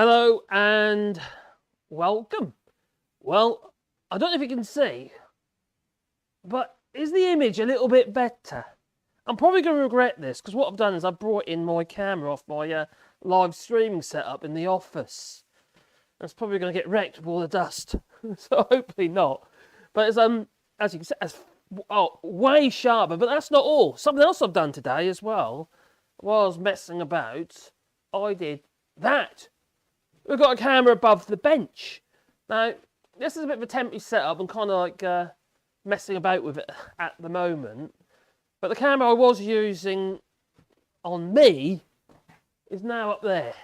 Hello and welcome. Well, I don't know if you can see, but is the image a little bit better? I'm probably going to regret this because what I've done is I've brought in my camera off my live streaming setup in the office. It's probably going to get wrecked with all the dust, so hopefully not. But it's as you can see, way sharper. But that's not all. Something else I've done today as well, while I was messing about, I did that. We've got a camera above the bench. Now, this is a bit of a temporary setup. I'm kind of like messing about with it at the moment. But the camera I was using on me is now up there.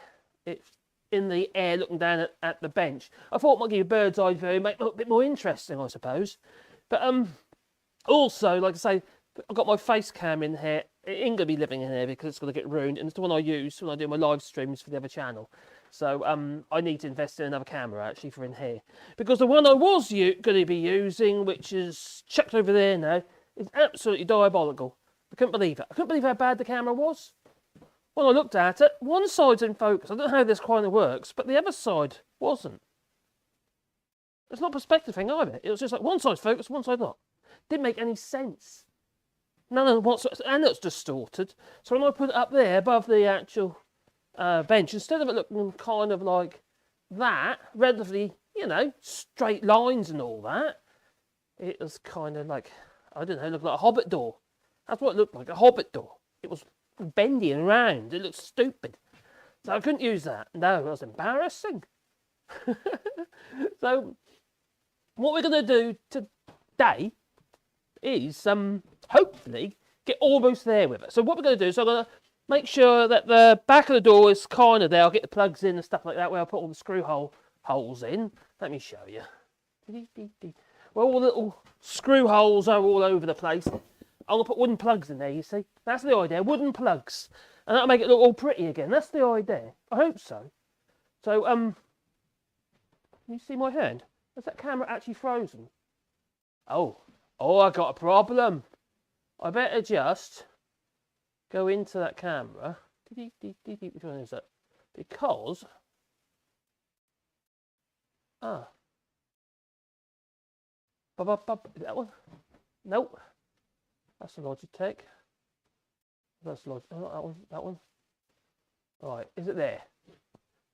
It's in the air looking down at the bench. I thought it might give you a bird's eye view, make it look a bit more interesting, I suppose. But also, like I say, I've got my face cam in here. It ain't going to be living in here because it's going to get ruined. And it's the one I use when I do my live streams for the other channel. So I need to invest in another camera actually for in here. Because the one I was going to be using, which is chucked over there now, is absolutely diabolical. I couldn't believe it. I couldn't believe how bad the camera was. When I looked at it, one side's in focus. I don't know how this kind of works, but the other side wasn't. It's not a perspective thing either. It was just like one side's focused, one side not. Didn't make any sense. None of whatsoever, and it's distorted. So when I put it up there above the actual bench, instead of it looking kind of like that, relatively, you know, straight lines and all that, it was kind of like, I don't know, it looked like a hobbit door. That's what it looked like, a hobbit door. It was bendy and round. It looked stupid. So I couldn't use that. No, it was embarrassing. So what we're going to do today is hopefully get almost there with it. So what we're going to do is I'm going to make sure that the back of the door is kind of there. I'll get the plugs in and stuff like that where I'll put all the screw holes in. Let me show you. Well, all the little screw holes are all over the place. I'm going to put wooden plugs in there, you see. That's the idea, wooden plugs. And that'll make it look all pretty again. That's the idea. I hope so. So, can you see my hand? Is that camera actually frozen? Oh, I got a problem. I better just go into that camera. Which one is that? Because, that one? Nope. That's the Logitech. That's the Logitech. Oh, that one. Right, is it there?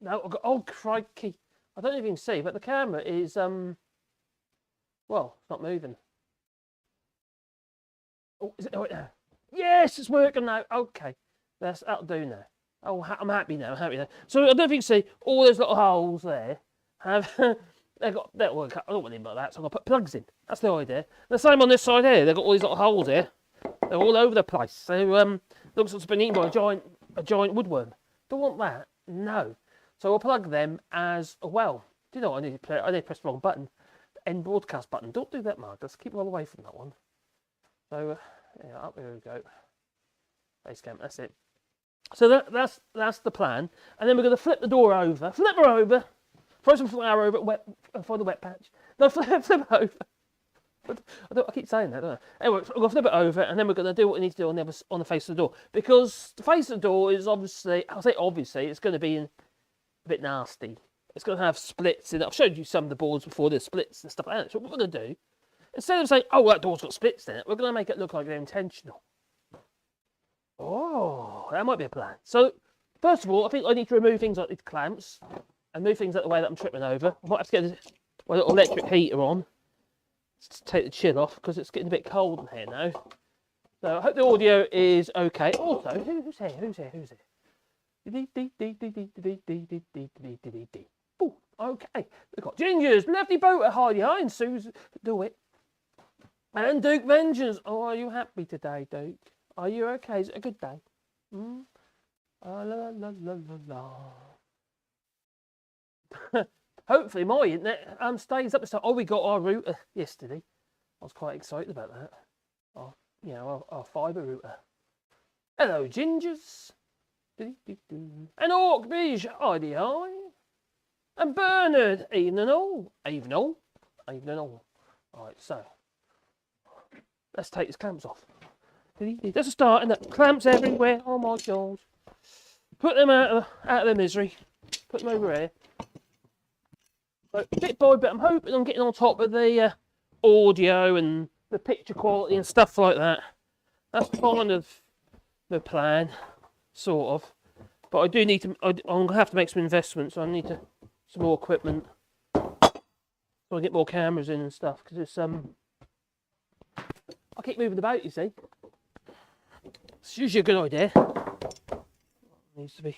No, I've got, oh crikey. I don't know if you can see, but the camera is, well, it's not moving. Oh, is it right now? Yes, it's working now. Okay, that'll do now. Oh, I'm happy now. So I don't know if you can see all those little holes there. They've got that work. I don't want them like that, so I'm gonna put plugs in. That's the idea. The same on this side here. They've got all these little holes here. They're all over the place. So looks like it's been eaten by a giant woodworm. Don't want that. No. So we'll plug them as well. Do you know what I need to play? I need to press the wrong button. The end broadcast button. Don't do that, Mark. Let's keep well away from that one. So yeah, up here we go. Base camp. That's it. So that's the plan. And then we're going to flip the door over. Flip her over. Throw some flour over it. Find the wet patch. No, flip it over. I keep saying that, don't I? Anyway, we're going to flip it over, and then we're going to do what we need to do on the face of the door. Because the face of the door is obviously, I'll say obviously, it's going to be a bit nasty. It's going to have splits in it. I've showed you some of the boards before, there's splits and stuff like that. So what we're going to do, instead of saying, oh, that door's got splits in it, we're going to make it look like they're intentional. Oh, that might be a plan. So, first of all, I think I need to remove things like these clamps and move things out the way that I'm tripping over. I might have to get my little electric heater on to take the chill off because it's getting a bit cold in here now. So I hope the audio is okay. Also, who's here? Ooh, okay. We've got Ginger's Lefty Boater, Heidi High, and Susan Do It. And Duke Vengeance. Oh, are you happy today, Duke? Are you okay? Is it a good day? La la la la la. Hopefully my internet stays up. Oh, we got our router yesterday. I was quite excited about that. Our fibre router. Hello, Gingers. And Orkbridge, Heidi High. And Bernard, evening all. Right, so let's take these clamps off. There's a start, and the clamps everywhere. Oh my God. Put them out of their misery. put them over here. So, bit by bit, I'm hoping I'm getting on top of the audio and the picture quality and stuff like that. That's kind of the plan, sort of. But I do need to, I'm going to have to make some investments, so I need some more equipment. So I get more cameras in and stuff, because it's, I keep moving about, you see. It's usually a good idea. Needs to be.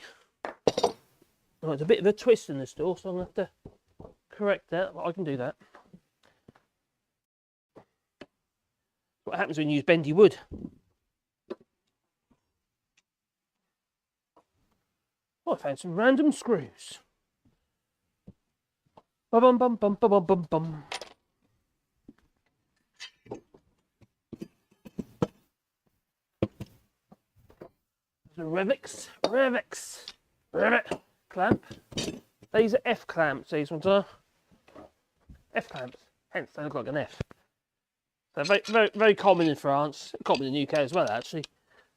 Oh, there's a bit of a twist in this door, so I'm going to have to correct that, but I can do that. What happens when you use bendy wood? Oh, I found some random screws. Bum bum bum bum bum bum bum. The Revix clamp. These are F clamps. These ones are F clamps. Hence, they look like an F. They're very, very, very common in France. Common in the UK as well, actually.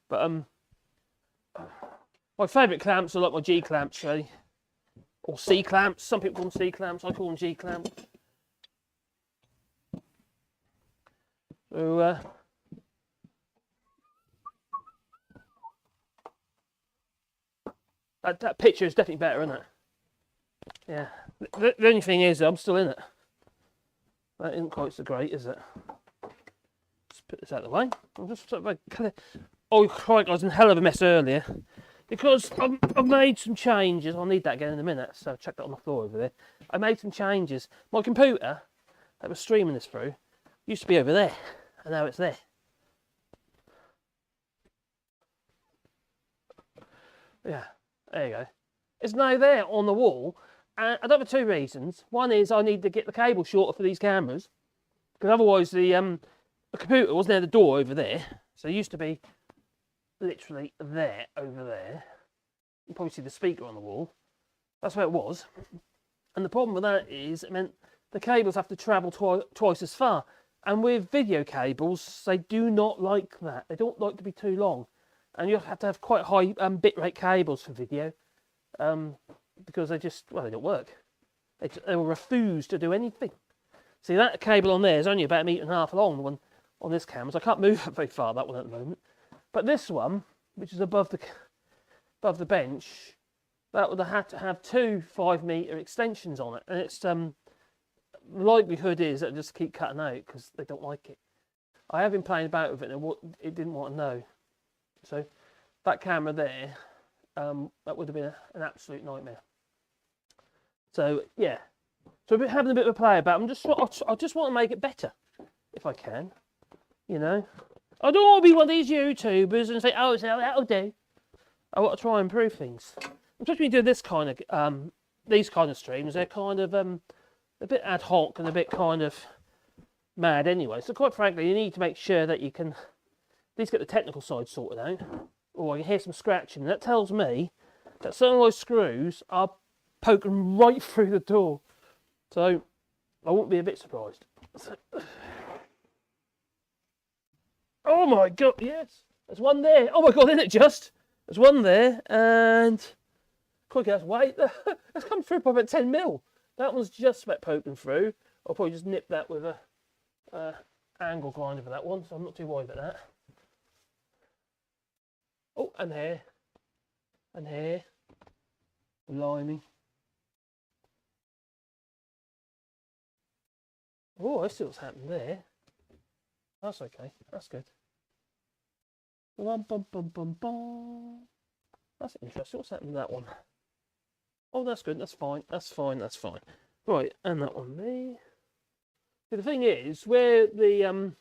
But my favourite clamps are like my G clamps, really. Or C clamps. Some people call them C clamps. I call them G clamps. So that picture is definitely better, isn't it? Yeah. The only thing is, I'm still in it. That isn't quite so great, is it? Let's put this out of the way. I'm just sort of kind of. Oh, crikey, I was in a hell of a mess earlier. Because I've made some changes. I'll need that again in a minute, so I'll check that on the floor over there. I made some changes. My computer that was streaming this through used to be over there, and now it's there. Yeah, there you go. It's now there on the wall, and I do it for two reasons. One is I need to get the cable shorter for these cameras, because otherwise the computer wasn't near the door over there, so it used to be literally there, over there. You can probably see the speaker on the wall. That's where it was. And the problem with that is it meant the cables have to travel twice as far. And with video cables, they do not like that. They don't like to be too long. And you have to have quite high bitrate cables for video. Because they just, well, they don't work. They will refuse to do anything. See, that cable on there is only about 1.5 meters long, the one on this camera. So I can't move it very far, that one at the moment. But this one, which is above the bench, that would have had to have 2 5-meter extensions on it, and it's the likelihood is that just keep cutting out because they don't like it. I have been playing about with it, and it didn't want to know. So that camera there, that would have been an absolute nightmare. So yeah, so I've been having a bit of a play about. I just want to make it better if I can, you know. I don't want to be one of these YouTubers and say, oh, so that'll do. I want to try and improve things. Especially doing this kind of, these kind of streams. They're kind of a bit ad hoc and a bit kind of mad anyway. So quite frankly, you need to make sure that you can at least get the technical side sorted out. Or I can hear some scratching. And that tells me that some of those screws are poking right through the door. So I won't be a bit surprised. So, oh my god, yes. There's one there. Oh my god, isn't it just? There's one there, and quick, that's weight. That's come through by about 10 mil. That one's just about poking through. I'll probably just nip that with a angle grinder for that one, so I'm not too worried about that. Oh, and here. And here. Blimey. Oh, I see what's happened there. That's okay. That's good. Bum, bum, bum, bum, bum. That's interesting. What's happened to that one? Oh, that's good. That's fine. That's fine. That's fine. Right, and that one there. See, the thing is, where the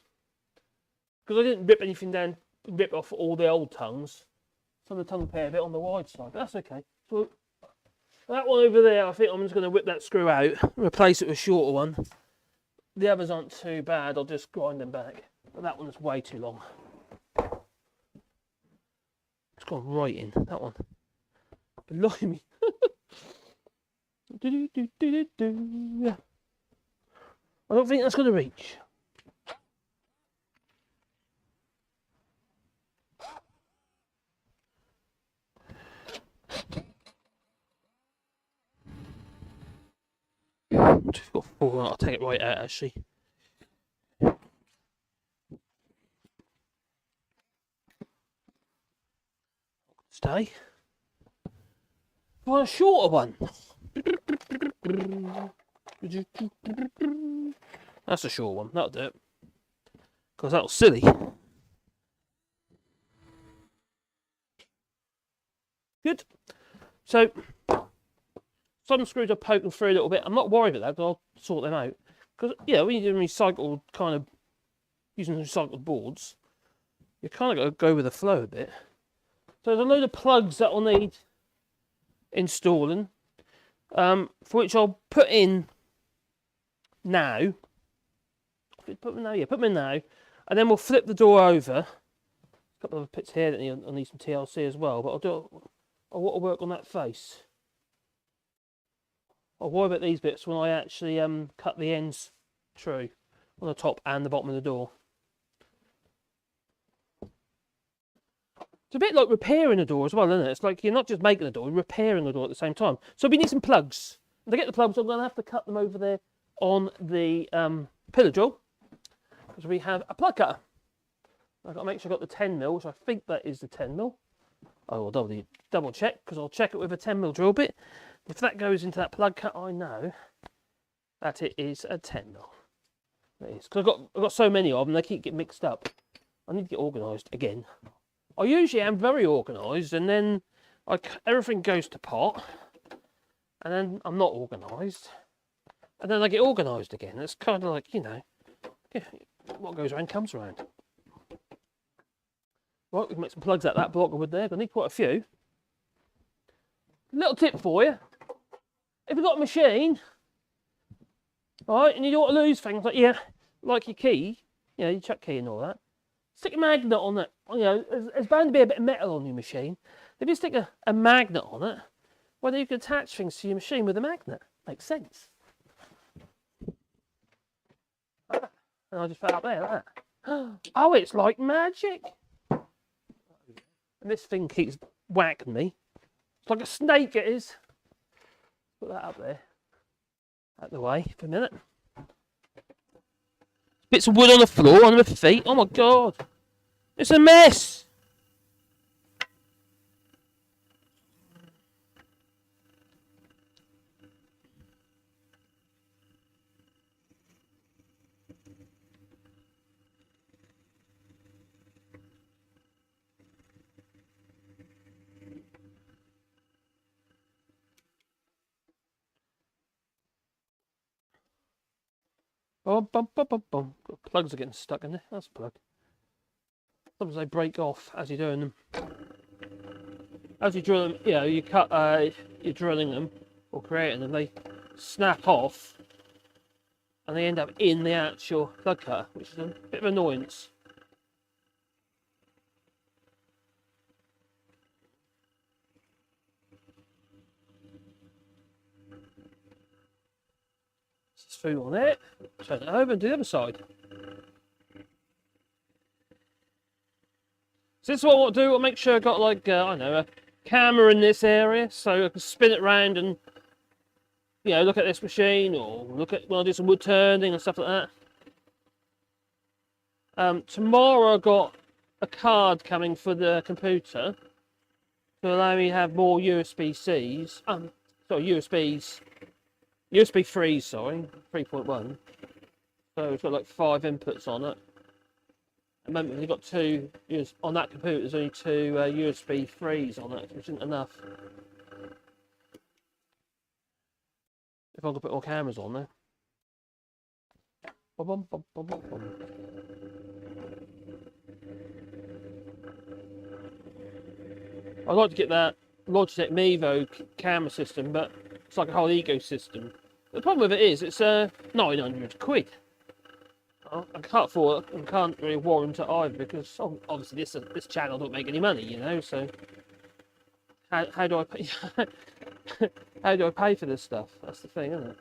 because I didn't rip anything down, rip off all the old tongues. Some of the tongue pair a bit on the wide side, but that's okay. So that one over there, I think I'm just going to whip that screw out, replace it with a shorter one. The others aren't too bad. I'll just grind them back. But that one's way too long. It's gone right in, that one. Blimey. I don't think that's going to reach. Oh, I'll take it right out actually. Stay. Want a shorter one? That's a short one. That'll do it. Because that was silly. Good. So, some screws are poking through a little bit. I'm not worried about that because I'll sort them out. Because, yeah, when you're doing recycled, kind of using recycled boards, you kind of got to go with the flow a bit. So there's a load of plugs that I'll need installing, for which I'll put in now. Put them in now, and then we'll flip the door over. A couple of bits here that I'll need some TLC as well, but I want to work on that face. I'll worry about these bits when I actually cut the ends through on the top and the bottom of the door. It's a bit like repairing a door as well, isn't it? It's like you're not just making a door, you're repairing a door at the same time. So we need some plugs. And to get the plugs, I'm going to have to cut them over there on the pillar drill, because we have a plug cutter. I've got to make sure I've got the 10mm, which I think that is the 10mm. I will double check, because I'll check it with a 10mm drill bit. If that goes into that plug cut, I know that it is a 10mm. It is, because I've got so many of them, they keep getting mixed up. I need to get organised again. I usually am very organised, and then everything goes to pot, and then I'm not organised, and then I get organised again. It's kind of like, you know, what goes around comes around. Right, we can make some plugs out of that block of wood there. I need quite a few. Little tip for you: if you've got a machine, right, and you don't want to lose things like your key, you know, your chuck key and all that. Stick a magnet on it. You know, there's bound to be a bit of metal on your machine. If you stick a magnet on it, well, then you can attach things to your machine with a magnet. Makes sense. And I just fell up there like that. Oh, it's like magic. And this thing keeps whacking me. It's like a snake, it is. Put that up there. Out the way for a minute. Bits of wood on the floor, on my feet. Oh my god. It's a mess. Oh, bum, bum, bum, bum. Plugs are getting stuck in there. That's a plug. Sometimes they break off as you're doing them. As you drill them, you know, you're drilling them or creating them, they snap off and they end up in the actual plug cutter, which is a bit of annoyance. There's food on it. Turn it over and do the other side. So this is what I want to do. I'll make sure I've got like, I don't know, a camera in this area so I can spin it around and, you know, look at this machine or look at when I do some wood turning and stuff like that. Tomorrow I've got a card coming for the computer to allow me to have more USB-Cs. USB 3s, sorry, 3.1. So it's got like 5 inputs on it. At the moment, we've got two, on that computer, there's only two USB 3s on it, which isn't enough. If I could put more cameras on there. Bum, bum, bum, bum, bum, bum. I'd like to get that Logitech Mevo camera system, but it's like a whole ecosystem. The problem with it is, it's 900 quid. I can't afford it and can't really warrant it either because obviously this channel don't make any money, you know. So how do I pay? How do I pay for this stuff? That's the thing, isn't it?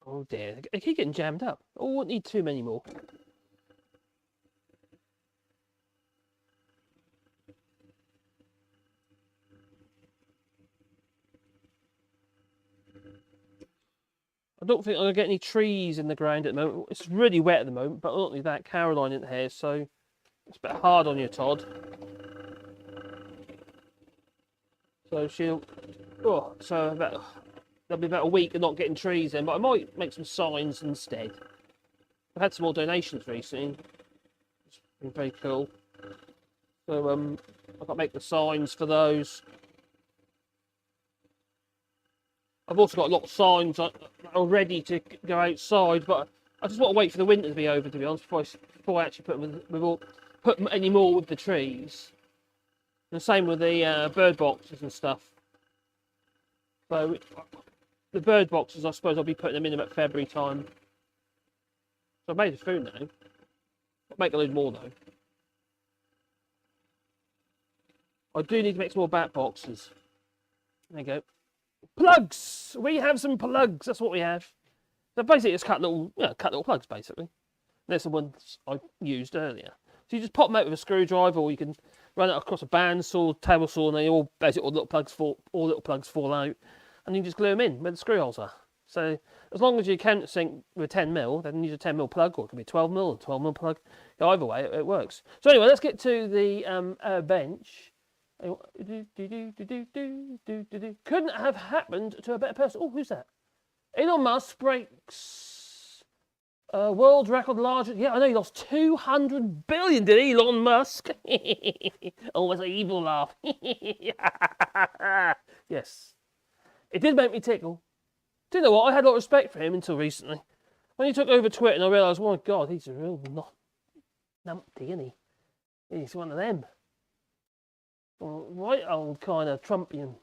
Oh dear, I keep getting jammed up. Oh, I won't need too many more. I don't think I'm going to get any trees in the ground at the moment. It's really wet at the moment, but not only that, Caroline isn't here, so it's a bit hard on you, Todd. So there'll be about a week of not getting trees in, but I might make some signs instead. I've had some more donations recently. It's been very cool. So I've got to make the signs for those. I've also got a lot of signs that are ready to go outside, but I just want to wait for the winter to be over, to be honest, before I actually put any more with the trees. And the same with the bird boxes and stuff. So the bird boxes, I suppose I'll be putting them in about February time. So I've made a few now. I'll make a load more though. I do need to make some more bat boxes. There you go. Plugs! We have some plugs, that's what we have. So basically it's cut little plugs basically. There's the ones I used earlier. So you just pop them out with a screwdriver, or you can run it across a bandsaw, table saw, and they all basically all little plugs fall out, and you can just glue them in where the screw holes are. So as long as you countersink with 10mm, then use a 10mm plug, or it can be a 12mm, a 12mm plug. Either way, it works. So anyway, let's get to the bench. Couldn't have happened to a better person. Oh, who's that? Elon Musk breaks world record largest. Yeah, I know he lost 200 billion, did Elon Musk? Oh, it's an evil laugh. Yes. It did make me tickle. Do you know what? I had a lot of respect for him until recently. When he took over Twitter and I realised, oh my God, he's a real numpty, isn't he? He's one of them. Right old kind of Trumpian.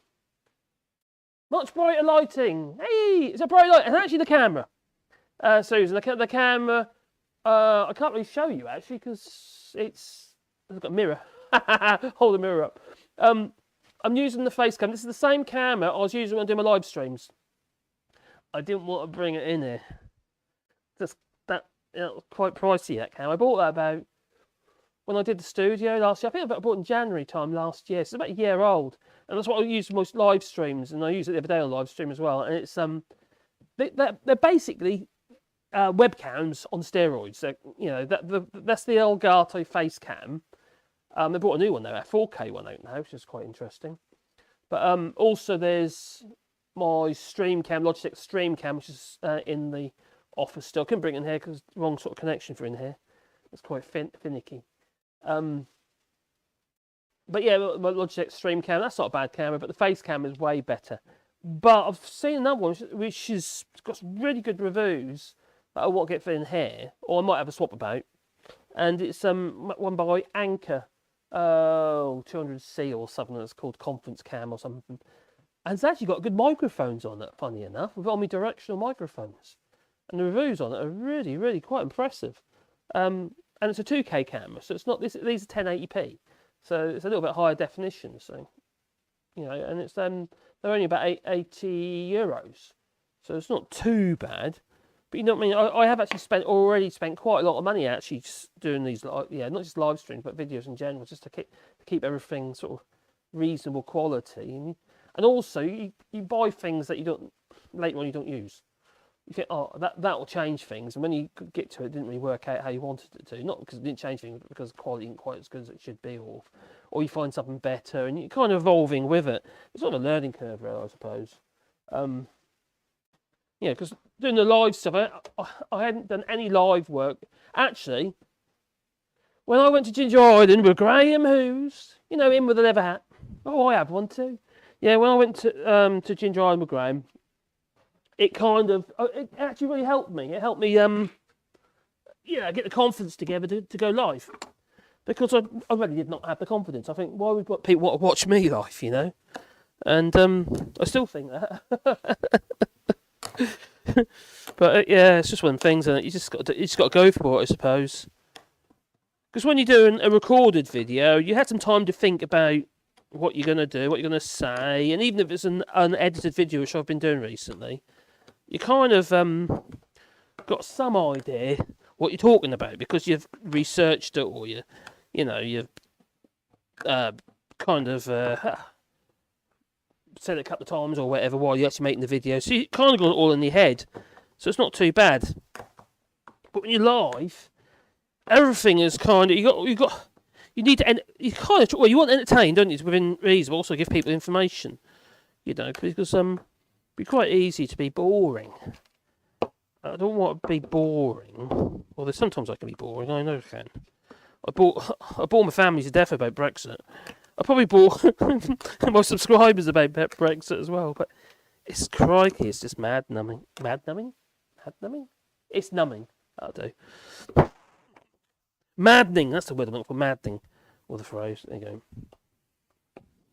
Much brighter lighting. Hey, it's a bright light. And actually the camera. Susan, the camera, I can't really show you actually because it's got a mirror. Hold the mirror up. I'm using the face cam. This is the same camera I was using when I do my live streams. I didn't want to bring it in here. Just that, it was quite pricey, that camera. I bought that about when I did the studio last year. I think I bought it in January time last year. So it's about a year old. And that's what I use for most live streams. And I use it the other day on live stream as well. And it's they're basically webcams on steroids. So, you know, that's the Elgato face cam. They brought a new one though, a 4K one out now, which is quite interesting. But also there's my stream cam, Logitech stream cam, which is in the office still. I couldn't bring it in here because the wrong sort of connection for in here. It's quite finicky. But yeah, my Logitech stream cam, that's not a bad camera, but the face cam is way better. But I've seen another one which has got some really good reviews that I want to get for in here, or I might have a swap about. And it's one by Anchor, 200C or something that's called Conference Cam or something. And it's actually got good microphones on it, funny enough, with omnidirectional microphones. And the reviews on it are really, really quite impressive. And it's a 2K camera, so it's not these are 1080p. So it's a little bit higher definition, so, you know, and it's they're only about 80 euros. So it's not too bad. But you know what I mean? I have actually already spent quite a lot of money actually just doing these, yeah, not just live streams, but videos in general, just to keep everything sort of reasonable quality. And also, you buy things that later on you don't use. You think, oh, that will change things. And when you get to it, it didn't really work out how you wanted it to. Not because it didn't change things, but because the quality isn't quite as good as it should be. Or you find something better, and you're kind of evolving with it. It's sort of a learning curve, really, I suppose. Yeah, because doing the live stuff, I hadn't done any live work. Actually, when I went to Ginger Island with Graham Hughes, you know, him with the leather hat. Oh, I have one too. Yeah, when I went to Ginger Island with Graham, it actually really helped me. It helped me, yeah, get the confidence together to go live. Because I really did not have the confidence. I think, why would people want to watch me live, you know? And I still think that. But yeah, it's just one of the things, and you just got to go for it, I suppose. Because when you're doing a recorded video, you had some time to think about what you're going to do, what you're going to say, and even if it's an unedited video, which I've been doing recently, you kind of got some idea what you're talking about because you've researched it, or you've kind of said it a couple of times or whatever while you're actually making the video. So you kind of got it all in your head. so it's not too bad. But when you're live, everything is kind of you need to you kind of you want to entertain, don't you? Within reason, but also give people information. You know, because it'd be quite easy to be boring. I don't want to be boring. Although sometimes I can be boring. I know I can. I bore my family to death about Brexit. I probably bore my subscribers about Brexit as well. But it's crikey, it's just mad numbing. Mad numbing? It's numbing. That'll do. Maddening. That's the word I'm looking for. Maddening. Or the phrase. There you go.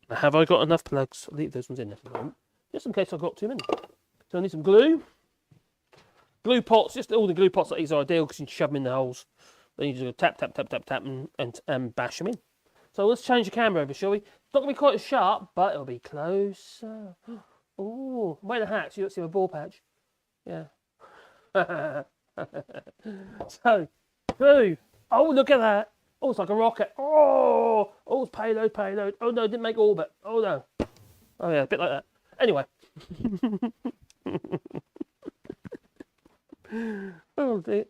Now, have I got enough plugs? I'll leave those ones in there for the moment. Just in case I've got too many. So I need some glue. Glue pots. Just all the glue pots like these are ideal because you can shove them in the holes. Then you just go tap, tap, tap, tap, tap and bash them in. So let's change the camera over, shall we? It's not going to be quite as sharp, but it'll be closer. Oh, I'm wearing a hat so you don't see my ball patch. Yeah. So, glue. Oh, look at that. Oh, it's like a rocket. Oh, it's payload. Oh, no, didn't make orbit. Oh, no. Oh, yeah, a bit like that. Anyway. Oh, dear.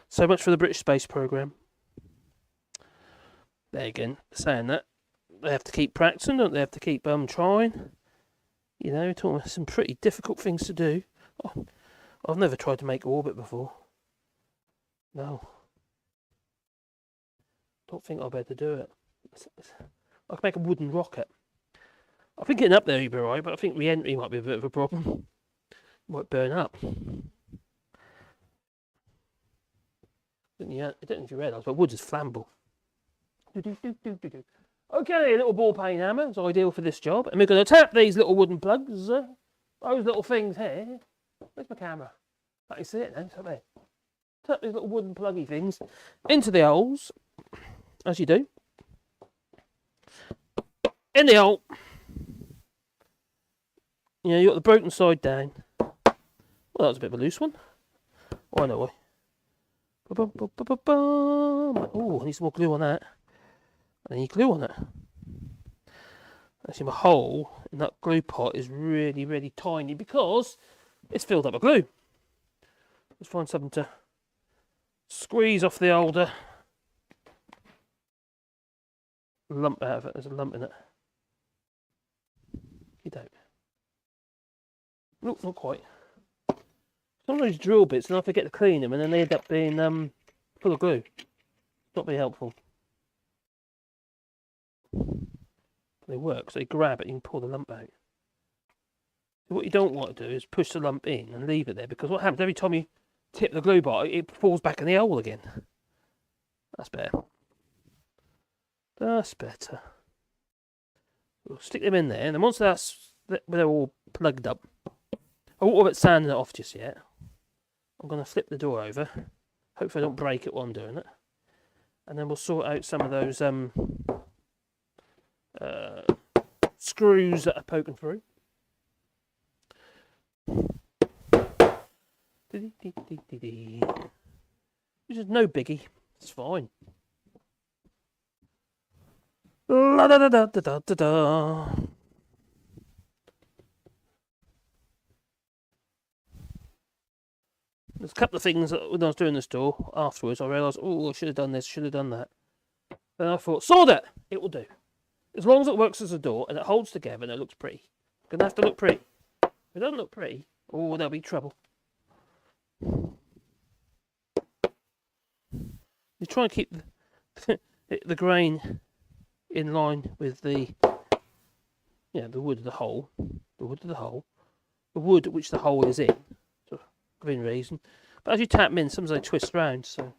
So much for the British space programme. There again, saying that. They have to keep practicing, don't they? Have to keep trying. You know, talking about some pretty difficult things to do. Oh, I've never tried to make orbit before. No. Don't think I'll be able to do it. I can make a wooden rocket. I think getting up there you'd be alright, but I think re-entry might be a bit of a problem. Might burn up. Yeah, I don't know if you realise, but wood is flammable. Okay, a little ball peen hammer is ideal for this job. And we're going to tap these little wooden plugs, those little things here. Where's my camera? I can see it now, it's up there. Tap these little wooden pluggy things into the holes, as you do. In the hole. You know, you got the broken side down. Well, that was a bit of a loose one. Oh, I know why. Oh, I need some more glue on that. I need glue on it. Actually, my hole in that glue pot is really, really tiny because it's filled up with glue. Let's find something to squeeze off the older lump out of it. There's a lump in it. You don't. Nope, not quite. Some of those drill bits, and I forget to clean them, and then they end up being full of glue. Not very helpful. They work, so they grab it, you can pull the lump out. So what you don't want to do is push the lump in and leave it there, because what happens every time you tip the glue bar, it falls back in the hole again. That's better. That's better. We'll stick them in there, and then once they're all plugged up, I won't worry about sanding it off just yet. I'm going to flip the door over. Hopefully I don't break it while I'm doing it. And then we'll sort out some of those screws that are poking through. Which is no biggie. It's fine. La da da da da da da da. There's a couple of things that when I was doing this door afterwards, I realised, oh, I should have done this, should have done that. Then I thought, sod it! It will do. As long as it works as a door and it holds together and it looks pretty. It's going to have to look pretty. If it doesn't look pretty, oh, there'll be trouble. You try and keep the grain in line with the wood of the hole. The wood of the hole. The wood at which the hole is in. Within reason. But as you tap them in, sometimes they twist around, so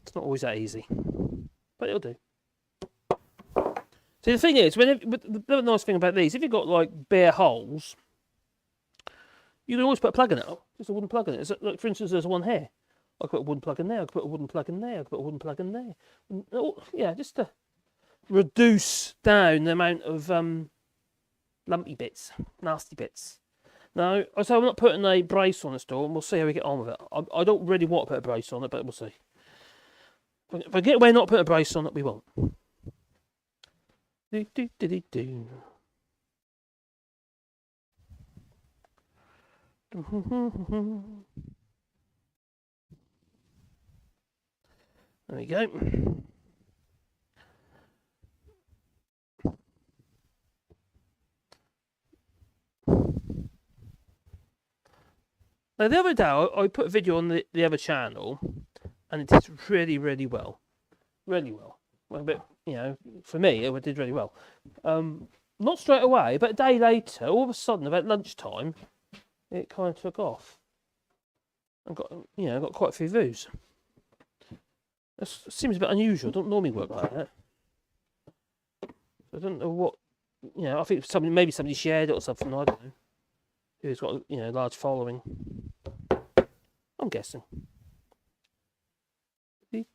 it's not always that easy. But it'll do. See, the thing is, the nice thing about these, if you've got like bare holes, you can always put a plug in it. Just a wooden plug in it. So, like, for instance, there's one here. I could put a wooden plug in there. I could put a wooden plug in there. I could put a wooden plug in there. And, yeah, just to reduce down the amount of lumpy bits, nasty bits. Now, I say I'm not putting a brace on this door, and we'll see how we get on with it. I don't really want to put a brace on it, but we'll see. If I get away not putting a brace on it, we won't. There we go. Now, the other day, I put a video on the other channel, and it did really, really well. Really well. Well, a bit, you know, for me, it did really well. Not straight away, but a day later, all of a sudden, about lunchtime, it kind of took off. And got quite a few views. That seems a bit unusual. I don't normally work like that. I don't know what, I think maybe somebody shared it or something, I don't know. Who's got, a large following. I'm guessing. Get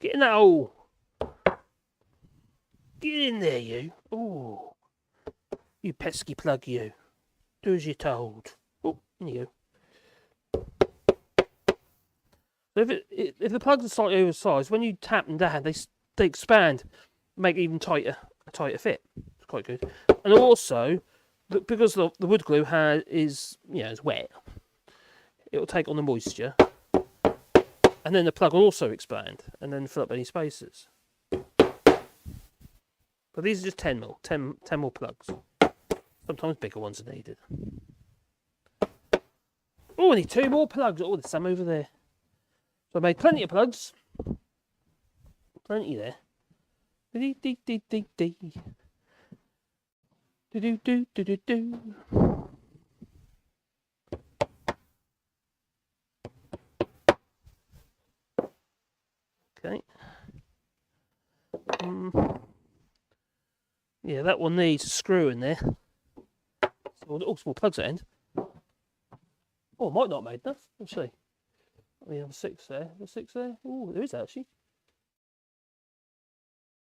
in that hole. Get in there, you. Oh, you pesky plug, you. Do as you're told. Oh, there you go. So if the plugs are slightly oversized, when you tap them down, they expand, make it even a tighter fit. It's quite good. And also, because the wood glue is wet, it will take on the moisture, and then the plug will also expand and then fill up any spaces. But these are just 10mm, 10mm plugs. Sometimes bigger ones are needed. Oh, I need 2 more plugs. Oh, there's some over there. So I made plenty of plugs. Plenty there. Okay. Yeah, that one needs a screw in there. Oh, small plugs at end. Oh, I might not have made enough. Let's see. We have 6 there. There's 6 there. Oh, there is actually.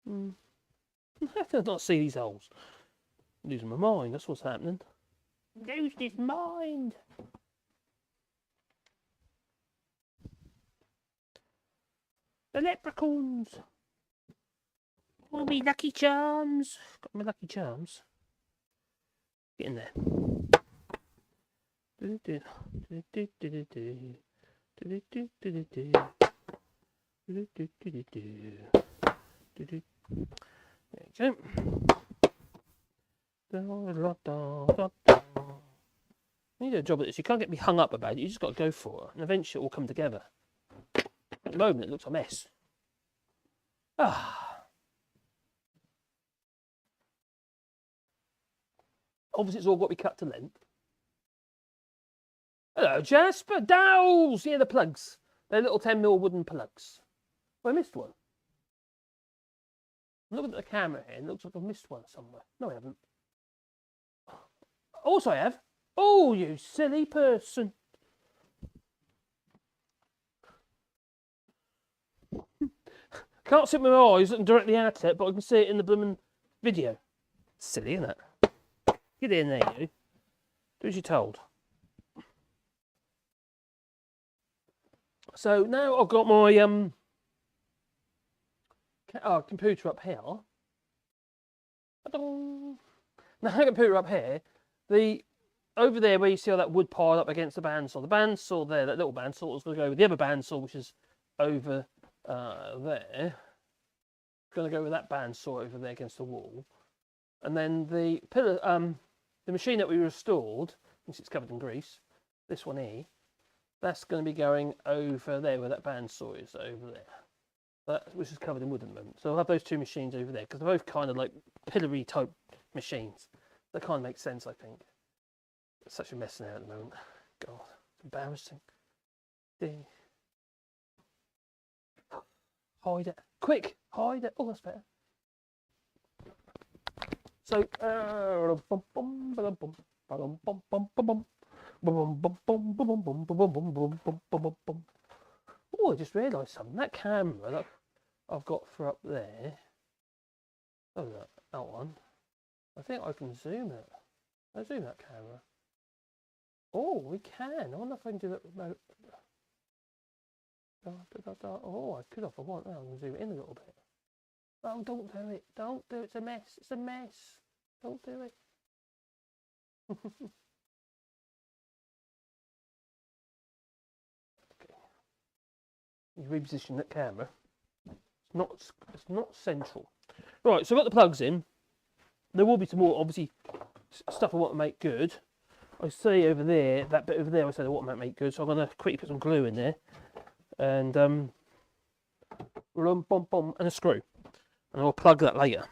I cannot see these holes. I'm losing my mind. That's what's happening. Lose his mind. The leprechauns. Oh, me lucky charms. Got my lucky charms. Get in there. There you go. You do a job of this. You can't get me hung up about it. You just got to go for it, and eventually it will come together. At the moment, it looks a mess. Obviously, it's all got to be cut to length. Hello, Jasper. Dowels! Yeah, the plugs. They're little 10mm wooden plugs. Oh, I missed one. I'm looking at the camera here, and it looks like I've missed one somewhere. No, I haven't. Also, I have. Oh, you silly person. Can't see it with my eyes looking directly at it, but I can see it in the blooming video. Silly, isn't it? Get in there, you. Do as you're told. So now I've got my computer up here. Now the computer up here, over there where you see all that wood piled up against the bandsaw. The bandsaw there, that little bandsaw, is going to go with the other bandsaw, which is over there. Going to go with that bandsaw over there against the wall. And then the pillar, the machine that we restored, since it's covered in grease, this one here, that's going to be going over there where that bandsaw is, over there. Which is covered in wood at the moment. So I'll have those 2 machines over there, because they're both kind of like pillory type machines. That kind of makes sense, I think. It's such a mess in there at the moment. God, it's embarrassing. Hide it. Quick, hide it. Oh, that's better. So, oh, I just realised something. That camera that I've got for up there. Oh, look, that one. I think I can zoom it. I zoom that camera. Oh, we can. I wonder if I can do that remote. Oh, I could if I want. Now I can zoom it in a little bit. Oh, don't do it. Don't do it. It's a mess. It's a mess. Don't do it. You reposition that camera. It's not central. Right, so I've got the plugs in. There will be some more, obviously, stuff I want to make good. I see over there, that bit over there, I said I want to make good, so I'm going to quickly put some glue in there. And, and a screw. And I'll plug that later.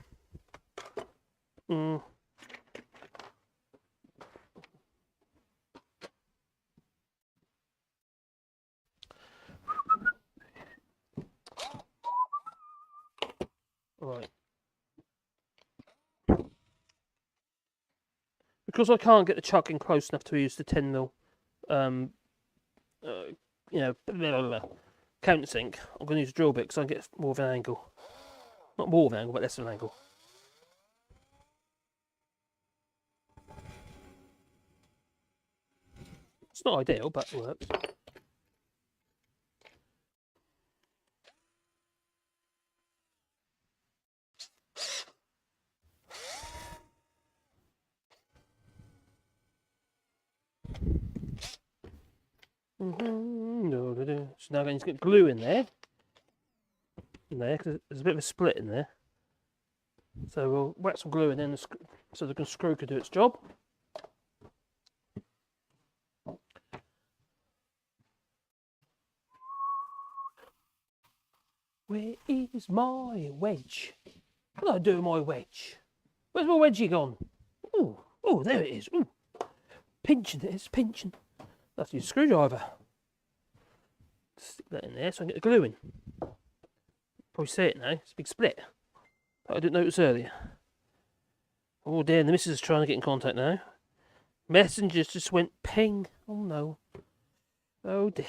Right. Because I can't get the chuck in close enough to use the 10mm, you know, countersink, I'm going to use a drill bit because I can get more of an angle. Not more of an angle, but less of an angle. It's not ideal, but it works. So now I'm going to get glue in there. Because there's a bit of a split in there. So we'll whack some glue in there so the screw can do its job. Where is my wedge? What do I do with my wedge? Where's my wedgie gone? Oh, there it is. Ooh. Pinching it is, pinching. That's your screwdriver. Stick that in there so I can get the glue in. Probably see it now, it's a big split. But I didn't notice earlier. Oh dear, the missus is trying to get in contact now. Messengers just went ping. Oh no. Oh dear.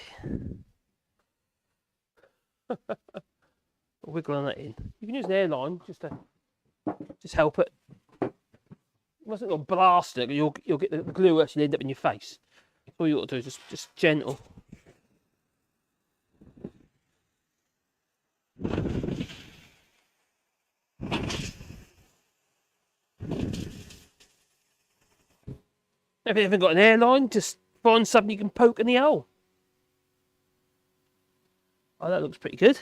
Wiggling that in. You can use an airline just to help it. You mustn't go blast it, you'll get the glue actually end up in your face. All you ought to do is just gentle. If you haven't got an airline, just find something you can poke in the hole. Oh, that looks pretty good.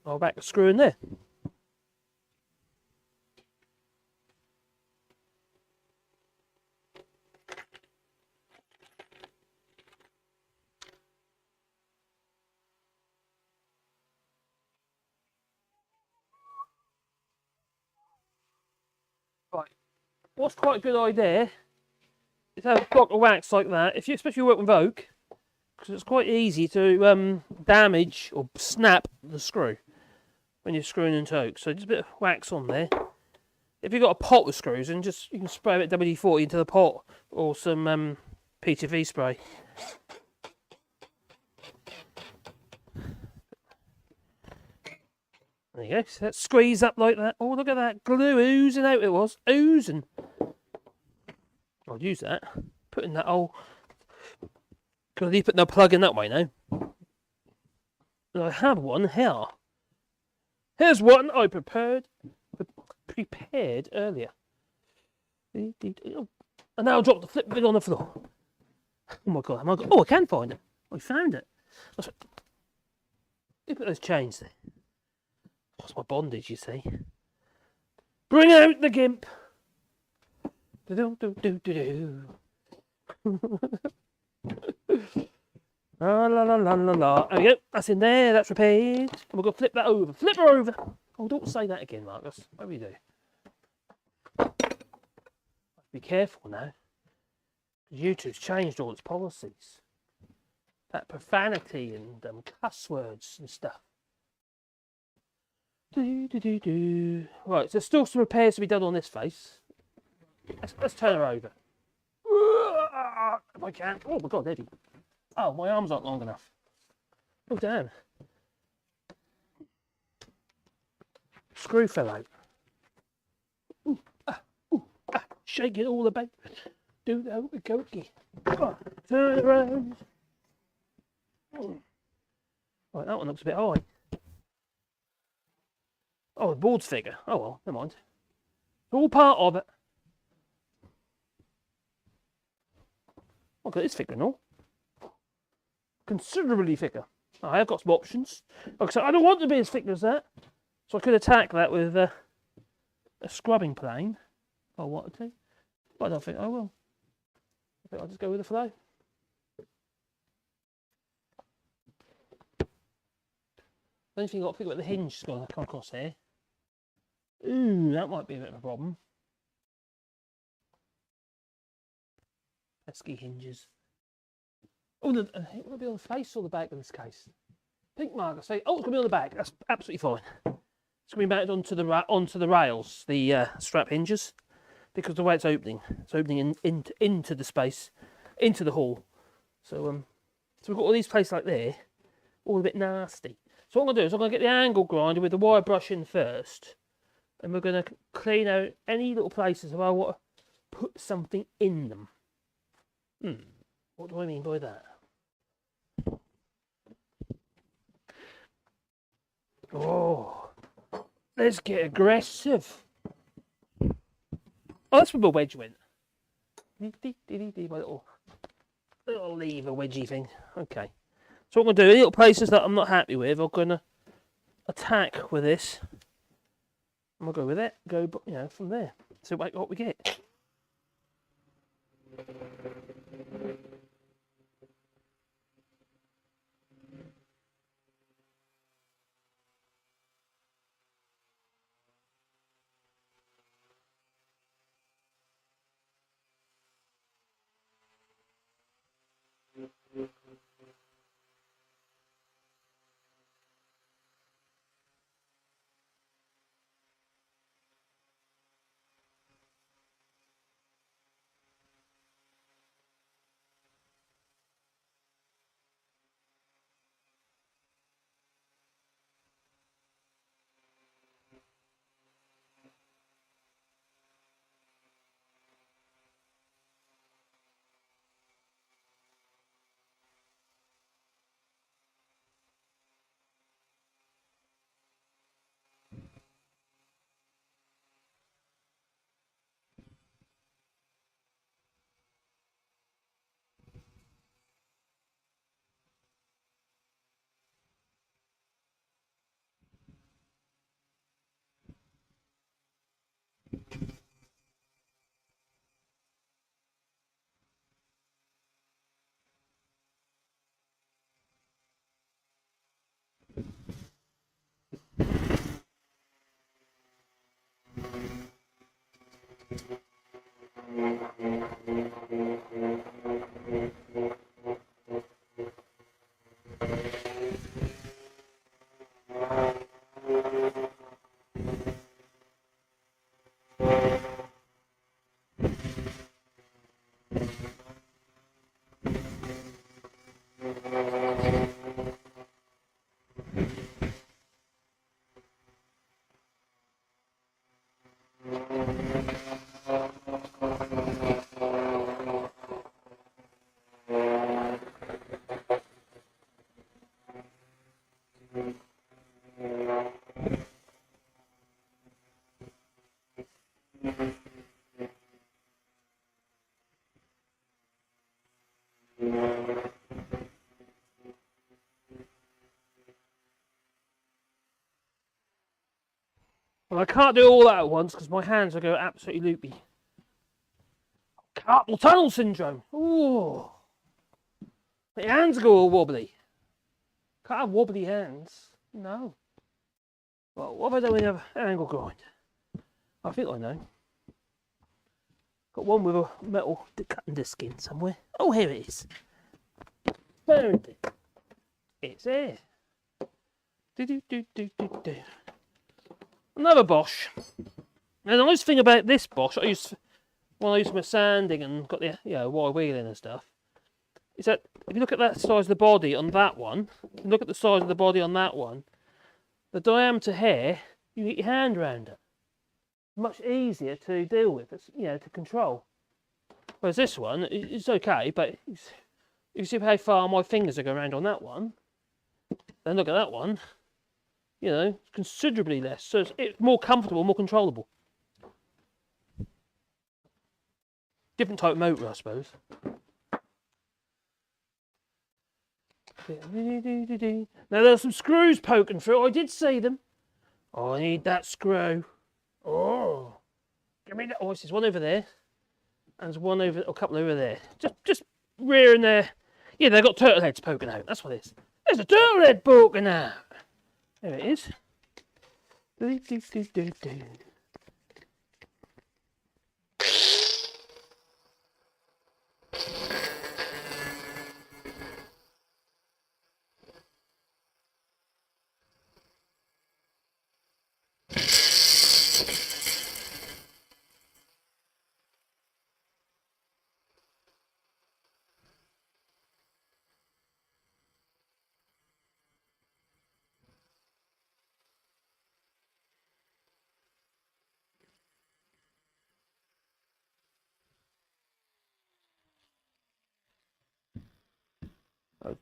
I'll back the screw in there. Right. What's quite a good idea is have a block of wax like that, if you especially work with oak, because it's quite easy to damage or snap the screw when you're screwing into oak. So just a bit of wax on there. If you've got a pot with screws, and you can spray a bit WD-40 into the pot or some PTV spray. There you go. So that squeeze up like that. Oh, look at that glue oozing out. It was oozing. I'll use that. Put in that hole. Can I leave put no plug in that way now? And I have one here. Here's one I prepared earlier. And now I'll drop the flip vid on the floor. Oh my god! Oh, I can find it. I found it. Look at those chains there. That's my bondage, you see. Bring out the gimp. La la la la la la. There we go. That's in there. That's repaired. And we're going to flip that over. Flip her over. Oh, don't say that again, Marcus. What do we do? Be careful now. YouTube's changed all its policies. That profanity and cuss words and stuff. Right, so there's still some repairs to be done on this face. Let's turn her over. If I can. Oh my god, heavy. Oh, my arms aren't long enough. Oh damn. Screw fell out. Shake it all about. Do the hokey cokey. Turn around. Right, that one looks a bit high. Oh, the board's figure. Oh well, never mind. It's all part of it. I've got this figure and all. considerably thicker. I have got some options. Like I said, I don't want to be as thick as that, so I could attack that with a scrubbing plane if I wanted to, but I don't think I will. I think I'll just go with the flow. The only thing I've got to think about the hinge that's going to come across here. Ooh, that might be a bit of a problem. Pesky hinges. Oh, will it be on the face or the back in this case? Pink mark, I say. Oh, it's going to be on the back. That's absolutely fine. It's going to be mounted onto the rails, the strap hinges, because the way it's opening into the space, into the hall. So we've got all these places like there, all a bit nasty. So what I'm going to do is I'm going to get the angle grinder with the wire brush in first, and we're going to clean out any little places where I want to put something in them. What do I mean by that? Oh, let's get aggressive. Oh, that's where my wedge went. My little lever wedgie thing. Okay. So what I'm going to do, any little places that I'm not happy with, I'm going to attack with this. I'm going to go with it, go from there. So what we get. Well, I can't do all that at once because my hands will go absolutely loopy. Carpal tunnel syndrome. Ooh. My hands go all wobbly. Can't have wobbly hands. No. Well, what have I done with an angle grind? I think I know. Got one with a metal cutting disc in somewhere. Oh, here it is. Found it. It's there. Do. Another Bosch. And the nice thing about this Bosch, when I used my sanding and got the wire wheeling and stuff, is that if you look at that size of the body on that one, and look at the size of the body on that one, the diameter here, you get your hand around it. Much easier to deal with, to control. Whereas this one, it's okay, but if you see how far my fingers are going around on that one, then look at that one, considerably less. So it's more comfortable, more controllable. Different type of motor, I suppose. Now there's some screws poking through. I did see them. Oh, I need that screw. Oh, give me that. Oh, there's one over there, and there's one over, a couple over there. Just rear in there. Yeah, they've got turtle heads poking out. That's what it is. There's a turtle head poking out. There it is. Those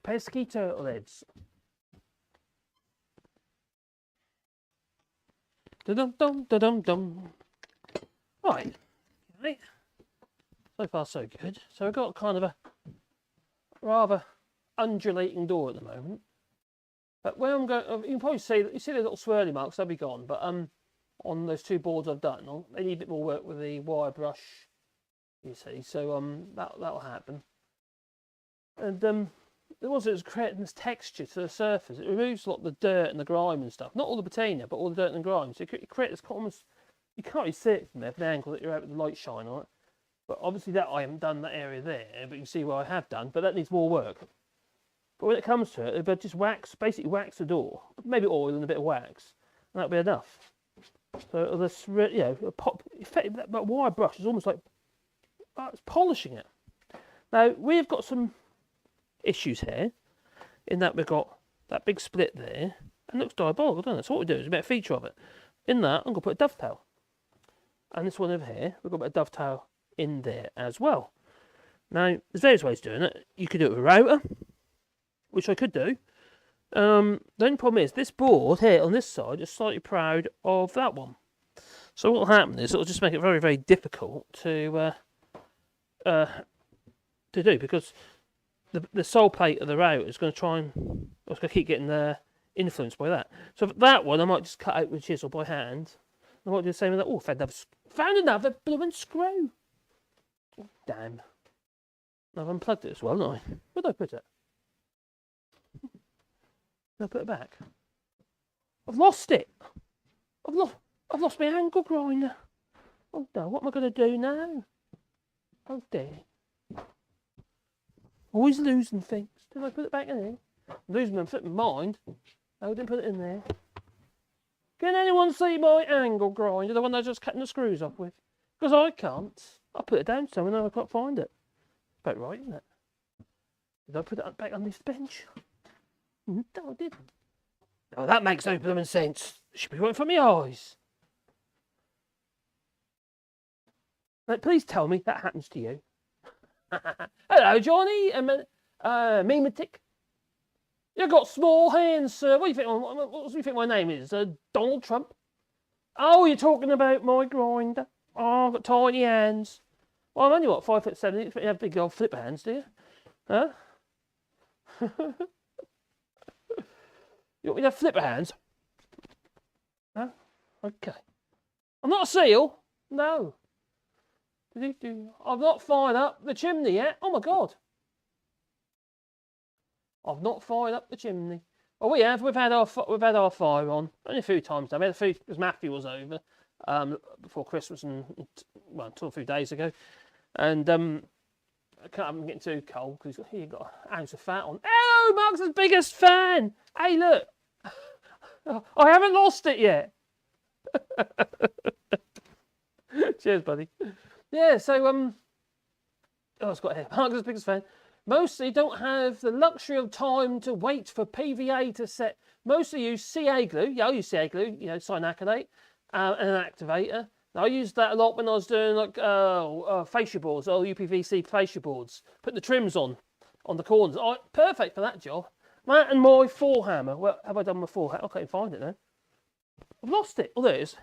pesky turtle heads. Da-dum-dum. Right. Okay. So far so good. So we've got kind of a rather undulating door at the moment. But when I'm going, you can probably see the little swirly marks, they'll be gone. But on those two boards I've done, they need a bit more work with the wire brush, you see. So that'll happen. And the ones that's creating this texture to the surface, it removes a lot of the dirt and the grime and stuff. Not all the patina, but all the dirt and the grime. So it creates almost, you can't really see it from there, from the angle that you're out with the light shine on it. But obviously that I haven't done that area there, but you can see what I have done, but that needs more work. But when it comes to it, they'll just basically wax the door, maybe oil and a bit of wax, and that'll be enough. So this, you know, that wire brush is almost like it's polishing it. Now we've got some issues here, in that we've got that big split there, and it looks diabolical, doesn't it? So what we do is we make a feature of it. In that, I'm going to put a dovetail, and this one over here, we've got a bit of dovetail in there as well. Now, there's various ways of doing it. You could do it with a router, which I could do. The only problem is this board here on this side is slightly proud of that one. So what will happen is it'll just make it very, very difficult to do, because the sole plate of the router is going to try and it's going to keep getting influenced by that. So for that one, I might just cut out with a chisel by hand. I might do the same with that. Oh, found another blooming screw. Oh, damn. I've unplugged it as well, haven't I? Where did I put it? Did I put it back? I've lost it. I've lost my angle grinder. Oh no, what am I going to do now? Oh dear. Always losing things. Did I put it back in there? I'm losing my flipping mind. I didn't put it in there. Can anyone see my angle grinder? The one I was just cutting the screws off with? Because I can't. I put it down somewhere and I can't find it. It's about right, isn't it? Did I put it back on this bench? No, I didn't. Oh, that makes no blooming sense. It should be right for my eyes. Now, please tell me that happens to you. Hello, Johnny. Mimetic. You've got small hands, sir. What do you think my name is? Donald Trump? Oh, you're talking about my grinder. Oh, I've got tiny hands. Well, I'm only, what, 5'7". You have big old flipper hands, do you? Huh? You want me to have flipper hands? Huh? Okay. I'm not a seal. No. I've not fired up the chimney yet. Oh my God. I've not fired up the chimney. Well, we have. We've had our fire on only a few times now. We had a few because Matthew was over before Christmas and well, until a few days ago, and I'm getting too cold because he's got an ounce of fat on. Hello, Mark's biggest fan. Hey, look, I haven't lost it yet. Cheers, buddy. Yeah, so oh, it's got here. Mark's biggest fan. Mostly don't have the luxury of time to wait for PVA to set. Mostly use CA glue. Yeah, I use CA glue, you know, cyanacrylate, and an activator. Now, I used that a lot when I was doing like fascia boards, UPVC fascia boards. Putting the trims on the corners. Oh, perfect for that job. That and my forehammer. Well, have I done my forehammer? I can't even find it now. I've lost it. Oh, there it is.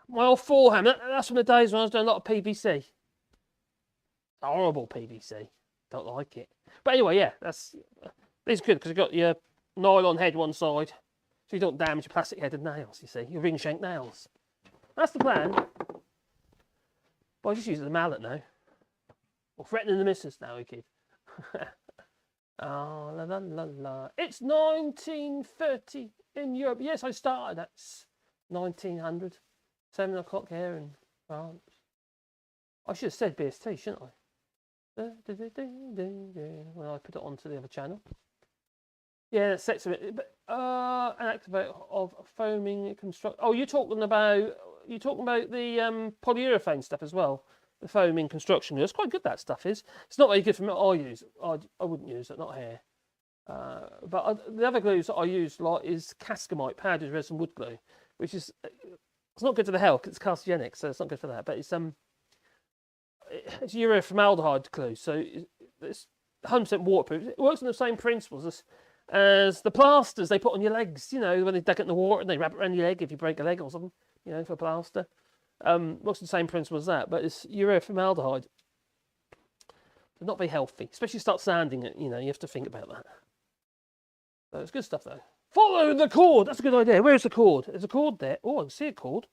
My old forehammer. That's from the days when I was doing a lot of PVC. Horrible PVC. don't like it. But anyway, yeah, this is good because you've got your nylon head one side, so you don't damage your plastic headed nails. You see, your ring shank nails. That's the plan. But I just use it as a mallet now. Or threatening the missus now, kid. Oh, la la la la. It's 1930 in Europe. Yes, I started at 1900. 7 o'clock here in France. I should have said BST, shouldn't I? When I put it onto the other channel. Yeah, sex of it. An activate of foaming construct. Oh, you're talking about the polyurethane stuff as well. The foaming construction glue. It's quite good, that stuff is. It's not very good for me. I use it. I wouldn't use it, not here. But the other glues that I use like is Cascamite powdered resin wood glue, which is it's not good for the health. It's carcinogenic, so it's not good for that. But it's uroformaldehyde glue, so it's 100% waterproof. It works on the same principles as the plasters they put on your legs. You know, when they dug it in the water and they wrap it around your leg if you break a leg or something. You know, for a plaster. Works the same principle as that, but it's uroformaldehyde. It's not very healthy, especially if you start sanding it. You know, you have to think about that. So it's good stuff though. Follow the cord. That's a good idea. Where's the cord? There's a cord there. Oh, I can see a cord.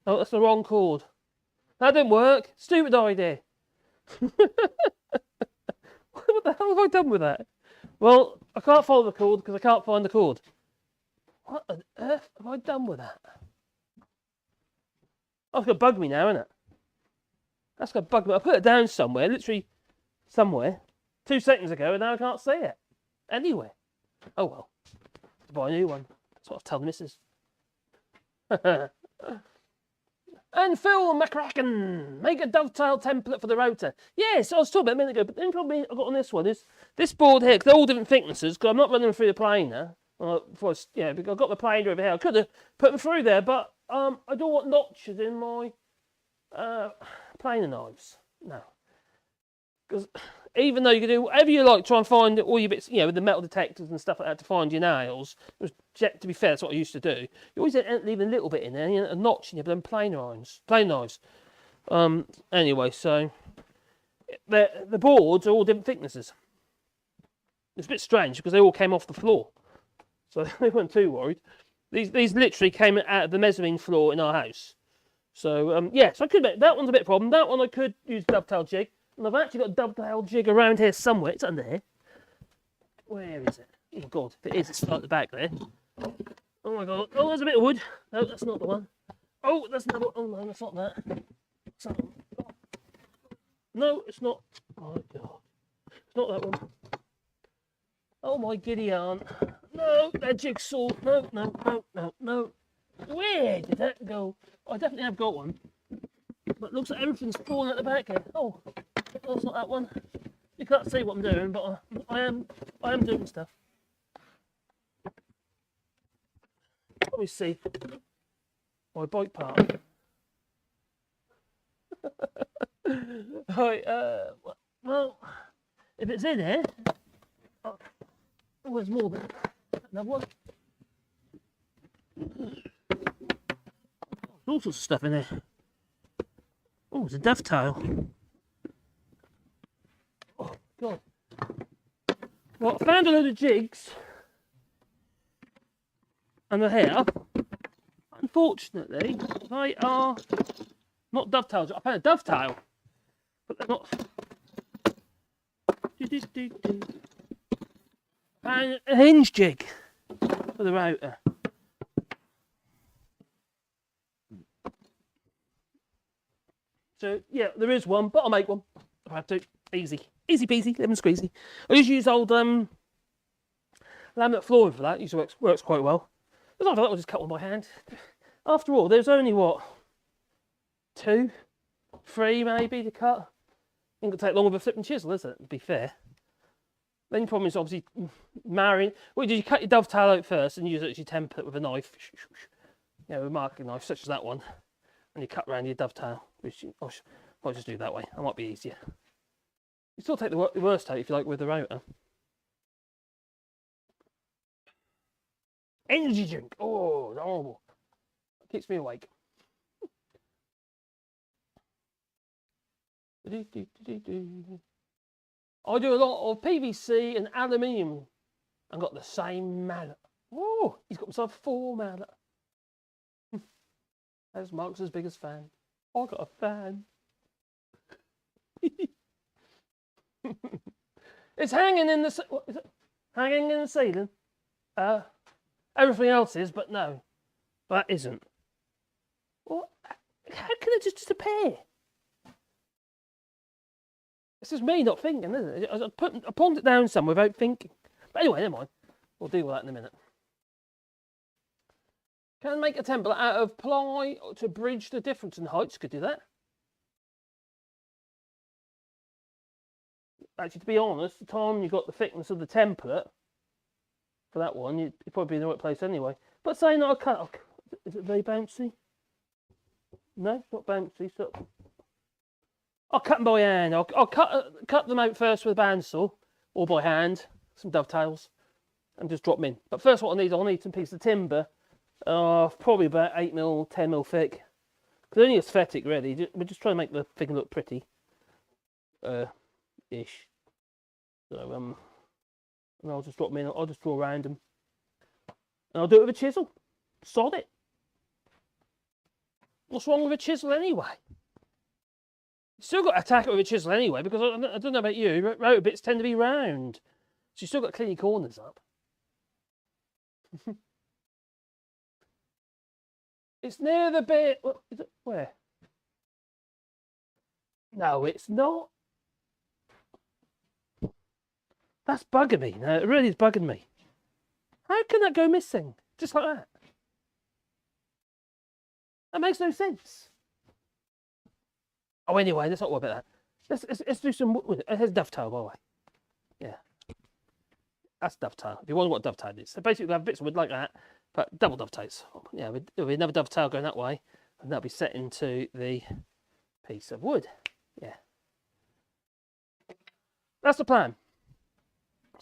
Oh, that's the wrong cord. That didn't work. Stupid idea. What the hell have I done with that? Well, I can't follow the cord because I can't find the cord. What on earth have I done with that? Oh, it's going to bug me now, isn't it? That's going to bug me. I put it down somewhere, literally somewhere, 2 seconds ago, and now I can't see it. Anywhere. Oh well. I'll buy a new one. That's what I'll tell the missus. And Phil McCracken, make a dovetail template for the router. Yes, I was talking about a minute ago, but the problem I got on this one is this board here, because they're all different thicknesses, because I'm not running them through the planer. Because I've got the planer over here. I could have put them through there, but I don't want notches in my planer knives. No. Because even though you can do whatever you like, try and find all your bits, with the metal detectors and stuff like that to find your nails. To be fair, that's what I used to do. You always leave a little bit in there, a notch in your planer knives. Anyway, so the boards are all different thicknesses. It's a bit strange because they all came off the floor. So they weren't too worried. These literally came out of the mezzanine floor in our house. So, so I could make that one's a bit of a problem. That one I could use dovetail jig. And I've actually got a dovetail jig around here somewhere. It's under here. Where is it? Oh, God. If it is, it's at the back there. Oh, my God. Oh, there's a bit of wood. No, that's not the one. Oh, that's another one. Oh, no, that's not that. No, it's not. Oh, my God. It's not that one. Oh, my giddy aunt. No, that jigsaw. No. Where did that go? I definitely have got one. But it looks like everything's falling at the back here. Oh, that's not that one. You can't see what I'm doing, but I am doing stuff. Let me see. My bike part. Right, well, if it's in here, oh, there's more than another one. There's all sorts of stuff in there. Oh, it's a dovetail. Oh, God. Well, I found a load of jigs. And they're here. Unfortunately, they are not dovetails. I found a dovetail. But they're not. And a hinge jig for the router. So, yeah, there is one, but I'll make one. I have to. Easy. Easy peasy, lemon squeezy. I usually use old laminate flooring for that. It usually works quite well. But after that, I'll just cut one by hand. After all, there's only, 2, 3 maybe to cut. Ain't gonna take long with a flipping chisel, is it? To be fair. Then the problem is obviously marrying. Well, you cut your dovetail out first and use it as your template with a knife. With a marking knife, such as that one. And you cut around your dovetail, which I'll just do that way. That might be easier. You still take the worst out if you like with the router. Energy drink. Oh, horrible. It keeps me awake. I do a lot of PVC and aluminium and got the same mallet. Oh, he's got himself 4 mallet. That's Mark's as big as fan. I got a fan. It's hanging in the... What is it? Hanging in the ceiling. Everything else is, but no. That isn't. What? How can it just disappear? This is me not thinking, isn't it? I pulled it down somewhere without thinking. But anyway, never mind. We'll deal with that in a minute. Can I make a template out of ply to bridge the difference in heights? Could do that. Actually, to be honest, the time you got the thickness of the template for that one, you'd probably be in the right place anyway. But saying that I cut, is it very bouncy? No, not bouncy. So I'll cut them by hand. I'll cut them out first with a bandsaw or by hand, some dovetails, and just drop them in. But first, what I'll need some piece of timber, probably about 8mm, 10mm thick. Because only aesthetic, really. We're just trying to make the thing look pretty. Ish. So and I'll just drop them in. I'll just draw around them, and I'll do it with a chisel. Sod it. What's wrong with a chisel anyway? You still got to attack it with a chisel anyway, because I don't know about you, rotor bits tend to be round, so you still got to clean your corners up. It's near the bit. What is it? Where? No, it's not. That's bugging me. No, it really is bugging me. How can that go missing? Just like that? That makes no sense. Oh, anyway, let's not worry about that. Let's do some... Here's dovetail, by the way. Yeah. That's dovetail. If you wonder what dovetail is. So basically, we have bits of wood like that, but double dovetails. Yeah, there'll be another dovetail going that way, and that'll be set into the piece of wood. Yeah. That's the plan.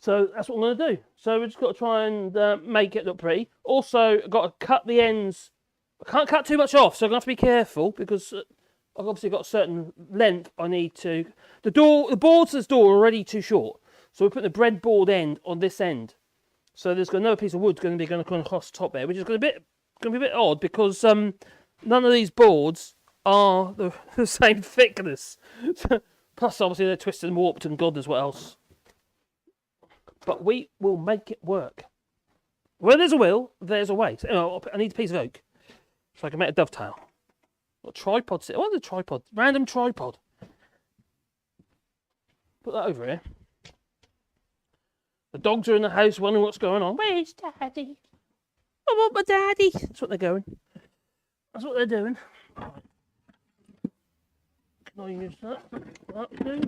So that's what I'm going to do. So we've just got to try and make it look pretty. Also, I've got to cut the ends. I can't cut too much off, so I'm going to have to be careful because I've obviously got a certain length I need to... The boards of this door are already too short. So we're putting the breadboard end on this end. So there's another piece of wood going to come across the top there, which is going to be a bit odd because none of these boards are the same thickness. Plus, obviously, they're twisted and warped and God knows what else. But we will make it work. Where there's a will, there's a way. So, I need a piece of oak so I can make a dovetail. What tripod? What is a tripod? Random tripod. Put that over here. The dogs are in the house wondering what's going on. Where's Daddy? I want my daddy. That's what they're going. That's what they're doing. Right. Can I use that? That do.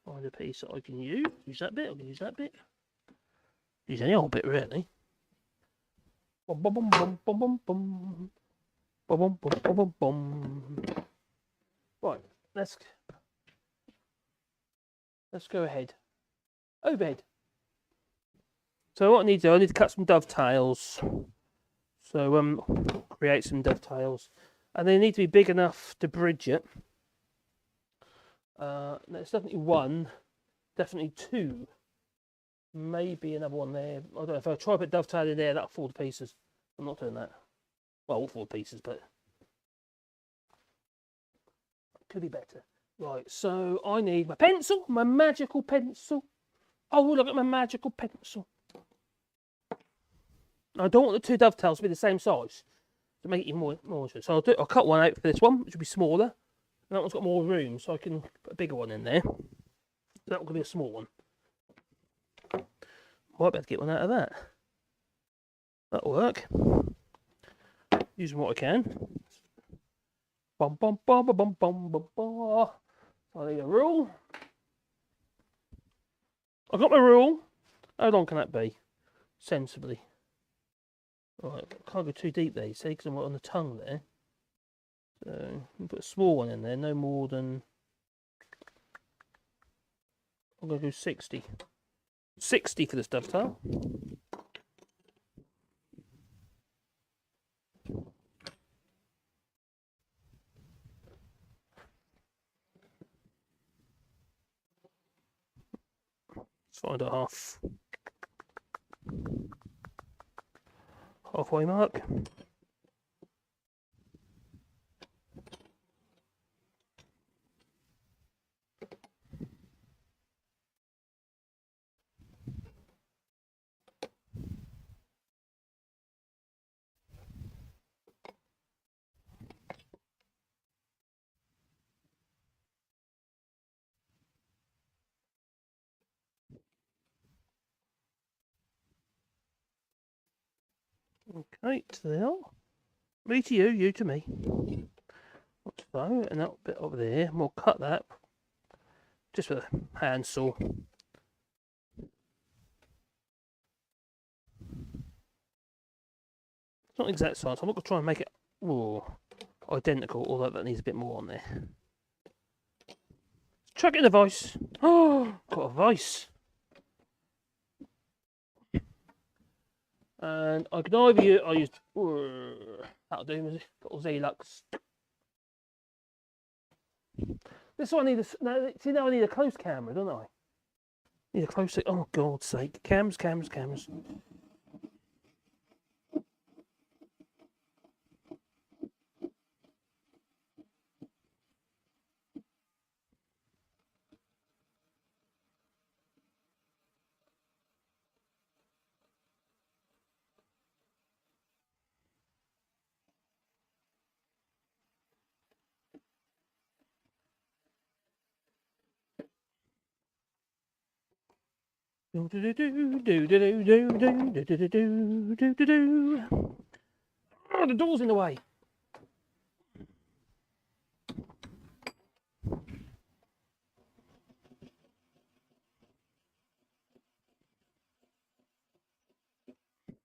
Find a piece that I can use. Use that bit. I can use that bit. Use any old bit really. Bum bum bum bum bum bum bum. Bum bum bum bum bum. Right, let's go ahead. Overhead. So what I need to do, I need to cut some dovetails. So create some dovetails, and they need to be big enough to bridge it. There's definitely one, definitely two, maybe another one there. I don't know if I try to put dovetail in there, that'll fall to pieces. I'm not doing that. Well, it will fall to pieces, but could be better. Right, so I need my pencil, my magical pencil. Oh, look at my magical pencil. I don't want the two dovetails to be the same size to make it even more interesting. So I'll cut one out for this one, which will be smaller. And that one's got more room, so I can put a bigger one in there. That will be a small one. Might be able to get one out of that. That'll work. Using what I can. Bum bum bum bum bum bum bum bum. I need a rule. I've got my rule. How long can that be? Sensibly. Right, can't go too deep there, you see, because I'm on the tongue there. So, I'll put a small one in there, no more than... I'm going to do 60. 60 for this dovetail. Let's find a halfway mark. Okay, to there. Me to you, you to me. So, and that bit over there, and we'll cut that just with a handsaw. It's not exact size. I'm not going to try and make it identical, although that needs a bit more on there. Chuck it in the vice. Oh, got a vice. And I can either use, that'll do, little Z-Lux. This one I need see now I need a close camera, don't I? Need a close, oh God's sake. Cams. Oh, the door's in the way.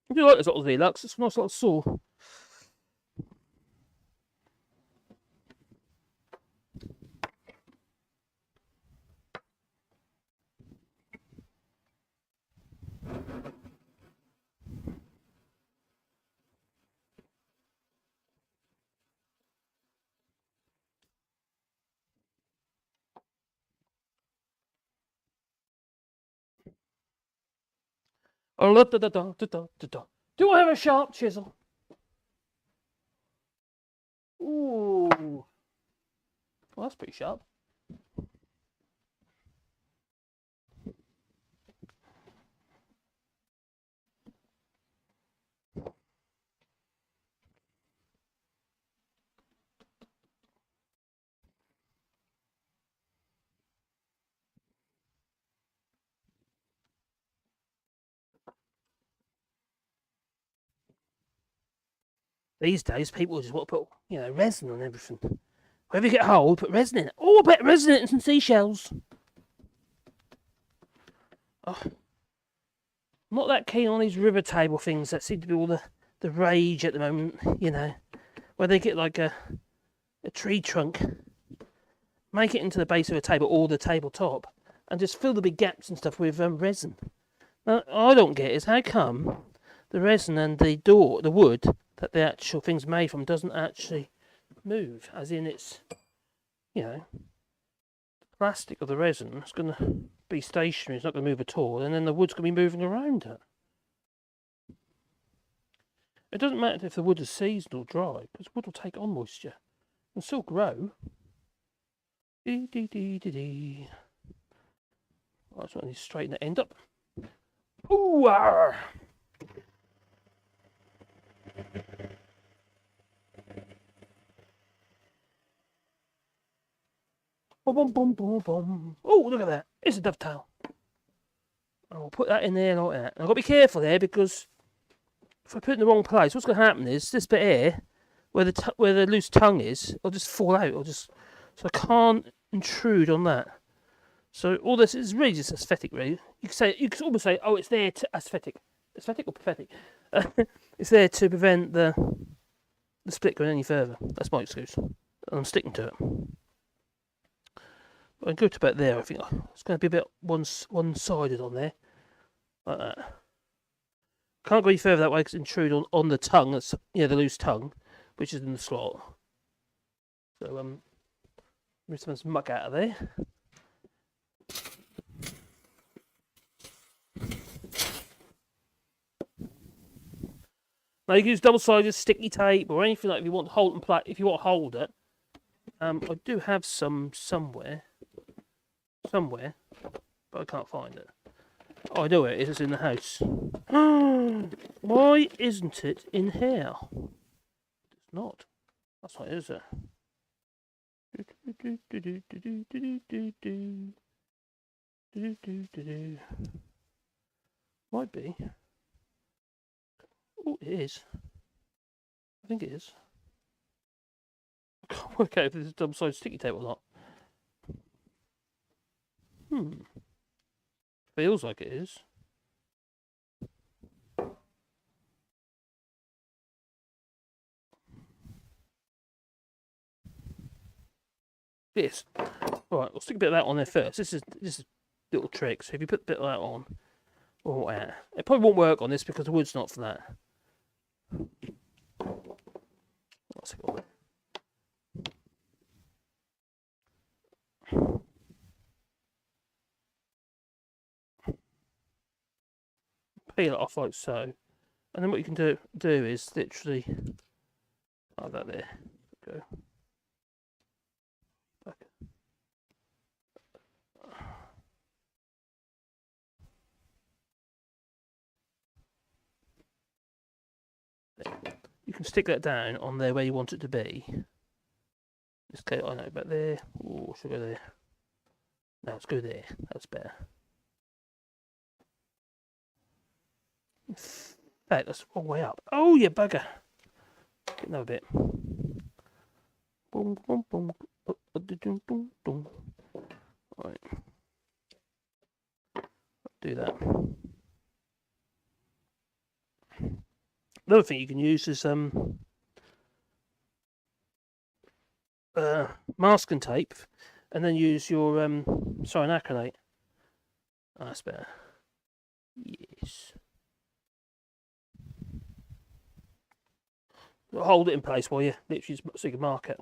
I do like this little Z-Lux. It's a nice little saw. Do I have a sharp chisel? Ooh. Well, that's pretty sharp. These days, people just want to put, resin on everything. Wherever you get a hole, put resin in it. Oh, I bet resin in it and some seashells. Oh, I'm not that keen on these river table things that seem to be all the rage at the moment, where they get like a tree trunk, make it into the base of a table or the tabletop, and just fill the big gaps and stuff with resin. Now, I don't get is how come the resin and the wood that the actual thing's made from doesn't actually move, as in it's, the plastic of the resin is going to be stationary, it's not going to move at all, and then the wood's going to be moving around it. It doesn't matter if the wood is seasonal or dry, because wood will take on moisture and still grow. Right, so I need to straighten the end up. Ooh! Arr. Boom, boom, boom, boom. Oh, look at that. It's a dovetail. I'll put that in there like that. I've got to be careful there because if I put it in the wrong place, what's going to happen is this bit here, where the loose tongue is, it'll just fall out. So I can't intrude on that. So all this is really just aesthetic, really. You could almost say, oh, it's there to aesthetic or pathetic. It's there to prevent the split going any further. That's my excuse. I'm sticking to it. I'll go to about there. I think it's going to be a bit one-sided on there, like that. Can't go any further that way because intrude on the tongue. That's the loose tongue, which is in the slot. So move some muck out of there. Now you can use double-sided sticky tape or anything like if you want to hold and play. If you want to hold it, I do have some somewhere, but I can't find it. Oh, I know where it is. It's in the house. Why isn't it in here? It's not. That's not it, is it? Might be. Oh, it is. I think it is. I can't work out if this is double-sided sticky tape or not. Feels like it is. This. Alright, we'll stick a bit of that on there first. This is little trick. So if you put a bit of that on, or it probably won't work on this because the wood's not for that. Let's see what peel it off like so, and then what you can do is literally like that there. Go. Back. You can stick that down on there where you want it to be. Let's go, I know, back there. Oh, should I go there? No, let's go there. That's better. In fact, that's all the way up. Oh, you bugger. Get another bit. Boom, boom, boom. Right. Do that. Another thing you can use is masking tape, and then use your cyanacrylate. Oh, that's better. Yes. Hold it in place while you literally so you can mark it,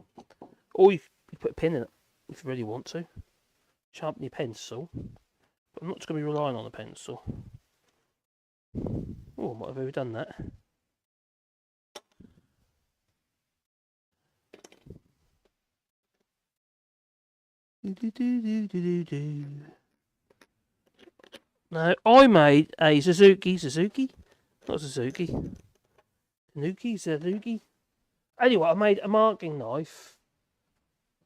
or you put a pin in it if you really want to. Sharpen your pencil, but I'm not just going to be relying on the pencil. Oh, I might have overdone that. No, I made a Suzuki, not Suzuki. Suzuki. Anyway, I made a marking knife,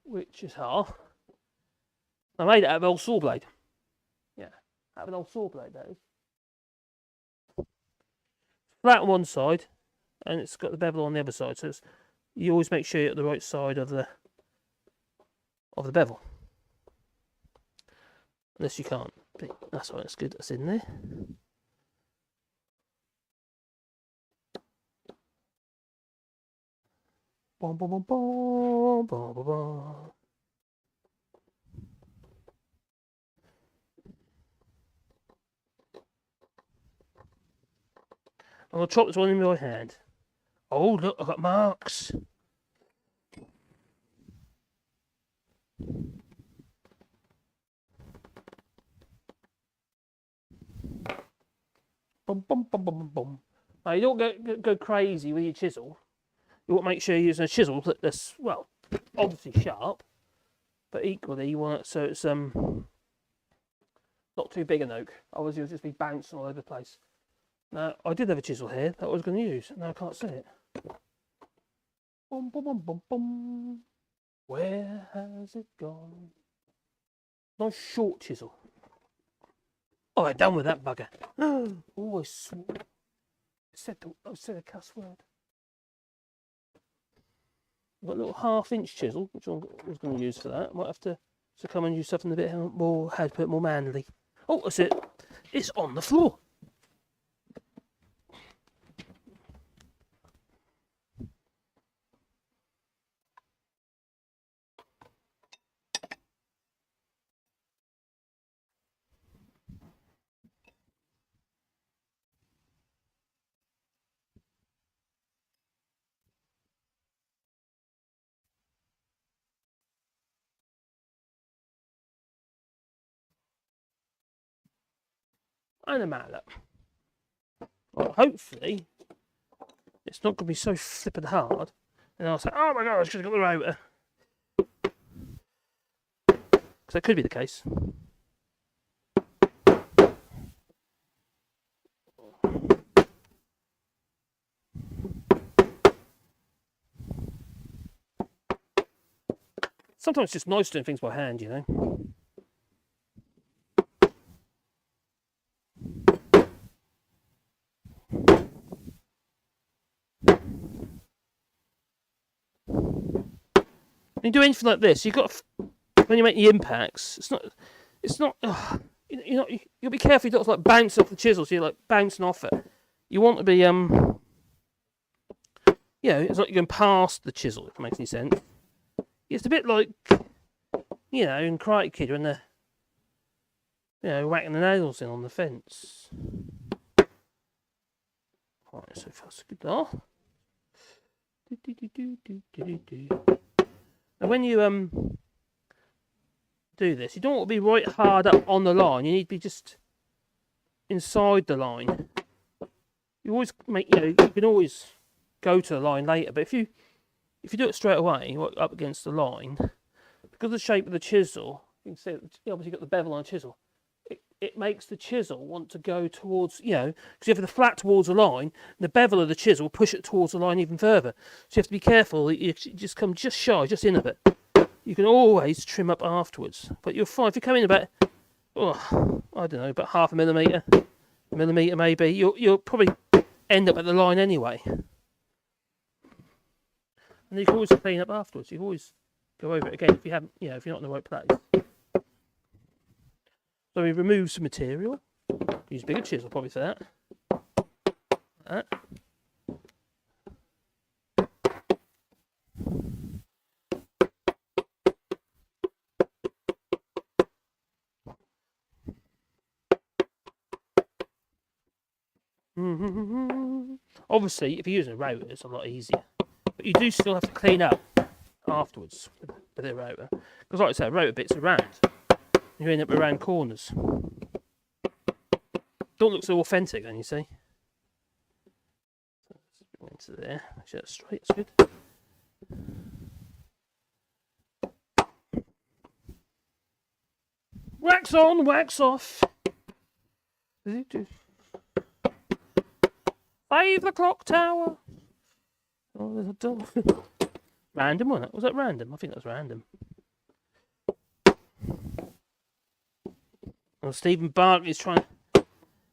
which is hard. I made it out of an old saw blade. Yeah, out of an old saw blade, that is. Flat on one side, and it's got the bevel on the other side. So you always make sure you're at the right side of the bevel. Unless you can't. But that's right, that's good. That's in there. Bom, bom, bom, bom, bom, bom, bom. I'm going to chop this one in my hand. Oh, look, I've got marks. Boom, boom, boom, boom, boom, boom. Now, you don't go crazy with your chisel. You want to make sure you're using a chisel that's, well, obviously sharp, but equally you want it so it's not too big an oak. Otherwise you'll just be bouncing all over the place. Now, I did have a chisel here that I was going to use. Now I can't see it. Boom, boom, boom, boom, boom. Where has it gone? Nice short chisel. Oh, I'm done with that bugger. Oh, I swore. I said a cuss word. I've got a little 1/2-inch chisel, which I was going to use for that. I might have to come and use something a bit more, how to put it more manly. Oh, that's it. It's on the floor. And a mallet. Well, hopefully it's not going to be so flippin' hard. And I'll say, oh my god, I should have got the router. Because that could be the case. Sometimes it's just nice doing things by hand, you know. When you do anything like this, you've got to, when you make the impacts, it's not. You'll be careful. You don't like bounce off the chisel, so you're like bouncing off it. You want to be it's like you're going past the chisel. If it makes any sense. It's a bit like, in Karate Kid when they're, whacking the nails in on the fence. Right, so far so good. Now when you do this, you don't want to be right hard up on the line. You need to be just inside the line. You always you can always go to the line later, but if you do it straight away, up against the line, because of the shape of the chisel, you can see obviously you've got the bevel on the chisel. It makes the chisel want to go towards, because you have the flat towards the line, and the bevel of the chisel will push it towards the line even further. So you have to be careful that you just come just shy, just in of it. You can always trim up afterwards, but you'll find if you come in about, I don't know, about half a millimetre maybe, you'll probably end up at the line anyway. And you can always clean up afterwards. You can always go over it again if you haven't, if you're not in the right place. So we remove some material. Use a bigger chisel probably for that. Like that. Obviously, if you're using a router, it's a lot easier. But you do still have to clean up afterwards with the router. Because like I said, router bits are round. You end up with round corners. Don't look so authentic then, you see. So into there. Actually, that's straight, that's good. Wax on, wax off. 5 o'clock tower. Oh, there's a door. Random, wasn't it? Was that random? I think that was random. Well, Stephen Barkley is trying to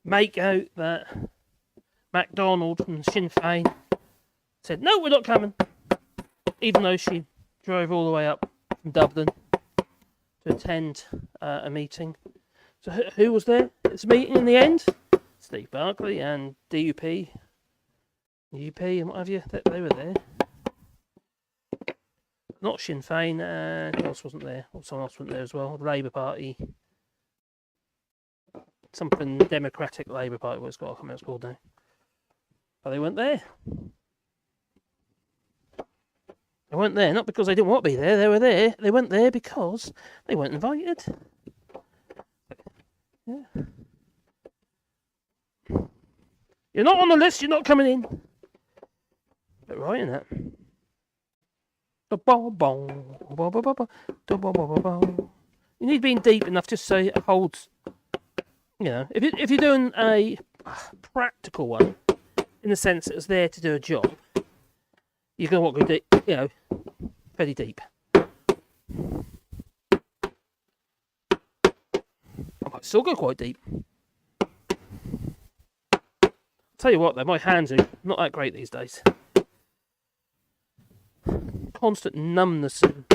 make out that MacDonald from Sinn Féin said, no, we're not coming. Even though she drove all the way up from Dublin to attend a meeting. So who was there? It's a meeting in the end. Steve Barkley and DUP, UP and what have you. They were there. Not Sinn Féin. Who else wasn't there? Or someone else wasn't there as well. The Labour Party. Something Democratic Labour Party, what it's called, I can't remember what it's called now. But they weren't there. They weren't there, not because they didn't want to be there, they were there. They weren't there because they weren't invited. Yeah. You're not on the list, you're not coming in. Bit right, isn't it? You need being deep enough just so it holds. If you're doing a practical one, in the sense that it's there to do a job, you're going to want to go deep, fairly deep. I might still go quite deep. I'll tell you what though, my hands are not that great these days. Constant numbness and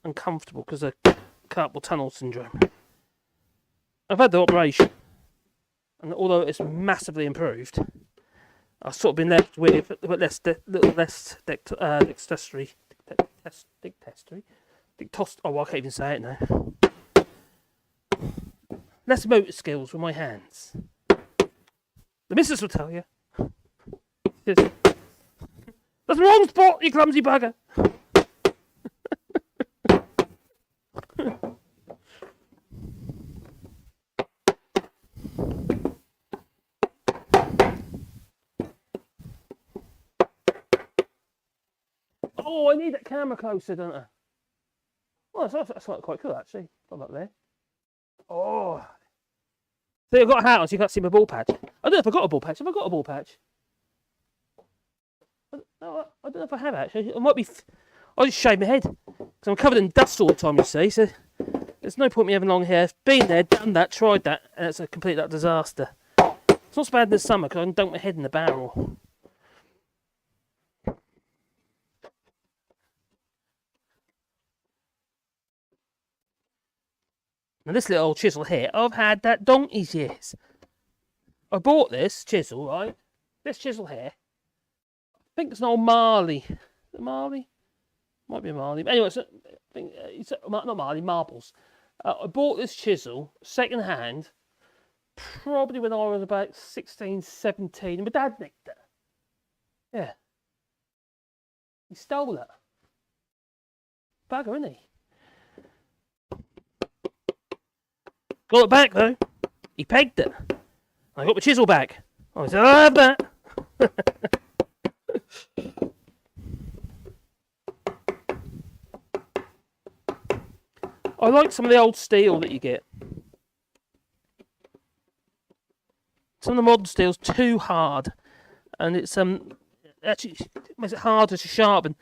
uncomfortable because of carpal tunnel syndrome. I've had the operation. And although it's massively improved, I've sort of been left with a little less dexterity. Oh, I can't even say it now. Less motor skills with my hands. The missus will tell you. That's the wrong spot, you clumsy bugger. Oh, I need that camera closer, don't I? Well, that's quite cool, actually. From up there. Oh. So I've got a hat on, so you can't see my ball patch. I don't know if I've got a ball patch. Have I got a ball patch? No, I don't know if I have, actually. It might be... I'll just shave my head. Because I'm covered in dust all the time, you see. So there's no point me having long hair. Been there, done that, tried that, and it's a complete disaster. It's not so bad in the summer, because I can dunk my head in the barrel. Now this little chisel here, I've had that donkey's years. I bought this chisel, right? This chisel here. I think it's an old Marley. Is it Marley? Might be a Marley. Anyway, it's not Marley, Marbles. I bought this chisel second hand, probably when I was about 16, 17. And my dad nicked it. Yeah. He stole it. Bugger, isn't he? Got it back though. He pegged it. I got my chisel back. I said, I'll have that. I like some of the old steel that you get. Some of the modern steel's too hard, and it's actually it makes it harder to sharpen,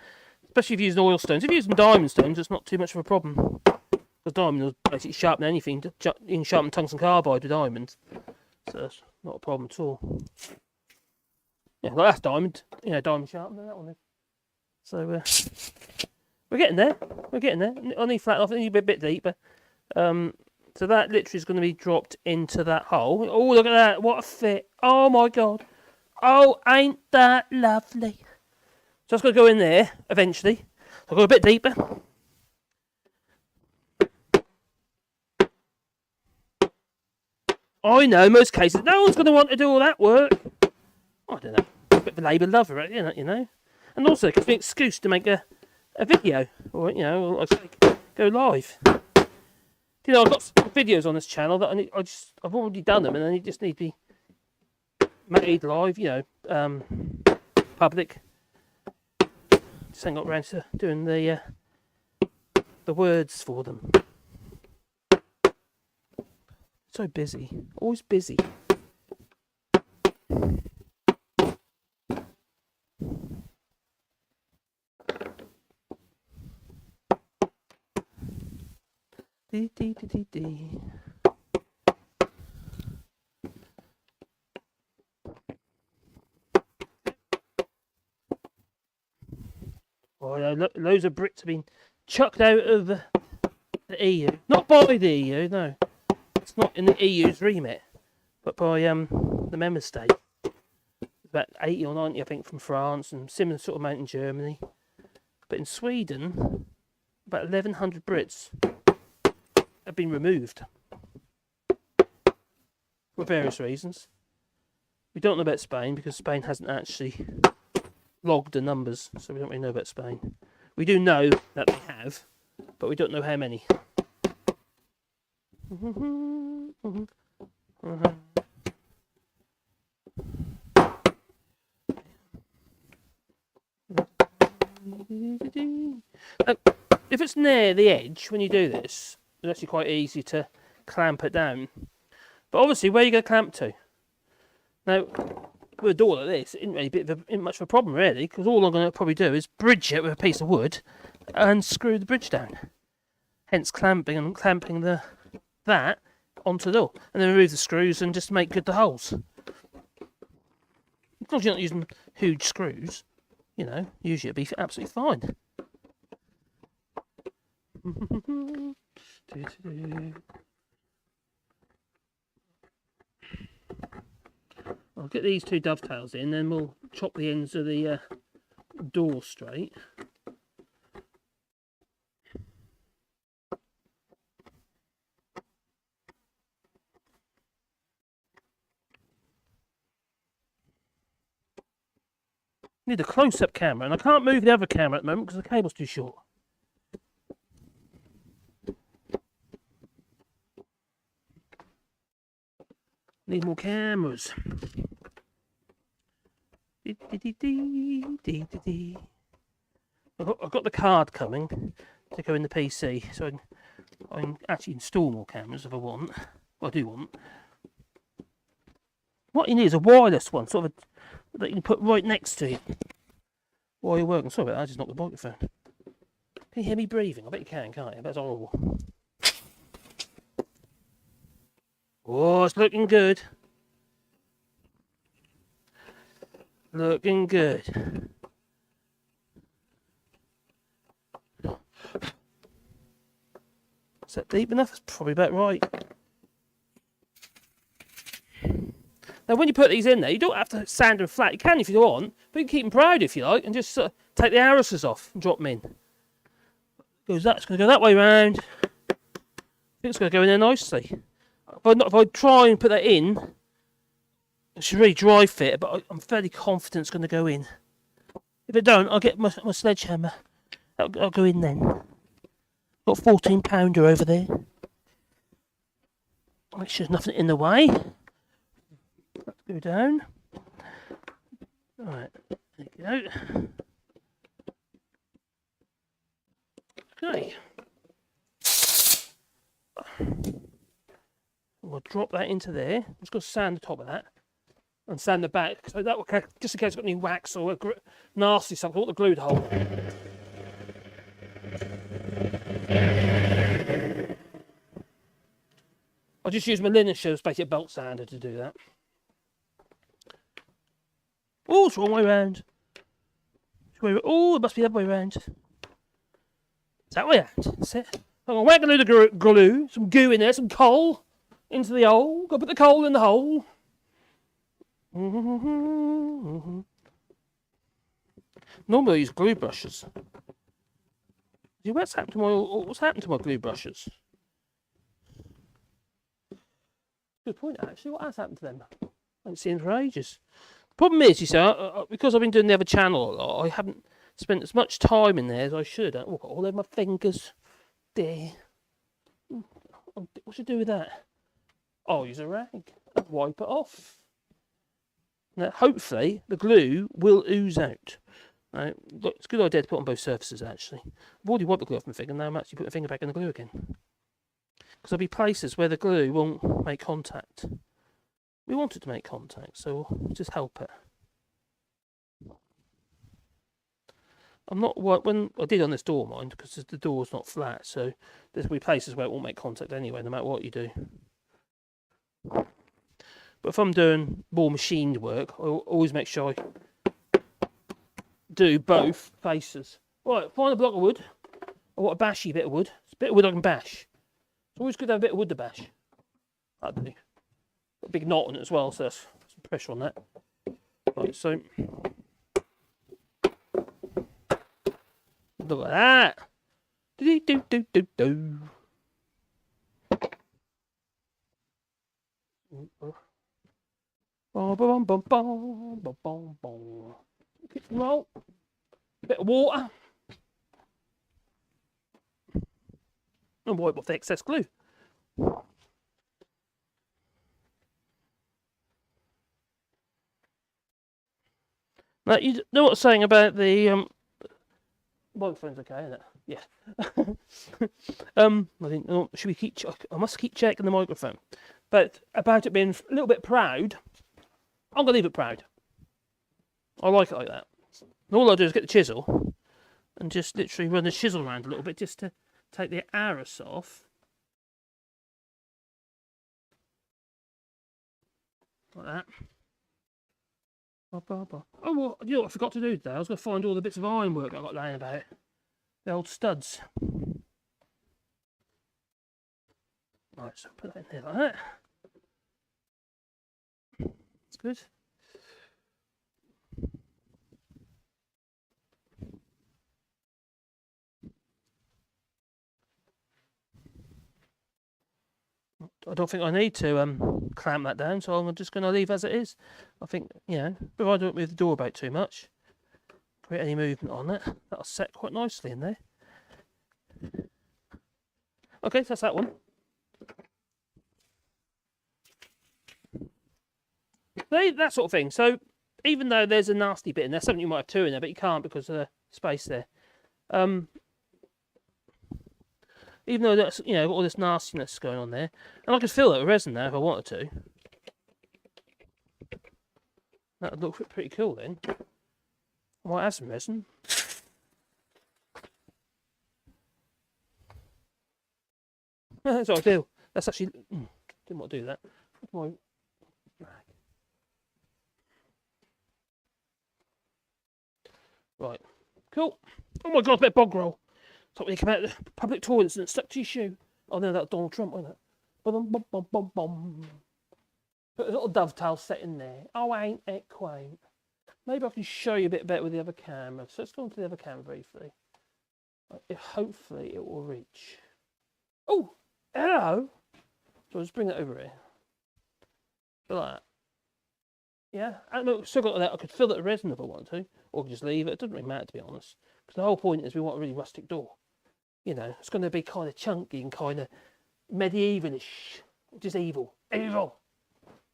especially if you're using oil stones. If you're using diamond stones, it's not too much of a problem. Because diamond will basically sharpen anything. You can sharpen tungsten carbide with diamonds, so that's not a problem at all. Yeah, like that's diamond. You know, diamond sharpener, that one is. So we're getting there. We're getting there. I need flat off. I need a bit deeper. So that literally is going to be dropped into that hole. Oh, look at that! What a fit! Oh my god! Oh, ain't that lovely? So it's going to go in there eventually. So I'll go a bit deeper. I know, most cases, no one's going to want to do all that work. I don't know. A bit of a labour lover, right? You know. And also, it gives me an excuse to make a video. Or, you know, like say, go live. You know, I've got videos on this channel that I've already done them, and they just need to be made live, you know, public. Just ain't got around to doing the words for them. So busy, always busy. Dee, dee, dee, dee, dee. Oh, yeah, loads of Brits have been chucked out of the EU. Not by the EU, no. It's not in the EU's remit, but by the member state. About 80 or 90, I think, from France, and similar sort of amount in Germany. But in Sweden, about 1,100 Brits have been removed for various reasons. We don't know about Spain because Spain hasn't actually logged the numbers, so we don't really know about Spain. We do know that they have, but we don't know how many. If it's near the edge when you do this, it's actually quite easy to clamp it down. But obviously, where are you going to clamp to? Now, with a door like this, it isn't much of a problem really, because all I'm going to probably do is bridge it with a piece of wood and screw the bridge down. Hence clamping that onto the door, and then remove the screws and just make good the holes. As long as you're not using huge screws, you know, usually it'll be absolutely fine. I'll get these two dovetails in, then we'll chop the ends of the door straight. Need a close-up camera, and I can't move the other camera at the moment because the cable's too short. Need more cameras. I've got the card coming to go in the PC, so I can actually install more cameras if I want. Well, I do want. What you need is a wireless one, sort of that you can put right next to you while you're working. Sorry about that, I just knocked the microphone. Can you hear me breathing? I bet you can, can't you? That's horrible. Oh, it's looking good. Looking good. Is that deep enough? That's probably about right. Now, when you put these in there, you don't have to sand them flat. You can if you want, but you can keep them proud if you like, and just take the arrowses off and drop them in. It's going to go that way round. I think it's going to go in there nicely. If I try and put that in, it should really dry fit, but I'm fairly confident it's going to go in. If it don't, I'll get my sledgehammer. I'll go in then. Got a 14-pounder over there. Make sure there's nothing in the way. Let's go down. Alright, there you go. Okay. We'll drop that into there. I'm just going to sand the top of that and sand the back, so that will, just in case it's got any wax or nasty stuff, I want the glue to hold. I'll just use my linen shoes, basically a belt sander, to do that. Oh, it's the wrong way round. Oh, it must be the other way round. It's that way round. That's it. I'm going to whack a load of glue, some goo in there, some coal into the hole. Got to put the coal in the hole. Normally I use glue brushes. What's happened to my glue brushes? Good point, actually. What has happened to them? I haven't seen them for ages. The problem is, you see, because I've been doing the other channel a lot, I haven't spent as much time in there as I should. Oh, I've got all over my fingers. There. What should I do with that? I'll use a rag and wipe it off. Now, hopefully, the glue will ooze out. Right, look, it's a good idea to put on both surfaces, actually. I've already wiped the glue off my finger, now I'm actually putting my finger back in the glue again. Because there'll be places where the glue won't make contact. We want it to make contact, so we'll just help it. I'm not, when I did on this door, mind, because the door's not flat, so there'll be places where it won't make contact anyway, no matter what you do. But if I'm doing more machined work, I always make sure I do both faces. Right, find a block of wood. I want a bashy bit of wood. It's a bit of wood I can bash. It's always good to have a bit of wood to bash. That'd do. Got a big knot on it as well, so that's some pressure on that. Right, so look at that. Do. Roll. Bit of water. And wipe off the excess glue. Now, you know what I'm saying about the microphone's okay, isn't it? Yeah. I think, should we keep? I must keep checking the microphone. But about it being a little bit proud, I'm gonna leave it proud. I like it like that. And all I do is get the chisel and just literally run the chisel around a little bit just to take the arrows off. Like that. Oh, well, you know what I forgot to do today? I was going to find all the bits of ironwork I got laying about. The old studs. Right, so put that in there like that. That's good. I don't think I need to clamp that down, so I'm just going to leave as it is. I think, you know, if I don't move the door about too much, create any movement on it, that'll set quite nicely in there. Okay, so that's that one. That sort of thing. So even though there's a nasty bit in there, something you might have two in there, but you can't because of the space there. Even though that's, you know, got all this nastiness going on there, and I could fill it with resin there if I wanted to. That would look pretty cool then. I might have some resin. That's what I do. That's actually didn't want to do that. Right, cool. Oh my god, a bit of bog roll. It's like when you come out of the public toilets and it stuck to your shoe. Oh no, that's Donald Trump, wasn't it? Bum. Put a little dovetail set in there. Oh, ain't it quaint? Maybe I can show you a bit better with the other camera. So let's go on to the other camera briefly. Hopefully it will reach. Oh, hello. So I'll just bring that over here. Like that. Yeah, I've still got that. I could fill it with resin if I want to, or just leave it. It doesn't really matter, to be honest. Because the whole point is we want a really rustic door. You know, it's going to be kind of chunky and kind of medievalish, just evil. Evil.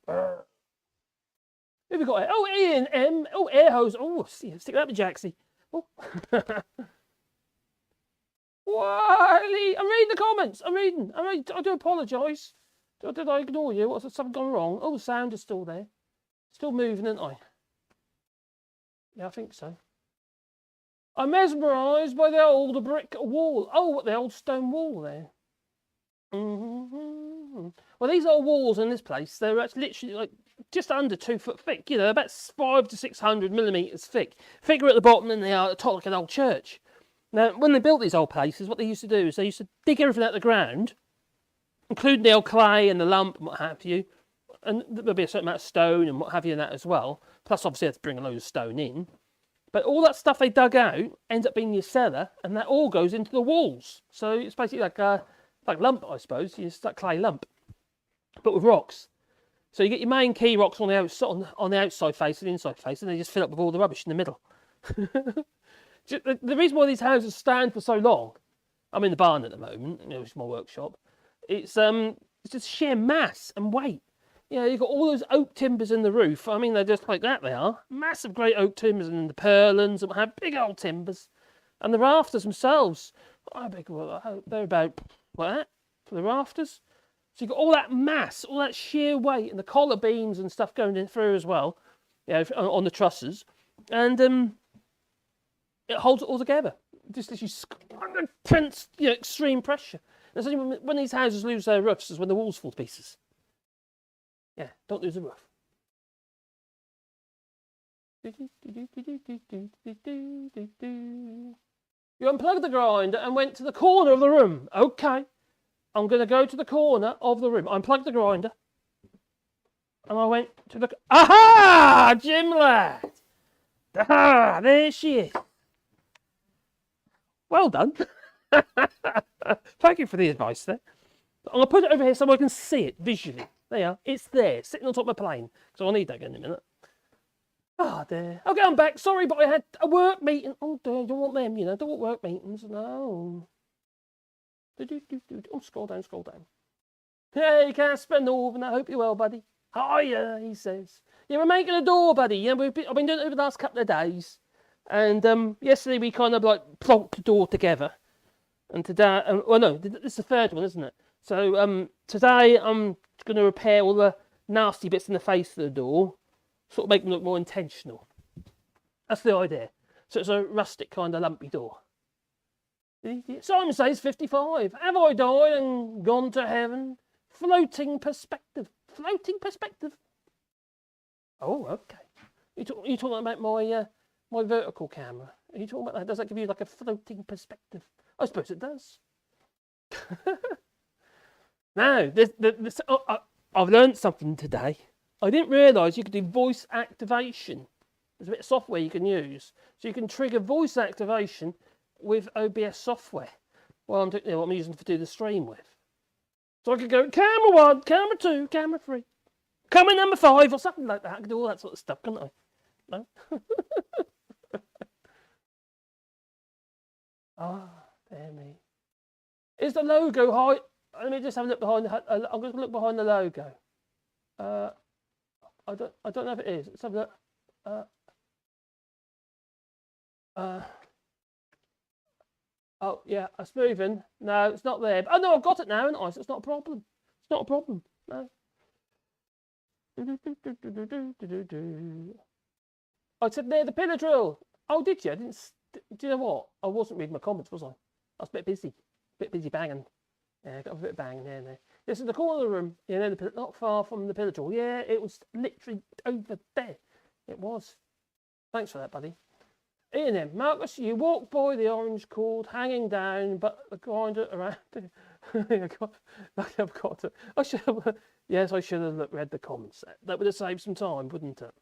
Who have we got here? Oh, Ian M. Oh, air hose. Oh, stick that with Jaxie. Oh. Wally, I'm reading the comments. I'm reading. I do apologise. Did I ignore you? What's something gone wrong? Oh, the sound is still there. Still moving, isn't I? Yeah, I think so. I'm mesmerised by the old brick wall. Oh, what the old stone wall there. Well, these old walls in this place, they're actually literally like just under 2 foot thick. You know, about 500 to 600 millimetres thick. Thicker at the bottom than they are at the top, like an old church. Now, when they built these old places, what they used to do is they used to dig everything out of the ground, including the old clay and the lump and what have you. And there'll be a certain amount of stone and what have you in that as well. Plus, obviously, they have to bring a load of stone in. But all that stuff they dug out ends up being your cellar, and that all goes into the walls. So it's basically like lump, I suppose. It's like clay lump, but with rocks. So you get your main key rocks on the outside face and the inside face, and they just fill up with all the rubbish in the middle. The reason why these houses stand for so long, I'm in the barn at the moment, you know, it's my workshop. It's just sheer mass and weight. You know, you've got all those oak timbers in the roof. I mean, they're just like that, they are. Massive great oak timbers and the purlins and have big old timbers. And the rafters themselves, they're about, like that, for the rafters. So you've got all that mass, all that sheer weight, and the collar beams and stuff going in through as well, you know, on the trusses. And it holds it all together. Just literally intense, you know, extreme pressure. And it's only when these houses lose their roofs is when the walls fall to pieces. Yeah, don't lose the roof. You unplugged the grinder and went to the corner of the room. Okay. I'm going to go to the corner of the room. I unplugged the grinder. And I went to the... Aha! Jim lad! Ah, there she is. Well done. Thank you for the advice there. I'm going to put it over here so I can see it visually. There you are. It's there, sitting on top of my plane. So I'll need that again in a minute. Ah, dear. Okay, I'm back. Sorry, but I had a work meeting. Oh, dear. Don't want them, you know. Don't want work meetings. No. Oh, scroll down, scroll down. Hey, Casper Northern. I hope you're well, buddy. Hiya, he says. Yeah, we're making a door, buddy. Yeah, I've been doing it over the last couple of days. And yesterday we kind of like plonked the door together. And today, well, no, this is the third one, isn't it? So today I'm going to repair all the nasty bits in the face of the door, sort of make them look more intentional. That's the idea. So it's a rustic kind of lumpy door. Simon says 55. Have I died and gone to heaven? Floating perspective. Floating perspective. Oh, okay. You talking about my vertical camera? Are you talking about that? Does that give you like a floating perspective? I suppose it does. Now, I've learned something today. I didn't realise you could do voice activation. There's a bit of software you can use. So you can trigger voice activation with OBS software. Well, I'm doing, you know, what I'm using to do the stream with. So I could go camera 1, camera 2, camera 3, camera number 5 or something like that. I can do all that sort of stuff, can't I? No? Ah, dear me. Is the logo high? Let me just have a look behind the. I'm going to look behind the logo. I don't know if it is. Let's have a look. Oh, yeah, it's moving. No, it's not there. Oh, no, I've got it now, haven't I? So it's not a problem. It's not a problem. No. I said near the pillar drill. Oh, did you? I didn't. Do you know what? I wasn't reading my comments, was I? I was a bit busy. A bit busy banging. Yeah, got a bit of banging here and there. This is the corner of the room. You know, not far from the pillar drill. Yeah, it was literally over there. It was. Thanks for that, buddy. Ian then, Marcus, you walk by the orange cord hanging down, but the grinder around. I've got to. I should have. Yes, I should have read the comments. That would have saved some time, wouldn't it?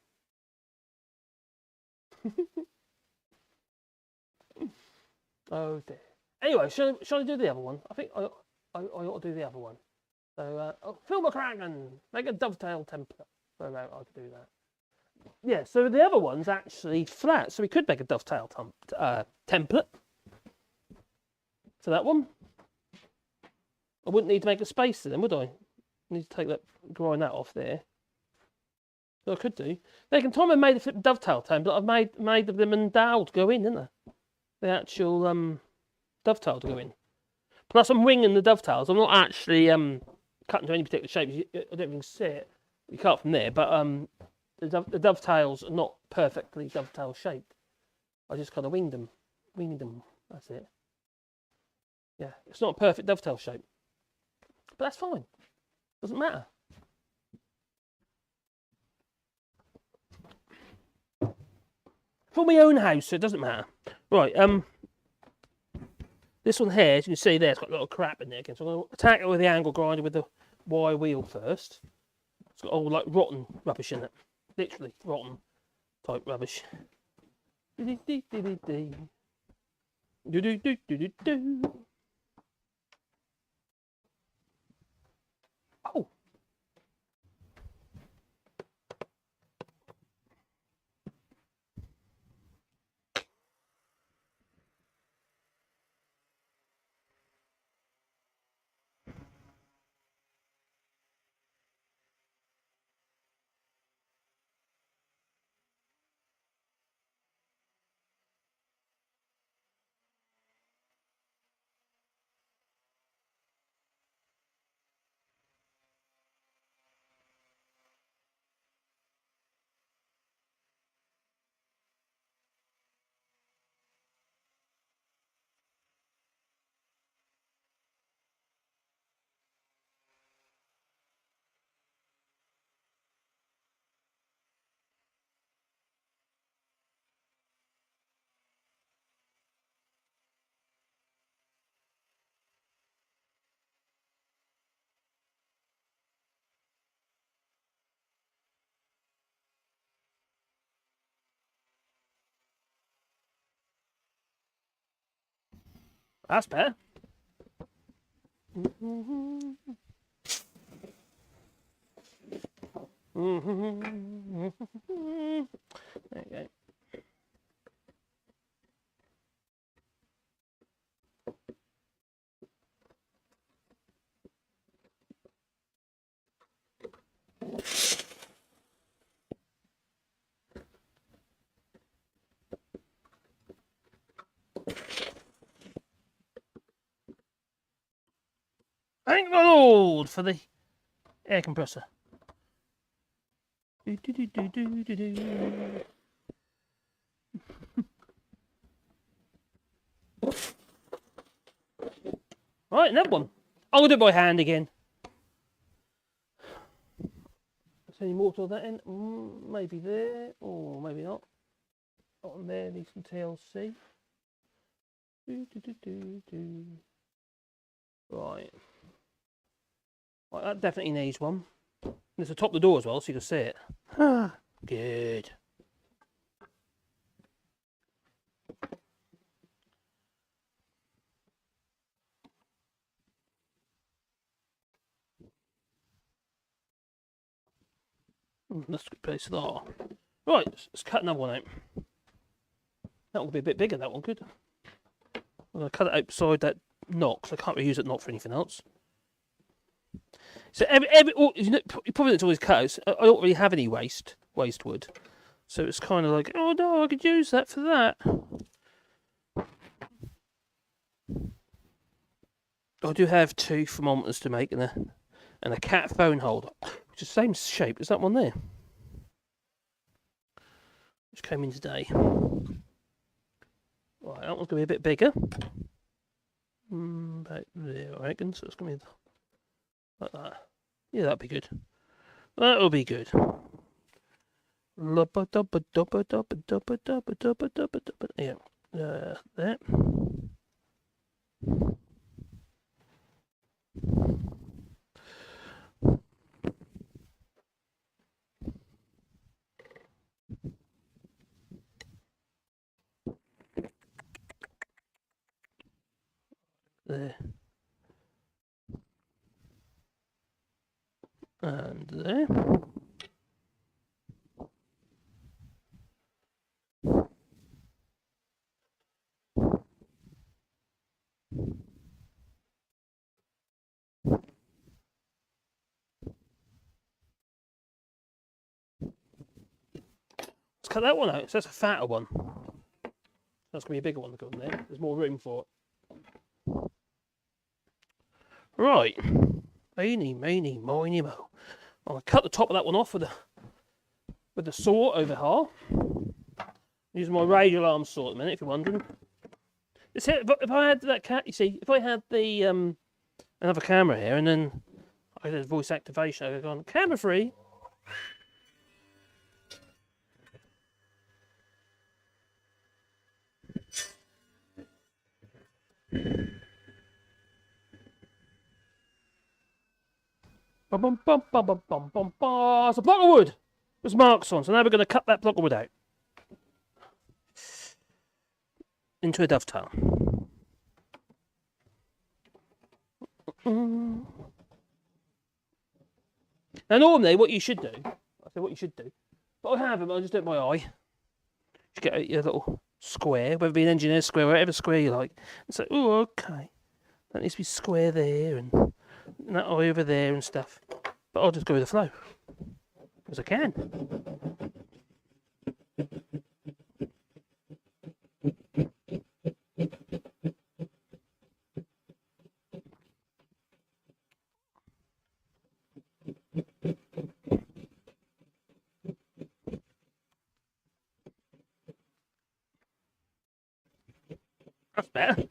Oh dear. Anyway, shall I do the other one? I think I ought to do the other one. So, Phil McCracken, make a dovetail template. So I could do that. Yeah, so the other one's actually flat, so we could make a dovetail template for that one. I wouldn't need to make a spacer then, would I? I need to take that, grind that off there. So I could do. Tom had made a flip dovetail template. I've made them and dowel to go in, didn't I? The actual dovetail to go in. Plus, I'm winging the dovetails. I'm not actually cutting to any particular shape. I don't even see it. You can't from there, but the dovetails are not perfectly dovetail shaped. I just kind of winged them. That's it. Yeah, it's not a perfect dovetail shape, but that's fine. Doesn't matter. For my own house, so it doesn't matter. Right, this one here, as you can see there, it's got a lot of crap in there again. So I'm going to attack it with the angle grinder with the Y wheel first. It's got all like rotten rubbish in it. Literally rotten type rubbish. Oh. That's better. There you go. Thank the Lord for the air compressor. Right, another one. I'm going to do it by hand again. Is there any more to that end? Maybe there, or maybe not. On there, needs some TLC. Right. Right, that definitely needs one. There's the top of the door as well, so you can see it. Good. That's a good place to start. Right, let's cut another one out. That will be a bit bigger, that one, good. I'm going to cut it outside that knock, because I can't really use that knock for anything else. So you probably don't always cut out. I don't really have any waste wood. So it's kind of like, oh no, I could use that for that. I do have 2 thermometers to make and a cat phone holder, which is the same shape as that one there, which came in today. Right, that one's going to be a bit bigger. About there, I reckon. So it's going to be like that. Yeah, that'll be good. That'll be good. Yeah, there. There. And there. Let's cut that one out. So that's a fatter one. That's going to be a bigger one to go in there. There's more room for it. Right. Meeny, miny, mo. I'm going to cut the top of that one off with the saw over here. Using my radio alarm saw at the minute, if you're wondering. If I had that cat, you see, if I had the another camera here, and then I did voice activation, I could go on camera free. Bum, bum, bum, bum, bum, bum, bum, bum. It's a block of wood. There's marks on, so now we're going to cut that block of wood out into a dovetail. Now normally what you should do, but I haven't, I'll just do it by eye. Just get your little square, whether it be an engineer's square, whatever square you like, and say, oh, okay, that needs to be square there, and that eye over there and stuff. But I'll just go with the flow, because I can. That's better.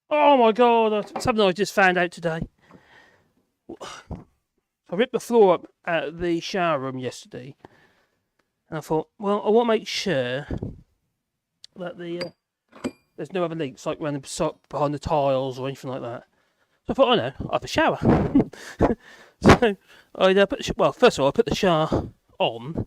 Oh my god, something I just found out today. I ripped the floor up at the shower room yesterday, and I thought, well, I want to make sure that there's no other leaks, like running behind the tiles or anything like that. So I thought, I know, I have a shower. So I first of all, I put the shower on,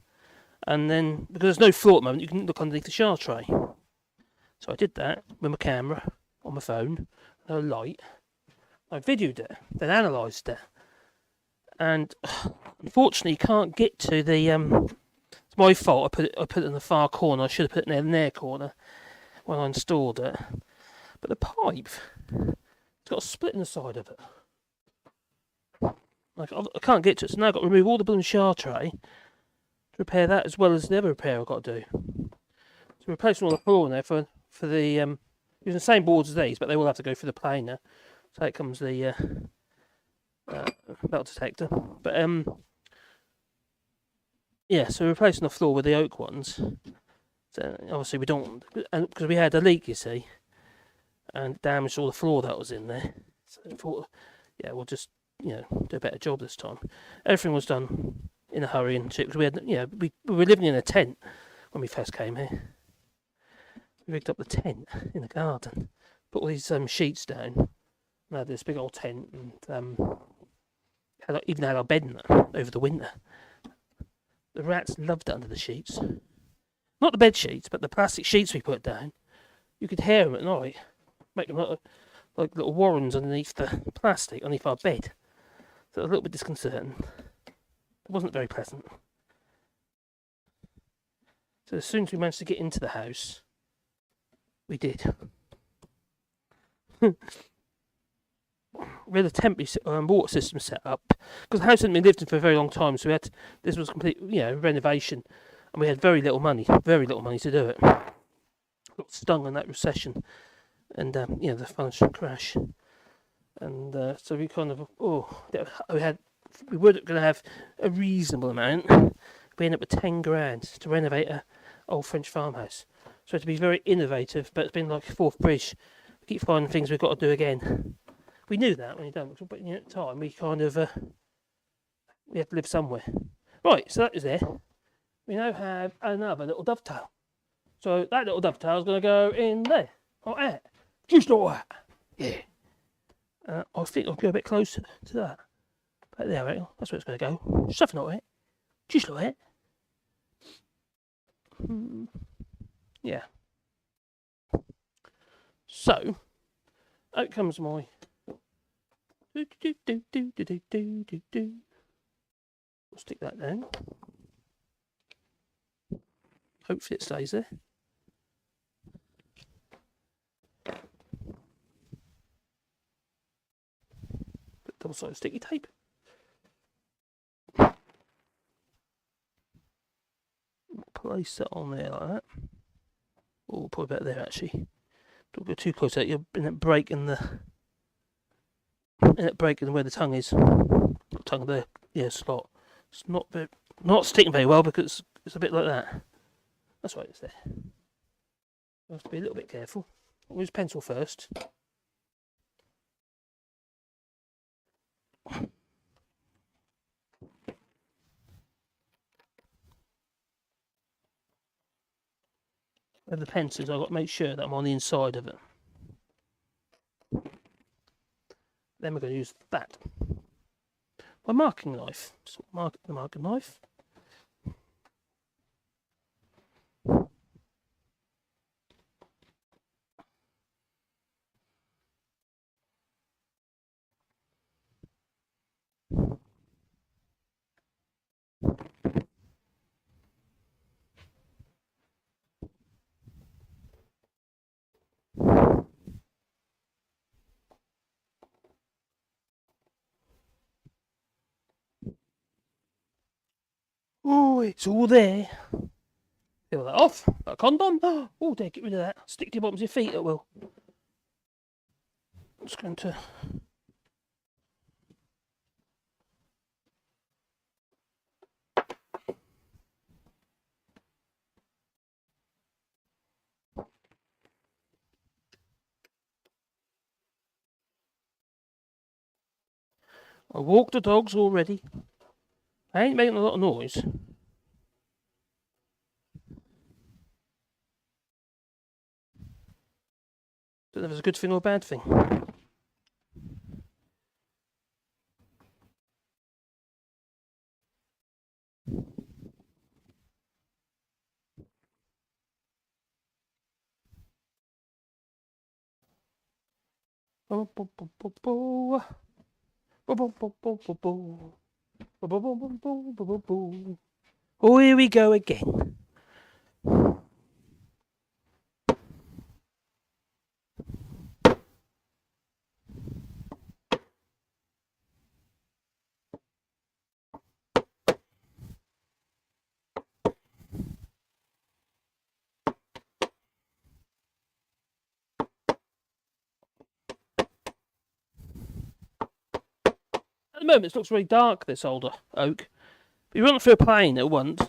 and then, because there's no floor at the moment, you can look underneath the shower tray. So I did that with my camera on my phone, no light. I videoed it, then analysed it. And unfortunately, you can't get to the. It's my fault. I put it in the far corner. I should have put it in the near corner when I installed it. But the pipe, it's got a split in the side of it. Like I can't get to it, so now I've got to remove all the balloon shower tray to repair that, as well as the other repair I've got to do. So replacing all the floor in there for the using the same boards as these, but they will have to go through the planer. So it comes the metal detector. But yeah, so we're replacing the floor with the oak ones. So obviously we don't, because we had a leak, you see, and damaged all the floor that was in there. So I thought, yeah, we'll just, do a better job this time. Everything was done in a hurry and cheap, because we had, we were living in a tent when we first came here. We rigged up the tent in the garden, put all these sheets down, and had this big old tent, and even had our bed in it over the winter. The rats loved it under the sheets. Not the bed sheets, but the plastic sheets we put down. You could hear them at night, make them like little warrens underneath the plastic, underneath our bed. So it was a little bit disconcerting. It wasn't very pleasant. So as soon as we managed to get into the house, we did. We had a temporary water system set up because the house hadn't been lived in for a very long time, so this was complete, renovation, and we had very little money to do it. Got stung in that recession, and the financial crash, and so we kind of we were going to have a reasonable amount. We ended up with 10 grand to renovate a old French farmhouse. So to be very innovative, but it's been like Fourth Bridge. We keep finding things we've got to do again. We knew that when you don't, but at the time we kind of we have to live somewhere. Right, so that is there. We now have another little dovetail. So that little dovetail is going to go in there, like that. Just like that. Yeah. I think I'll go a bit closer to that. But there, right? That's where it's going to go. Something like that. Just like that. Yeah. So, out comes my. We'll stick that down. Hopefully it stays there. Put double-sided sticky tape. Place that on there like that. Oh, probably better there actually. Don't go too close. You'll end up breaking where the tongue is. Tongue there, slot. It's not sticking very well because it's a bit like that. That's right, it's there. You have to be a little bit careful. I'll use pencil first. With the pencils, I've got to make sure that I'm on the inside of it. Then we're going to use that. My marking knife. So mark the marking knife. Oh, it's all there. Peel that off. Got a condom. Oh, dear, get rid of that. Stick to your bottoms of your feet, it will. I'm just going to. I walked the dogs already. I ain't making a lot of noise. Don't know if it's a good thing or a bad thing. Oh, here we go again. At the moment it looks really dark, this older oak. If you run it through a planer once,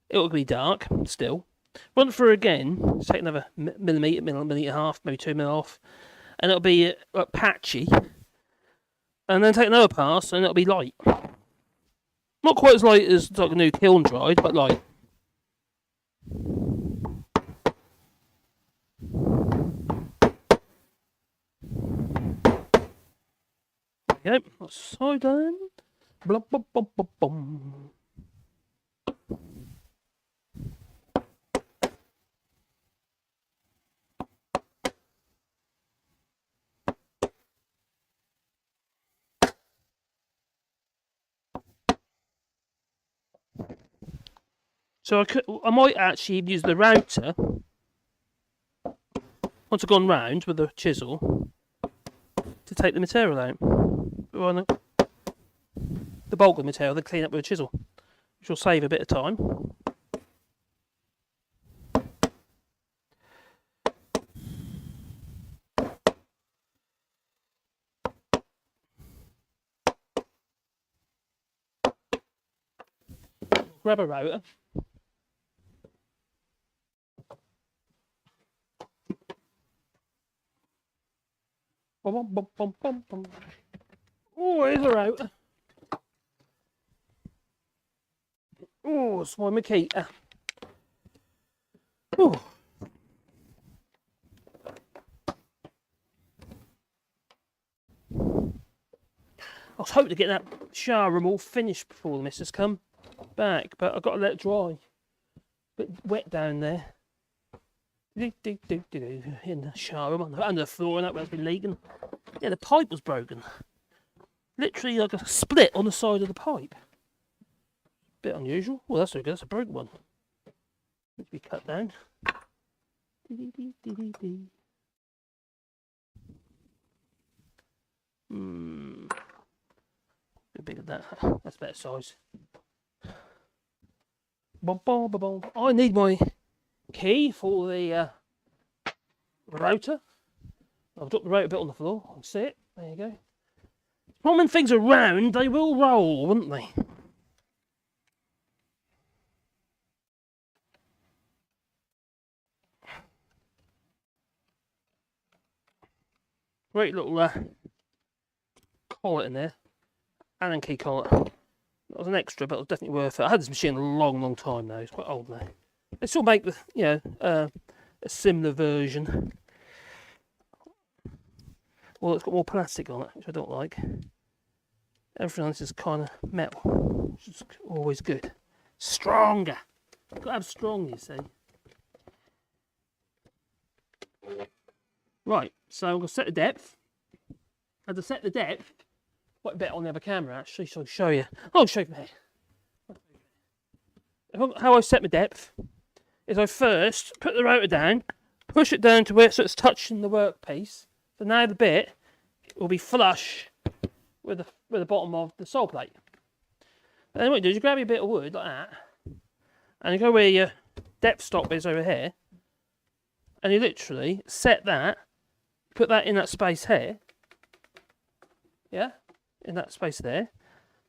it'll be dark still. Run it through again, take another millimetre, millimetre and a half, maybe 2 mil off, and it'll be like patchy. And then take another pass, and it'll be light. Not quite as light as like a new kiln dried, but light. Okay, that's side down. Blum, bum, bum, bum, bum. So I might actually use the router once I've gone round with the chisel to take the material out. The bulk of the material, then clean up with a chisel, which will save a bit of time. Grab a router. Bum, bum, bum, bum, bum. Oh, here's a router. Oh, it's my Makita. Oh. I was hoping to get that shower room all finished before the missus come back, but I've got to let it dry. A bit wet down there. In the shower room, under the floor, and that where's been leaking. Yeah, the pipe was broken. Literally like a split on the side of the pipe. Bit unusual. Well, that's very good. That's a broken one. Needs to be cut down. A bit bigger than that. That's better size. I need my key for the router. I've dropped the router bit on the floor. I can see it. There you go. When things are round, they will roll, wouldn't they? Great little collet in there. Allen key collet. That was an extra, but it was definitely worth it. I had this machine a long, long time now. It's quite old now. They still make the, a similar version. Well, it's got more plastic on it, which I don't like. Everything else is kind of metal, which is always good. Stronger. Got to have strong, you see. Right, so I'm going to set the depth. I had to set the depth quite a bit on the other camera, actually, so I'll show you. I'll show you here. How I set my depth is I first put the rotor down, push it down to where so it's touching the workpiece. So now the bit will be flush with the bottom of the sole plate. And then what you do is you grab your bit of wood like that, and you go where your depth stop is over here, and you literally set that, put that in that space here, yeah, in that space there,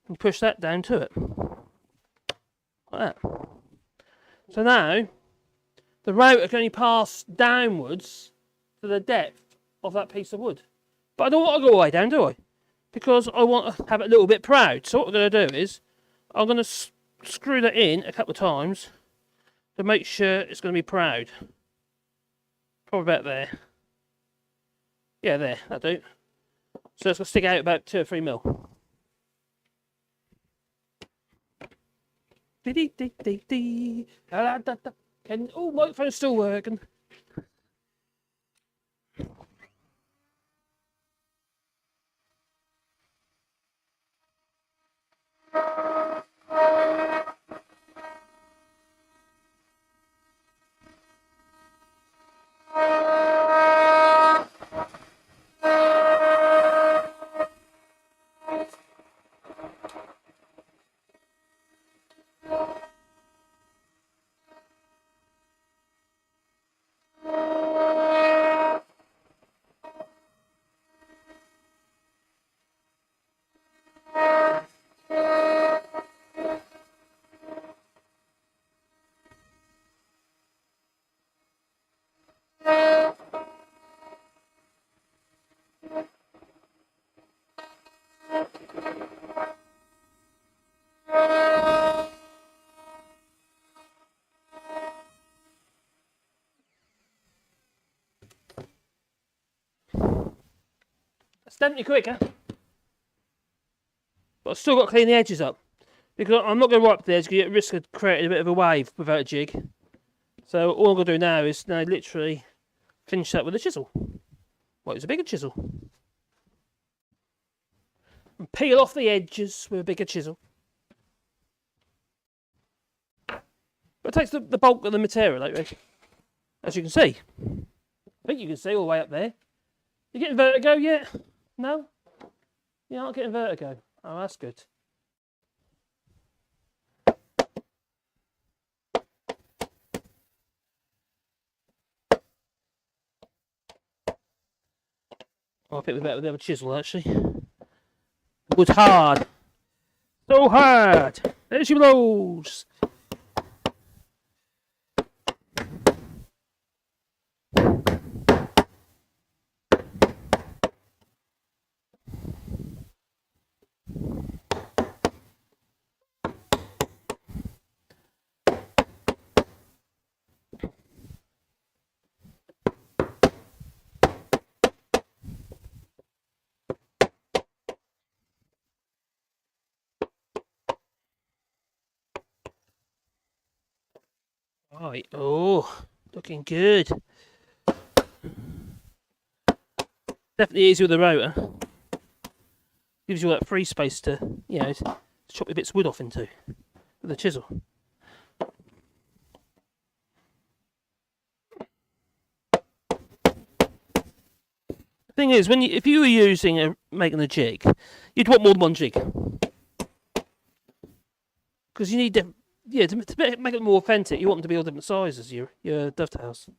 and push that down to it, like that. So now the router can only pass downwards to the depth of that piece of wood. But I don't want to go way down, do I? Because I want to have it a little bit proud. So what we're going to do is I'm going to screw that in a couple of times to make sure it's going to be proud. Probably about there. Yeah, there, that'll do. So it's going to stick out about 2 or 3 mil. Oh, microphone's still working. definitely quicker. But I've still got to clean the edges up. Because I'm not going to wipe the edge because you at risk of creating a bit of a wave without a jig. So all I'm going to do now is literally finish that with a chisel. Well, it's a bigger chisel. And peel off the edges with a bigger chisel. But it takes the bulk of the material out, right? As you can see. I think you can see all the way up there. You getting vertigo yet? No? You're not getting vertigo. Oh, that's good. Oh, I think we're better with the other chisel, actually. Wood's hard. So hard. There she blows. Right, oh, looking good. Definitely easier with the rotor. Gives you all that free space to, to chop your bits of wood off into with the chisel. The thing is, if you were making a jig, you'd want more than one jig. Because you need to make it more authentic, you want them to be all different sizes, your dovetails.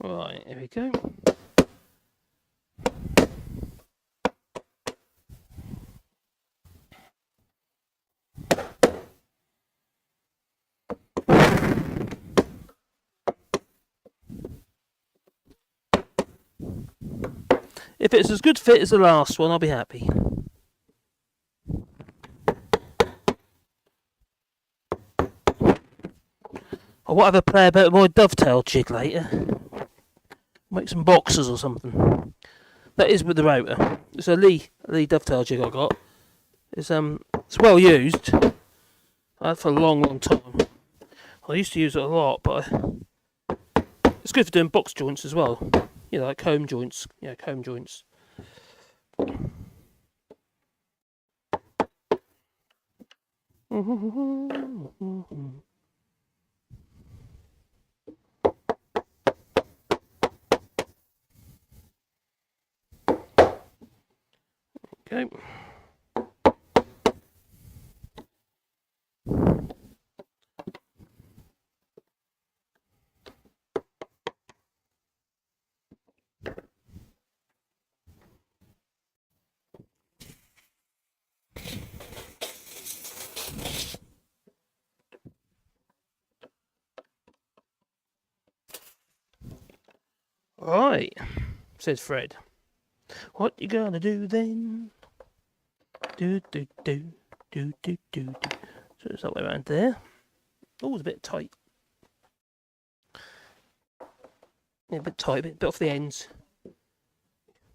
Right, here we go. If it's as good fit as the last one, I'll be happy. I might have a play about my dovetail jig later. Make some boxes or something. That is with the rotor. It's a Lee dovetail jig I got. It's well used. I had for a long time. I used to use it a lot, but it's good for doing box joints as well. Like comb joints. Yeah, comb joints. Okay. Right, says Fred. What you gonna do then? Do. So it's that way around there. Oh, it's a bit tight. Yeah, a bit tight, a bit off the ends.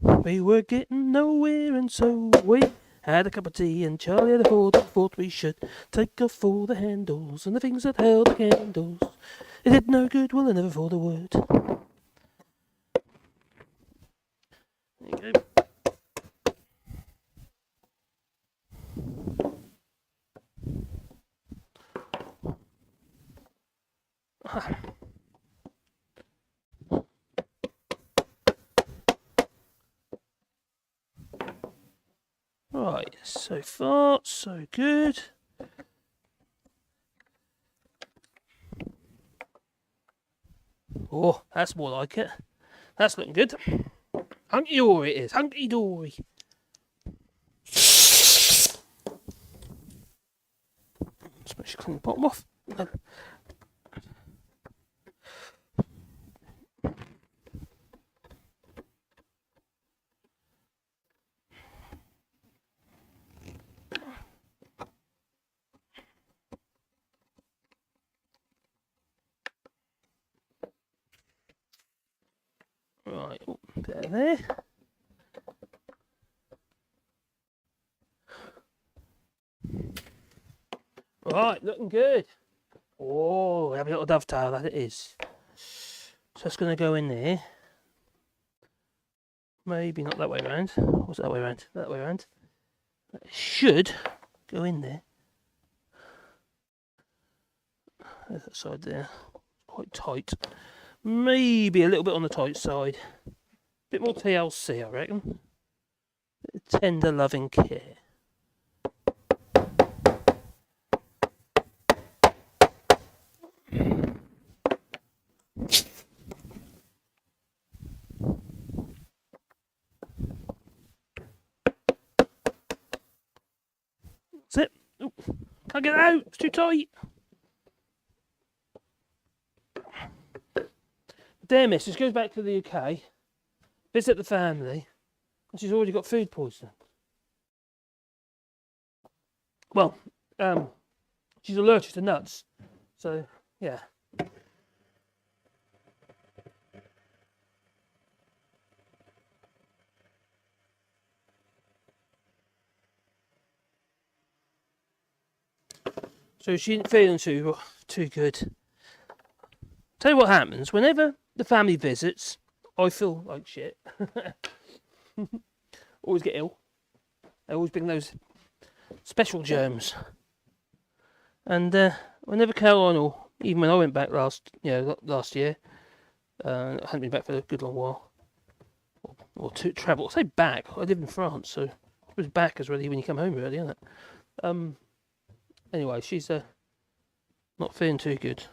We were getting nowhere, and so we had a cup of tea, and Charlie had a thought we should take off all the handles and the things that held the candles. It did no good, well, I never thought a word. There you go. Right, so far, so good. Oh, that's more like it. That's looking good. Hunky-dory it is. Hunky-dory. Just make sure you clean the bottom off. Right, there. Right, looking good. Oh, have a little dovetail, that it is. So it's going to go in there. Maybe not that way around. What's that way around? That way around. It should go in there. There's that side there. Quite tight. Maybe a little bit on the tight side. Bit more TLC, I reckon. Bit of tender loving care. That's it. Ooh, can't get it out. It's too tight. Dear Mrs. goes back to the UK, visit the family, and she's already got food poisoning. Well, she's allergic to nuts, so yeah. So she ain't feeling too good. Tell you what happens, whenever the family visits, I feel like shit. Always get ill. I always bring those special germs. And whenever Caroline, or even when I went back last year, I hadn't been back for a good long while, or to travel. I say back. I live in France, so it was back as really when you come home, really, isn't it? Anyway, she's not feeling too good.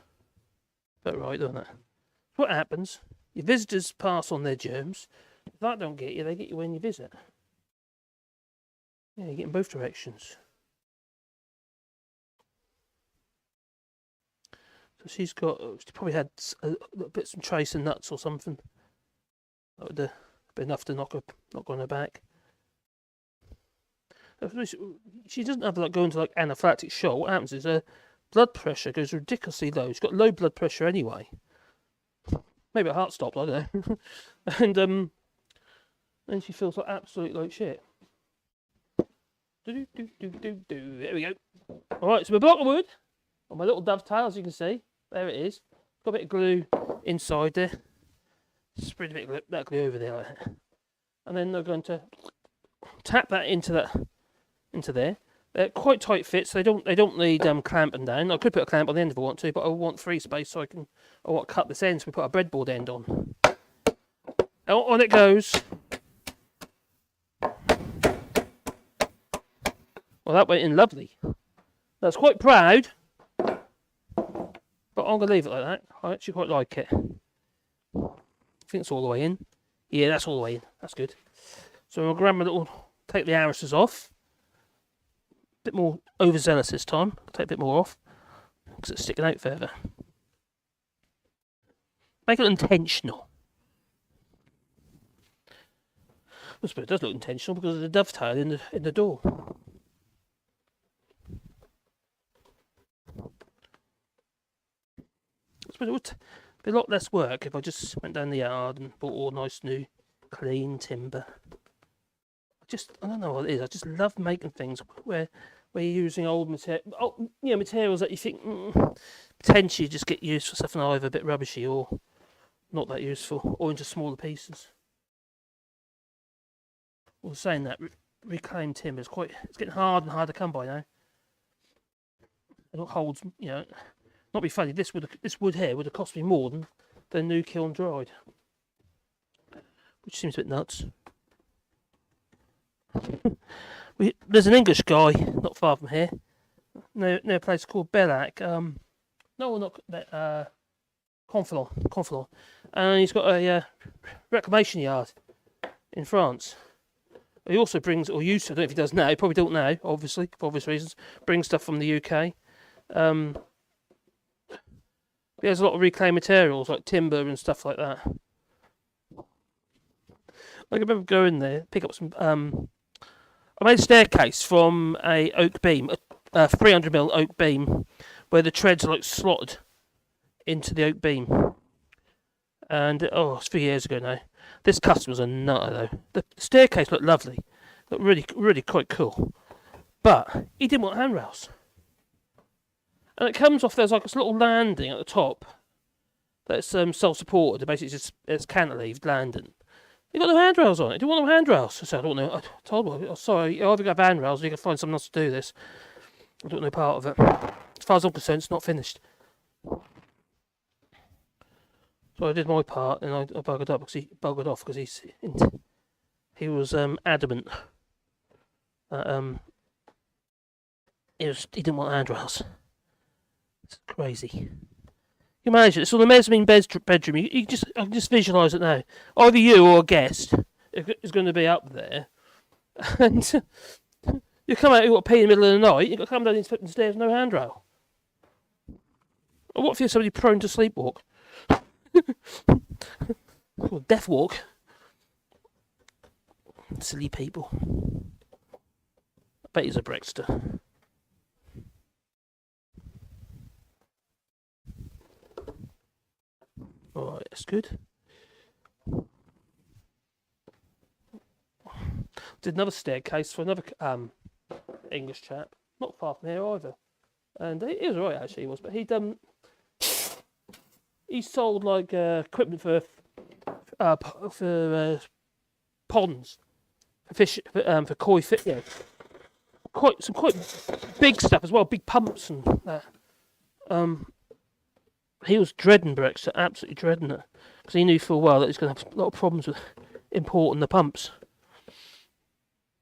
But right, don't it? What happens? Your visitors pass on their germs. If that don't get you, they get you when you visit. Yeah, you get in both directions. So she's probably had a little bit some trace of nuts or something. That would be enough to knock on her back. She doesn't have go into anaphylactic shock. What happens is her blood pressure goes ridiculously low. She's got low blood pressure anyway. Maybe her heart stopped, I don't know. And she feels absolute shit. There we go. Alright, so my block of wood, on my little dovetail, as you can see. There it is. Got a bit of glue inside there. Spread a bit of that glue over there like that. And then they're going to tap that into there. They're quite tight fits, so they don't need clamping down. I could put a clamp on the end if I want to, but I want free space so I want to cut this end so we put a breadboard end on. And on it goes. Well, that went in lovely. That's quite proud, but I'm going to leave it like that. I actually quite like it. I think it's all the way in. Yeah, that's all the way in. That's good. So I'll grab take the arises off. A bit more overzealous this time. I'll take a bit more off because it's sticking out further. Make it intentional. I suppose it does look intentional because of the dovetail in the door. I suppose it would be a lot less work if I just went down the yard and bought all nice new clean timber. I don't know what it is. I just love making things where you're using old materials that you think potentially just get used for something either a bit rubbishy or not that useful, or into smaller pieces. Well, saying that, reclaimed timber it's getting hard and hard to come by now. It holds, not be funny. This wood here would have cost me more than new kiln dried, which seems a bit nuts. There's an English guy not far from here, near a place called Bellac. Conflon, and he's got a reclamation yard. in France. He also brings, or used to, I don't know if he does now, he probably don't now, obviously, for obvious reasons, brings stuff from the UK. He has a lot of reclaimed materials, like timber and stuff like that. I can remember going there, pick up some, I made a staircase from a oak beam, a 300mm oak beam, where the treads are like slotted into the oak beam. And, it's a few years ago now. This customer's a nutter, though. The staircase looked lovely. Looked really, really quite cool. But he didn't want handrails. And it comes off, there's like this little landing at the top that's self-supported. Basically, it's cantilevered landing. He got no handrails on it. Do you want no handrails? I said, I don't know. I told him, sorry, you either got handrails or you can find someone else to do this. I don't know part of it. As far as I'm concerned, it's not finished. So I did my part, and I buggered up because he buggered off because he was adamant that he didn't want handrails. It's crazy. You imagine it's on the mezzanine bedroom. I can just visualise it now. Either you or a guest is going to be up there, and you come out, you've got to pee in the middle of the night. You've got to come down the stairs, no handrail. Or what if you're somebody prone to sleepwalk? Or death walk. Silly people. I bet he's a Brexiter. Alright, that's good. Did another staircase for another English chap. Not far from here either. And he was alright actually, he was, but he sold like equipment for ponds, for fish, for koi fish. Yeah, quite big stuff as well, big pumps and that. He was dreading Brexit, absolutely dreading it, because he knew full well that he's going to have a lot of problems with importing the pumps.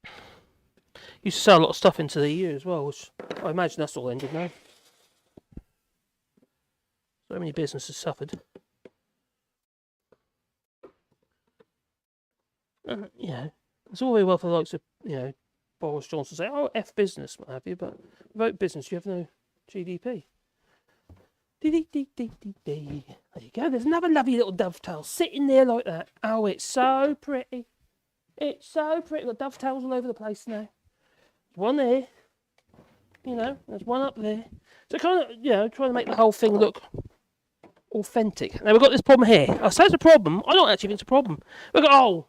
He used to sell a lot of stuff into the EU as well, which I imagine that's all ended now. So many businesses suffered. It's all very well for the likes of, Boris Johnson say, oh, F business, what have you, but without business you have no GDP. There you go, there's another lovely little dovetail sitting there like that. Oh, it's so pretty. It's so pretty. Got dovetails all over the place now. There's one there, there's one up there. So kind of, trying to make the whole thing look authentic. Now we've got this problem here. I say it's a problem. I don't actually think it's a problem. We've got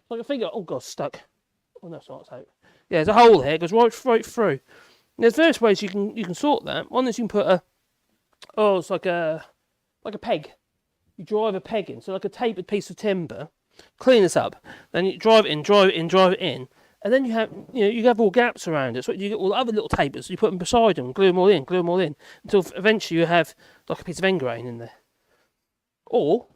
like a finger. Oh god, stuck. Oh no, it's not. It's out. Yeah, there's a hole here. It goes right through. And there's various ways you can sort that. One is you can put it's like a peg. You drive a peg in, so like a tapered piece of timber. Clean this up. Then you drive it in, and then you have all gaps around it. So you get all the other little tapers. You put them beside them, glue them all in, until eventually you have like a piece of end grain in there. Or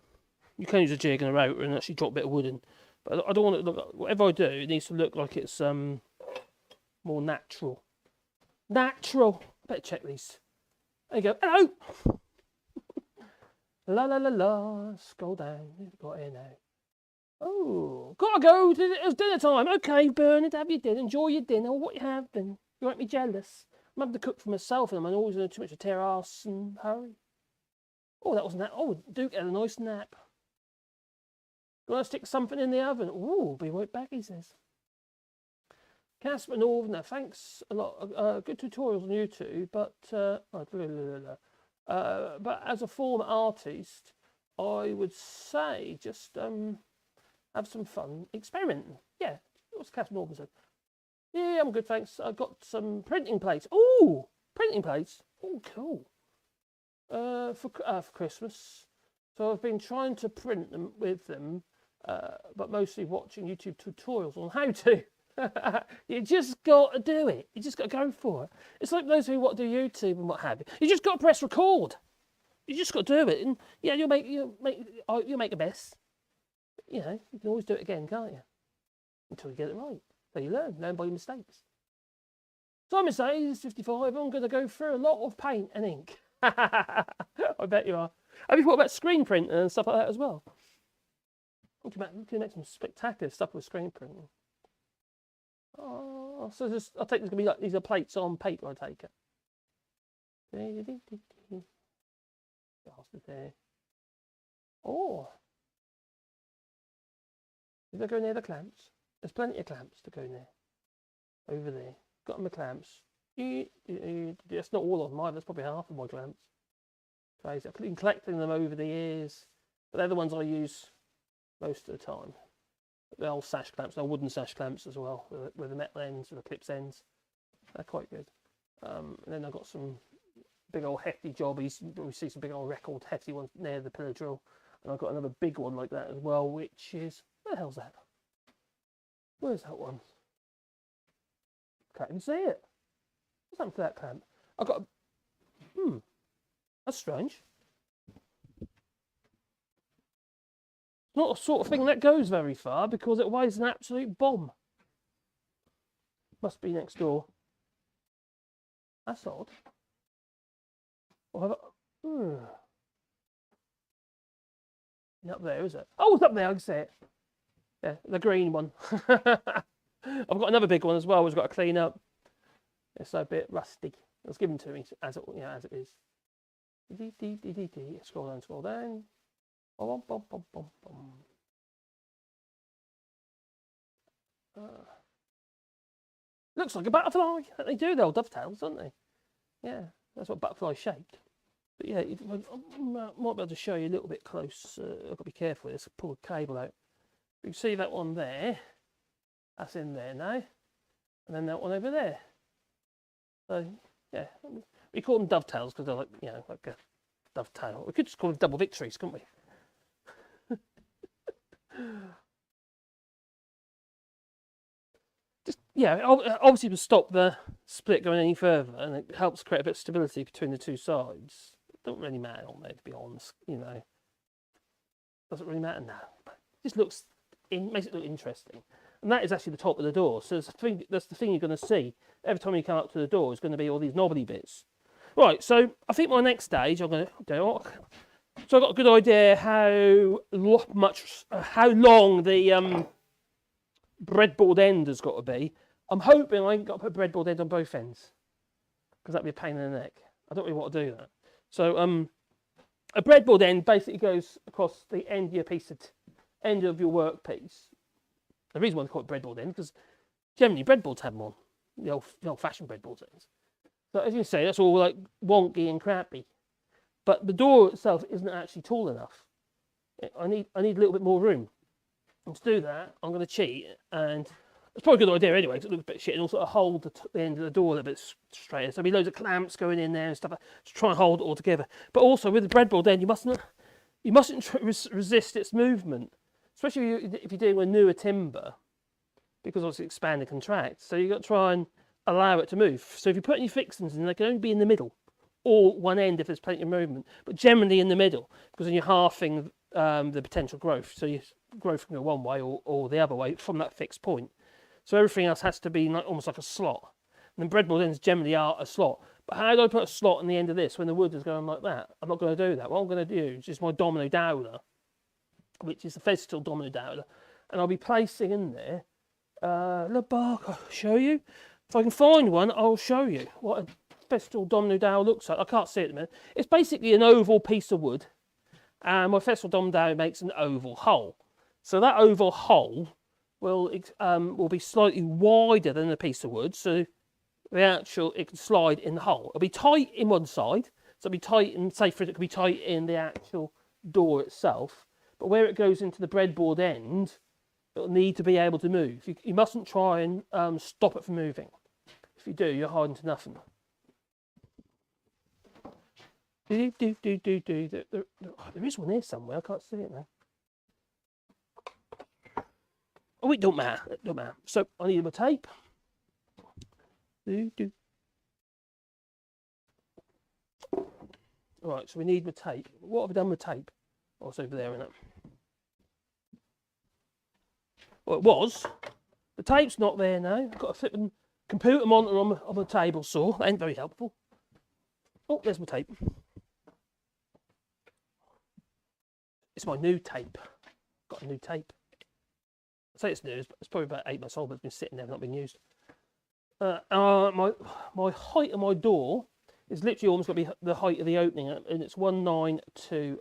you can use a jig and a router and actually drop a bit of wood in. But I don't want it to look. Whatever I do, it needs to look like it's more natural. Natural. Better check these. There you go. Hello. La la la la. Scroll down. Got here now. Oh, gotta go. It's dinner time. Okay, Bernard, have your dinner. Enjoy your dinner. What you have then? You make me jealous. I'm having to cook for myself, and I'm always doing too much to tear ass and hurry. Oh, that wasn't that. Oh, Duke had a nice nap. Gonna stick something in the oven. Ooh, be right back, he says. Casper Northerner, thanks a lot. Good tutorials on YouTube, but as a former artist, I would say just have some fun experimenting. Yeah, what's Casper Northerner said? Yeah, I'm good, thanks. I've got some printing plates. Ooh, printing plates. Oh, cool. For Christmas. So I've been trying to print them with them, but mostly watching YouTube tutorials on how to. You just got to do it. You just got to go for it. It's like those who want to do YouTube and what have you. You just got to press record. You just got to do it, and yeah, you'll make a mess. You can always do it again, can't you? Until you get it right. So you learn by your mistakes. Simon says 55. I'm going to go through a lot of paint and ink. I bet you are. Have you thought about screen printing and stuff like that as well? You can make some spectacular stuff with screen printing. Oh, so just, I take this gonna be like these are plates on paper. I take it. There. Oh, did they go near the clamps? There's plenty of clamps to go near. Over there, got my clamps. That's not all of mine. That's probably half of my clamps. Crazy. I've been collecting them over the years, but they're the ones I use most of the time. The old sash clamps, the wooden sash clamps as well, with the metal ends, with the clips ends. They're quite good. And then I've got some big old hefty jobbies. We see some big old record hefty ones near the pillar drill. And I've got another big one like that as well, which is, where the hell's that? Where's that one? Can't even see it. What's happened to that clamp? I've got a, that's strange. It's not a sort of thing that goes very far because it weighs an absolute bomb. Must be next door. That's odd. Or up there, is it? Oh, it's up there, I can see it. Yeah, the green one. I've got another big one as well, which I've got to clean up. It's a bit rusty. It was given to me as it, as it is. Scroll down, scroll down. Bom, bom, bom, bom, bom. Looks like a butterfly. They do, they're all dovetails, don't they? Yeah, that's what butterfly shaped. But yeah, I might be able to show you a little bit close. I've got to be careful with this. Pull the cable out. You can see that one there. That's in there now. And then that one over there. So, yeah. We call them dovetails because they're like, you know, like a dovetail. We could just call them double victories, couldn't we? Just, yeah, obviously to stop the split going any further, and it helps create a bit of stability between the two sides. It don't really matter on there, to be honest, you know. Doesn't really matter now. But it just looks, makes it look interesting. And that is actually the top of the door. So that's the thing you're going to see every time you come up to the door. Is going to be all these knobbly bits. Right. So I think my next stage, I'm going to go. So I've got a good idea how long the breadboard end has got to be. I'm hoping I ain't got to put a breadboard end on both ends because that'd be a pain in the neck. I don't really want to do that. So a breadboard end basically goes across the end of your end of your workpiece. The reason why they call it breadboard end because generally breadboards have them on the old-fashioned breadboard ends. So as you can see, that's all like wonky and crappy. But the door itself isn't actually tall enough. I need a little bit more room. And to do that, I'm going to cheat, and it's probably a good idea anyway, because it looks a bit shit, and also hold the end of the door a little bit straighter. So there'll be loads of clamps going in there and stuff to try and hold it all together. But also with the breadboard end, you mustn't resist its movement, especially if you're dealing with newer timber, because obviously expand and contract. So you've got to try and allow it to move. So if you put any fixings in, they can only be in the middle, or one end if there's plenty of movement, but generally in the middle, because then you're halving the potential growth. So your growth can go one way or the other way from that fixed point. So everything else has to be almost like a slot. And then breadboard ends generally are a slot. But how do I put a slot on the end of this when the wood is going like that? I'm not going to do that. What I'm going to do is just my domino dowler, which is the Festool domino dowler, and I'll be placing in there the bark. I'll show you. If I can find one, I'll show you what a Festool domino dowel looks like. I can't see it at the minute. It's basically an oval piece of wood, and my Festool domino dowel makes an oval hole. So that oval hole will be slightly wider than the piece of wood, so it can slide in the hole. It'll be tight in one side, so it'll be tight and safe for it. It could be tight in the actual door itself, but where it goes into the breadboard end, it'll need to be able to move. You mustn't try and stop it from moving. If you do, you're hiding to nothing. There is one here somewhere. I can't see it now. Oh, it don't matter. It don't matter. So I need my tape. Right, so we need my tape. What have I done with tape? Oh, it's over there, isn't it? Well, it was. The tape's not there now. I've got a flipping computer monitor on the table saw. That ain't very helpful. Oh, there's my tape. It's my new tape. Got like a new tape. I say it's new, it's probably about 8 months old, but it's been sitting there, not been used. My height of my door is literally almost got to be the height of the opening, and it's 1920.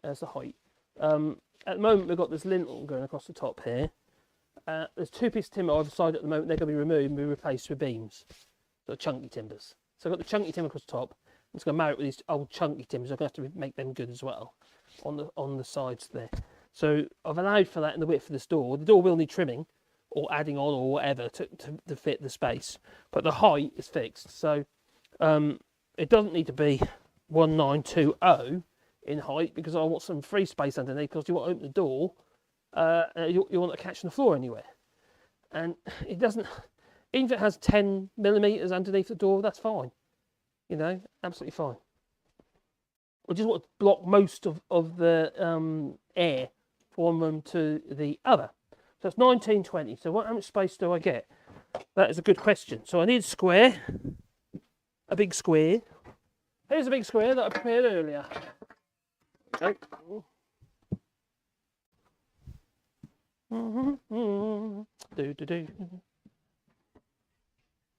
That's the height. At the moment, we've got this lintel going across the top here. There's 2 pieces of timber either side at the moment. They're going to be removed and be replaced with beams, so chunky timbers. So I've got the chunky timber across the top. I'm just going to marry it with these old chunky timbers. I'm going to have to make them good as well on the sides there. So I've allowed for that in the width of this door. The door will need trimming or adding on or whatever to fit the space, but the height is fixed. So it doesn't need to be 1920 in height, because I want some free space underneath, because you want to open the door, you want to catch on the floor anywhere. And it doesn't, even if it has 10 millimeters underneath the door, that's fine. You know, absolutely fine. I just want to block most of the air from one room to the other. So it's 1920. So how much space do I get? That is a good question. So I need a square, a big square. Here's a big square that I prepared earlier. Okay.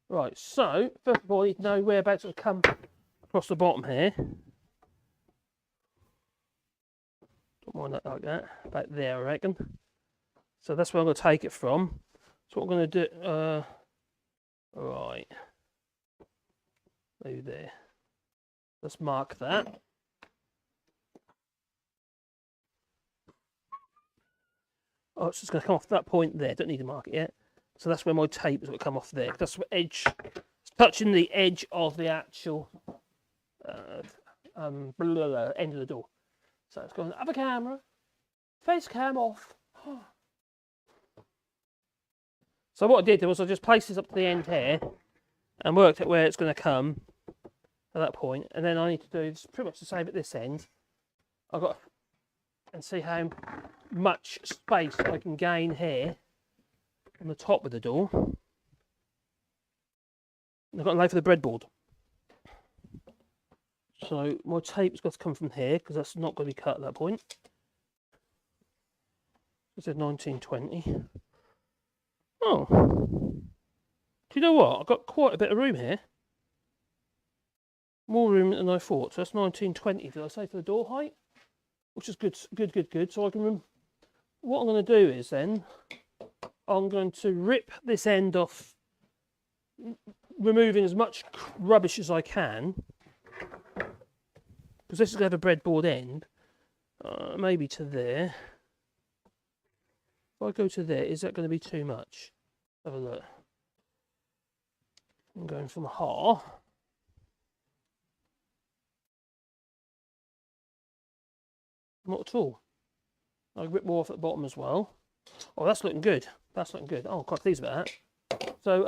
Right, so first of all, you need to know whereabouts it'll come across the bottom here. Don't mind that like that, about there, I reckon. So that's where I'm going to take it from. So what I'm going to do, right, maybe there. Let's mark that. Oh, it's just going to come off that point there. Don't need to mark it yet. So that's where my tape is going to come off there. That's the edge. It's touching the edge of the actual end of the door. So it's going other camera, face cam off. So what I did was I just placed this up to the end here and worked out where it's going to come at that point. And then I need to do pretty much the same at this end. I've got and see how much space I can gain here on the top of the door. And I've got to lay for the breadboard. So my tape's got to come from here, because that's not going to be cut at that point. It said 1920. Oh, do you know what? I've got quite a bit of room here. More room than I thought. So that's 1920, did I say, for the door height? Which is good. So I can, what I'm going to do is then, I'm going to rip this end off, removing as much rubbish as I can, because this is going to have a breadboard end, maybe to there. If I go to there, is that going to be too much? Have a look. I'm going from half. Not at all. I'll rip more off at the bottom as well. Oh, that's looking good. That's looking good. Oh, I'm quite pleased about that. So,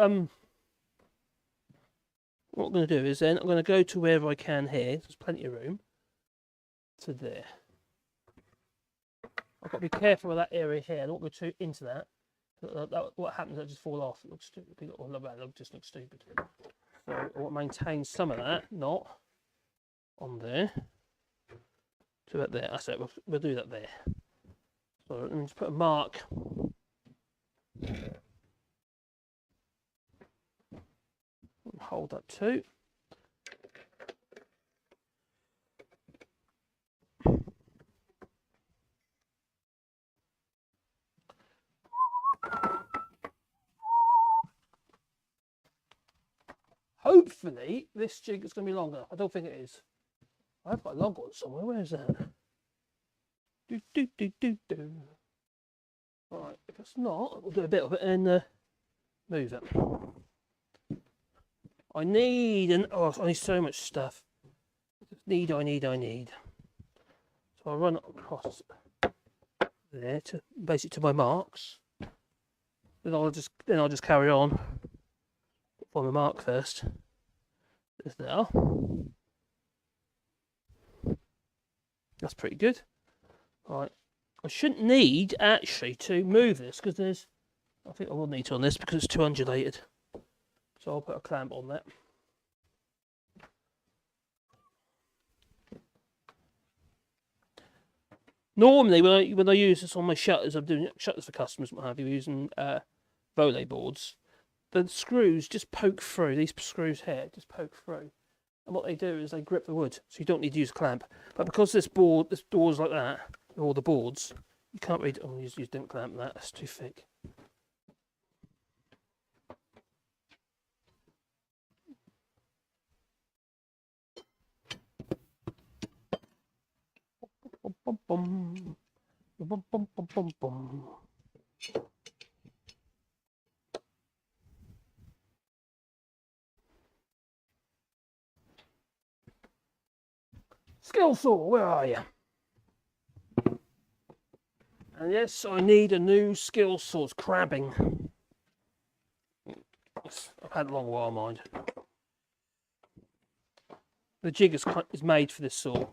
what I'm going to do is then I'm going to go to wherever I can here. There's plenty of room. To there. I've got to be careful with that area here. I don't go too into that. What happens? I just fall off. It looks stupid. It just looks stupid. So I want to maintain some of that, not on there. To about there. That's it. We'll do that there. So let me just put a mark. Hold that too. Hopefully this jig is going to be long enough. I don't think it is. I've got a long one somewhere. Where is that? Right, if it's not, we'll do a bit of it and move it. I need so much stuff. I need. So I'll run it across there to basically to my marks. Then I'll just carry on. Find my mark first. There's there. That's pretty good. Right. I shouldn't need actually to move this, because I think I will need to on this because it's too undulated. So I'll put a clamp on that. Normally, when I use this on my shutters, I'm doing shutters for customers, what have you, using Volley boards. The screws just poke through. These screws here just poke through, and what they do is they grip the wood, so you don't need to use a clamp. But because this door's like that, all the boards, you can't really. Oh, use don't clamp that. That's too thick. Bum, bum, bum, bum, bum, bum, bum. Skill saw, where are you? And yes, I need a new skill saw. It's crabbing. I've had it a long while, mind. The jig is made for this saw,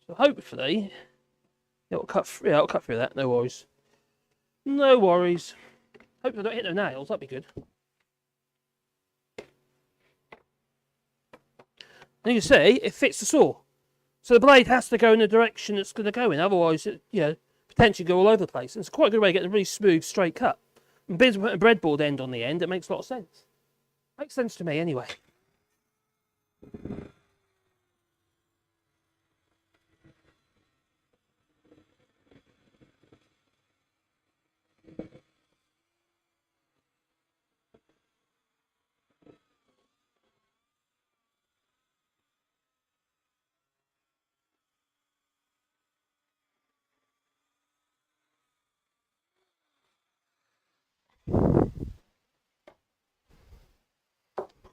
so hopefully it'll cut through. Yeah, it'll cut through that. No worries. No worries. Hopefully I don't hit no nails. That'd be good. And you can see it fits the saw, so the blade has to go in the direction it's going to go in. Otherwise, it potentially go all over the place. And it's quite a good way of getting a really smooth, straight cut. And being putting a breadboard end on the end, it makes a lot of sense. Makes sense to me anyway.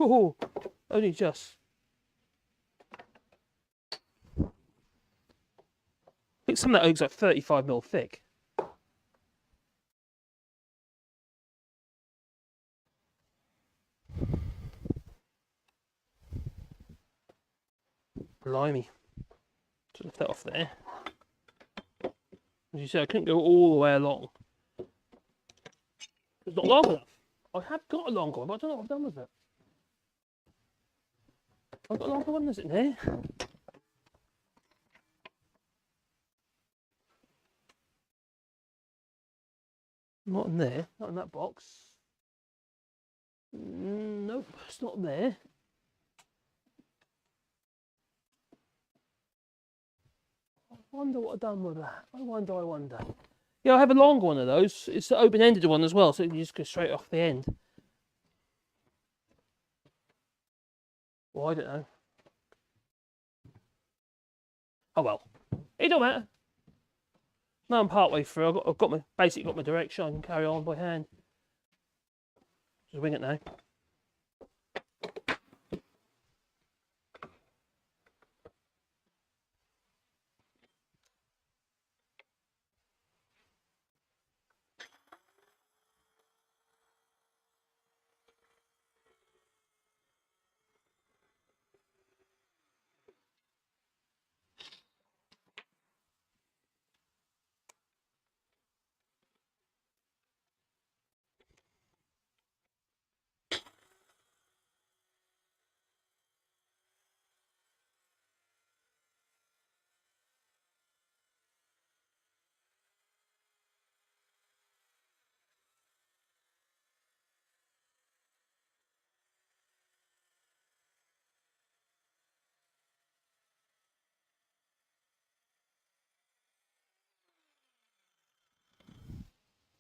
Oh, only just. I think some of that oak's like 35mm thick. Blimey. Just lift that off there. As you see, I couldn't go all the way along. It's not long enough. I have got a longer one, but I don't know what I've done with it. I've got a longer one, is it in here? Not in there, not in that box. Nope, it's not there. I wonder what I've done with that. I wonder. Yeah, I have a longer one of those. It's the open-ended one as well, so you can just go straight off the end. Well, I don't know. Oh well, it don't matter. Now I'm part way through. I've got my direction. I can carry on by hand. Just wing it now.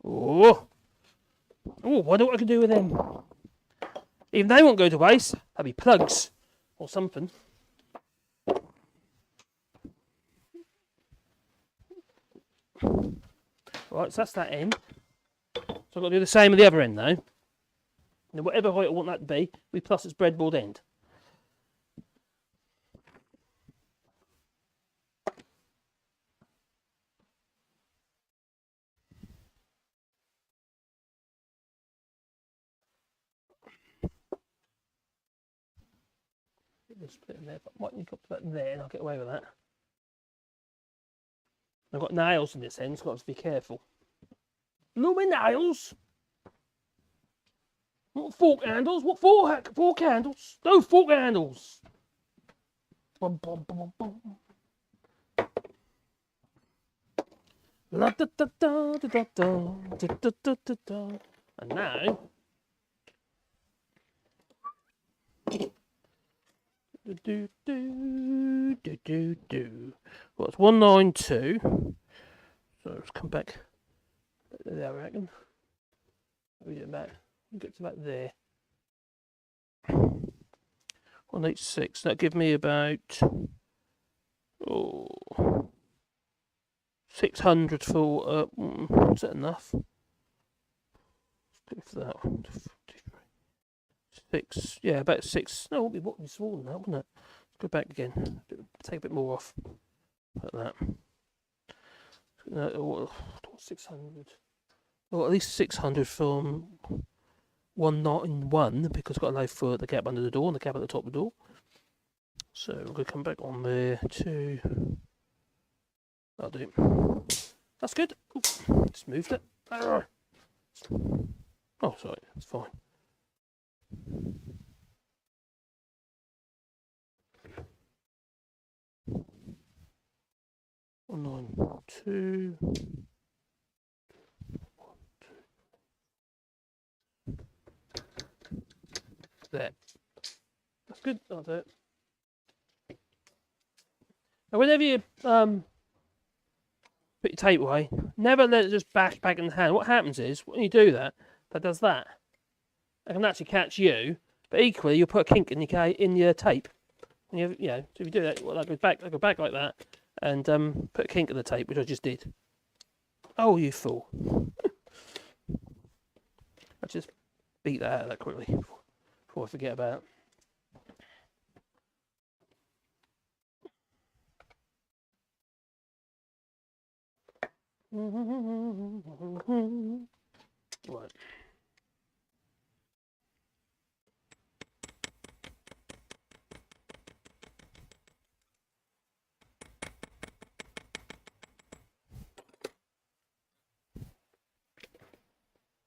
Oh, wonder what I can do with them. Even they won't go to waste. That'd be plugs or something. Right, so that's that end. So I've got to do the same with the other end now. And whatever height I want that to be, we plus its breadboard end. Just put it in there, but might need to put that there and I'll get away with that. I've got nails in this end, so I've got to be careful. No, my nails! What fork handles? What fork handles? No fork handles! Bum, bum, bum, bum. La da da da da da da da da da da da. And now. Do do do do do do. Well, it's 192. So let's come back there, I reckon. We get back. We get to about there. 186. That give me about 600 for. Is that enough? Let's go for that one. 6. Yeah, about 6. No, it would be smaller than that, wouldn't it? Let's go back again. Take a bit more off. Like that. 600. Well, at least 600 from 191 because I've got to allow for the gap under the door and the gap at the top of the door. So we're going to come back on there to. That'll do. That's good. Ooh, just moved it. Oh, sorry, it's fine. One, 9, 2. There. That's good. That'll do it. Now, whenever you put your tape away, never let it just bash back in the hand. What happens is when you do that, that does that. It can actually catch you, but equally you'll put a kink in your tape. And so if you do that, well, that goes back like that, and put a kink in the tape, which I just did. Oh, you fool! I just beat that out of that quickly before I forget about it. Right.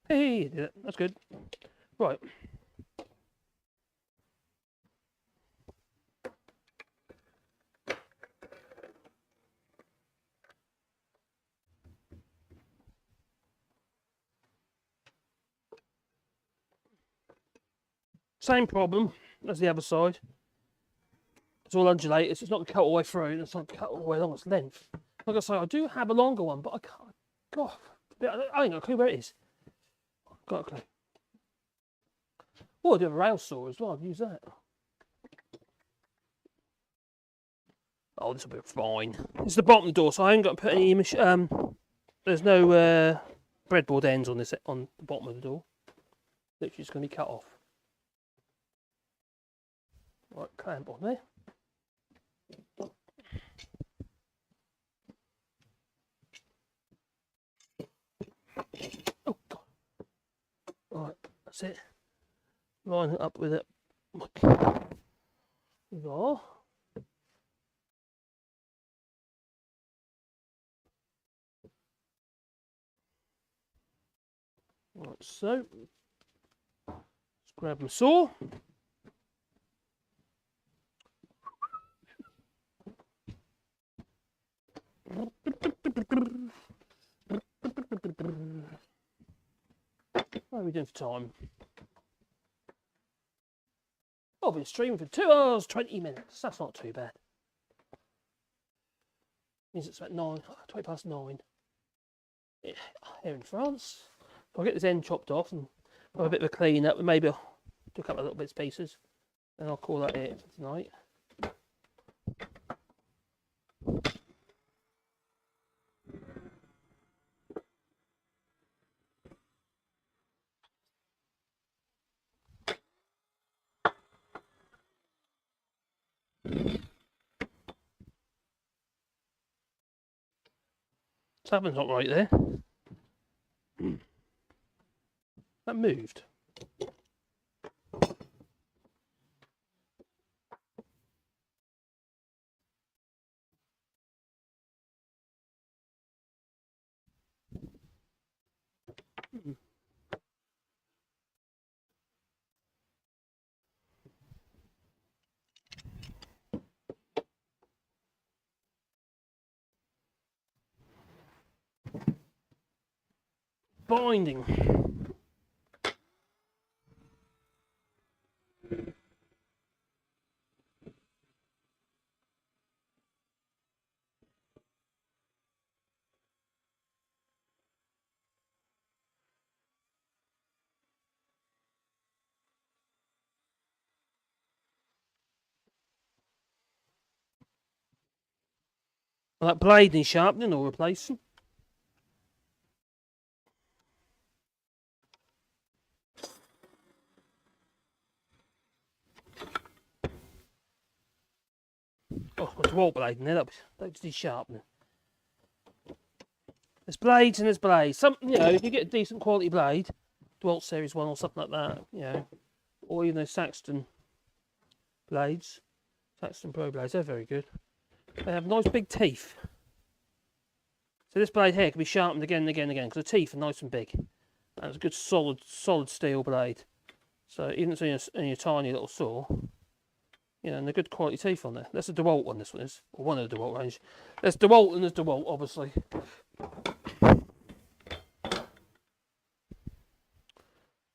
Hey, you did it. That's good. Right. Same problem as the other side. It's all undulated. It's not going to cut all the way through. It's not cut all the way along its length. Like I say, I do have a longer one, but I can't. God, I ain't got a clue where it is. Got a clue. Oh, I do have a rail saw as well. I've used that. Oh, this will be fine. It's the bottom door, so I haven't got to put any. There's no breadboard ends on the bottom of the door. Literally, just going to be cut off. Right, clamp on there. Oh God! Right, that's it. Line it up with it. There. Like so. Let's grab my saw. What are we doing for time? Oh, I've been streaming for 2 hours 20 minutes. That's not too bad. Means it's about 20 past 9. Yeah, here in France. I'll get this end chopped off and have a bit of a clean up, and maybe I'll do a couple of little bits pieces, and I'll call that it for tonight. Something's not right there. That moved. binding. That blade needs sharpening or replacing. Oh, there's a wall blade in there. That just needs sharpening. There's blades and there's blades. Some, you know, if you get a decent quality blade, Dwelt Series 1 or something like that, you know, or even those Saxton blades, Saxton Pro blades, they're very good. They have nice big teeth. So this blade here can be sharpened again and again and again because the teeth are nice and big. And it's a good solid steel blade. So even if it's in your tiny little saw, you know, and they're good quality teeth on there. That's a DeWalt one, this one is. Or one of the DeWalt range. There's DeWalt and there's DeWalt, obviously.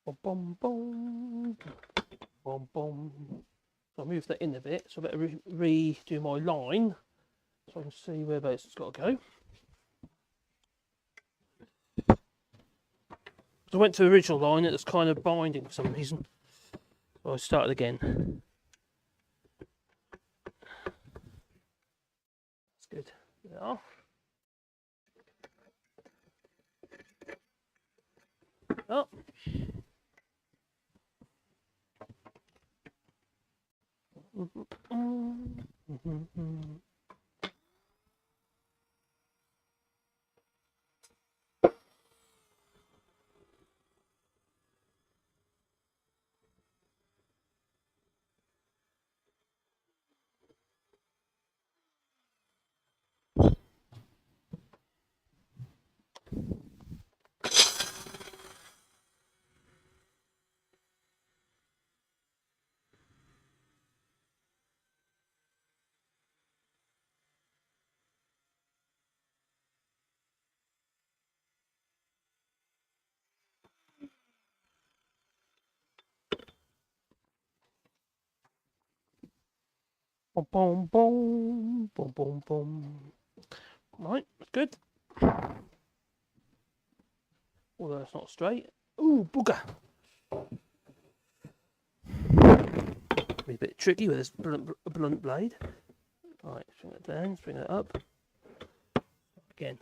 Boom, boom, boom. Boom, boom. So I'll move that in a bit. So I better redo my line. So I can see whereabouts it's got to go. So I went to the original line, it was kind of binding for some reason. So I started again. That's good. There we are. Up. Boom, boom, boom, boom, boom, boom. Right, that's good. Although it's not straight. Ooh, booger. Be a bit tricky with this blunt blade. Right, bring that down, bring that up. Again.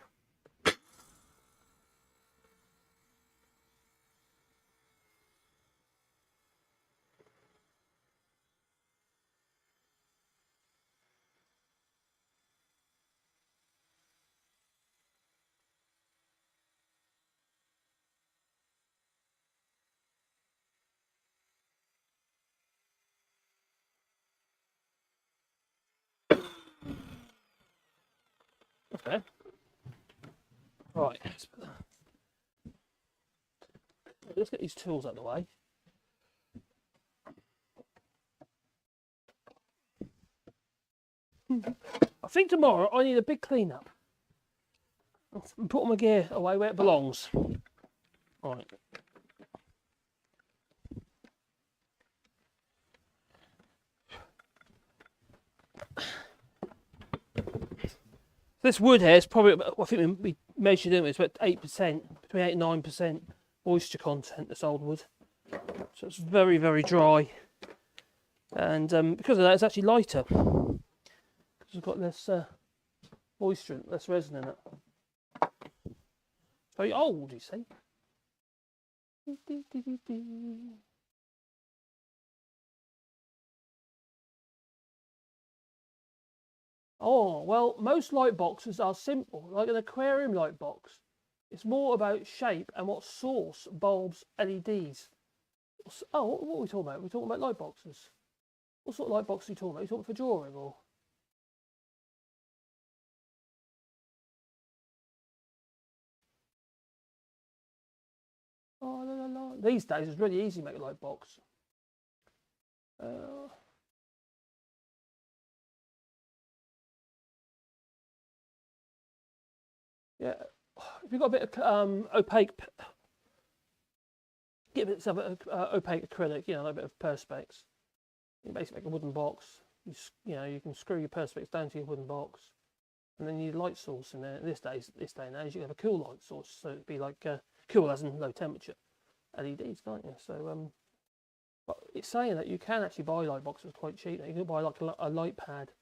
Okay. Right, let's get these tools out of the way. I think tomorrow I need a big clean up. Put my gear away where it belongs. Right. This wood here is probably, I think we measured it, it's about 8%, between 8 and 9% moisture content, this old wood. So it's very, very dry. And because of that, it's actually lighter. Because it's got less moisture, less resin in it. It's very old, you see. Oh, well, most light boxes are simple, like an aquarium light box. It's more about shape and what source bulbs, LEDs. Oh, what are we talking about? We're talking about light boxes. What sort of light box are you talking about? Are you talking for drawing or? Oh, la, la, la. These days it's really easy to make a light box. Yeah, if you've got a bit of opaque give it some opaque acrylic, you know, a bit of perspex. You basically make a wooden box. You know, you can screw your perspex down to your wooden box, and then you need light source in there. This day and age, you have a cool light source, so it'd be like cool as in low temperature LEDs, can't you? So but it's saying that you can actually buy light boxes quite cheap. You can buy like a light pad,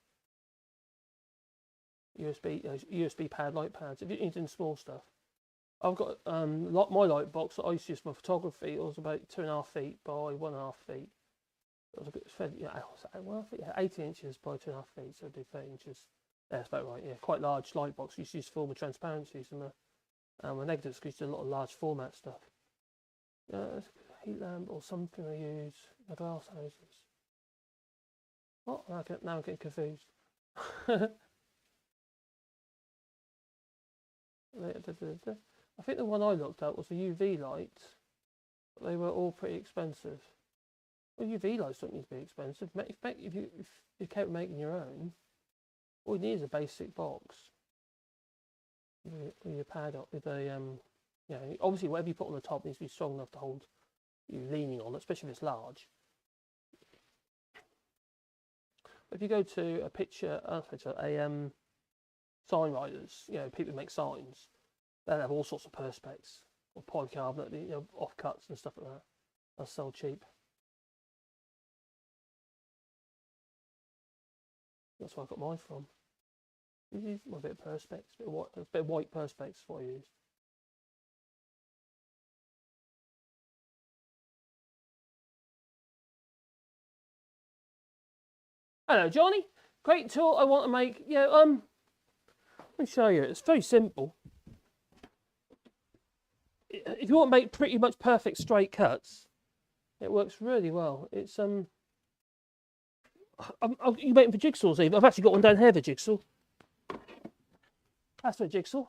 USB pad light pads if you're into small stuff. I've got my light box that I used to use for photography. It was about 2.5 feet by 1.5 feet. It was a good, yeah, 18 inches by 2.5 feet, so it'd be 30 inches. Yeah, that's about right. Yeah, quite large light box. Used to use for my transparencies and my negatives, because you do a lot of large format stuff. Heat lamp or something I use. My glass hoses. What? Now I'm getting confused. I think the one I looked at was the UV lights. They were all pretty expensive. Well, UV lights don't need to be expensive. If you can't making your own, all you need is a basic box with your pad up with a you know, obviously whatever you put on the top needs to be strong enough to hold you leaning on, especially if it's large. If you go to a sign writers, you know, people who make signs, they'll have all sorts of perspex or polycarbonate, you know, offcuts and stuff like that. They'll sell cheap. That's where I got mine from. Use a bit of perspex, a bit of white perspex is what I use. Hello, Johnny. Great tool I want to make. Yeah, let me show you. It's very simple. If you want to make pretty much perfect straight cuts, it works really well. It's you make them for jigsaws even. I've actually got one down here for jigsaw. That's for jigsaw.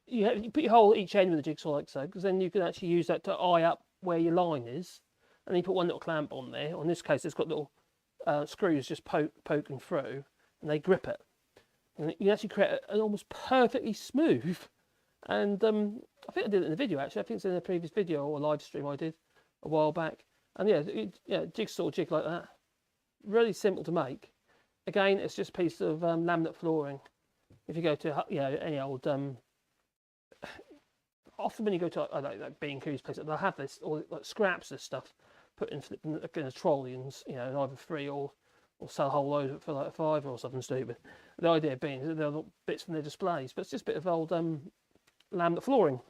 You put your hole at each end with a jigsaw like so, because then you can actually use that to eye up where your line is, and then you put one little clamp on there. In this case, it's got little screws just poking through, and they grip it. And you actually create an almost perfectly smooth. And I think I did it in the video actually. I think it's in a previous video or a live stream I did a while back. And yeah, jigsaw jig like that. Really simple to make. Again, it's just a piece of laminate flooring. If you go to any old often when you go to like B&Q's place, they'll have this or like scraps of stuff put in a trolley, and you know, either free or sell a whole load of it for like a £5 or something stupid. The idea being that they're little bits from their displays, but it's just a bit of old laminate flooring.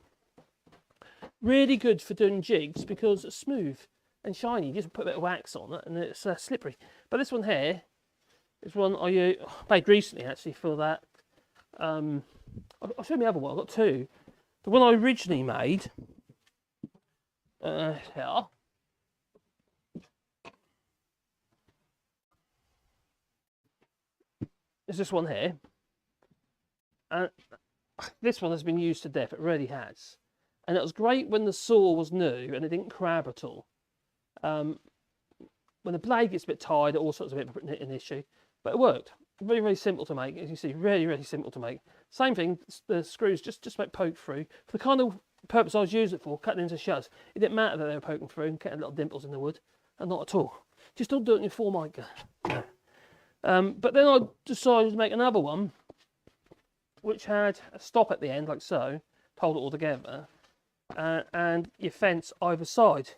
Really good for doing jigs because it's smooth and shiny. You just put a bit of wax on it and it's slippery. But this one here is one I made recently actually for that. I'll show you my other one. I've got two. The one I originally made here is this one here. And this one has been used to death. It really has. And it was great when the saw was new and it didn't crab at all. When the blade gets a bit tired, it also is a bit of an issue. But it worked. Very, very simple to make. As you see, really, really simple to make. Same thing, the screws just about poke through. For the kind of purpose I was using it for, cutting into shuts, it didn't matter that they were poking through and getting little dimples in the wood. And not at all. Just don't do it in your 4 mica. But then I decided to make another one, which had a stop at the end, like so, to hold it all together, and your fence either side.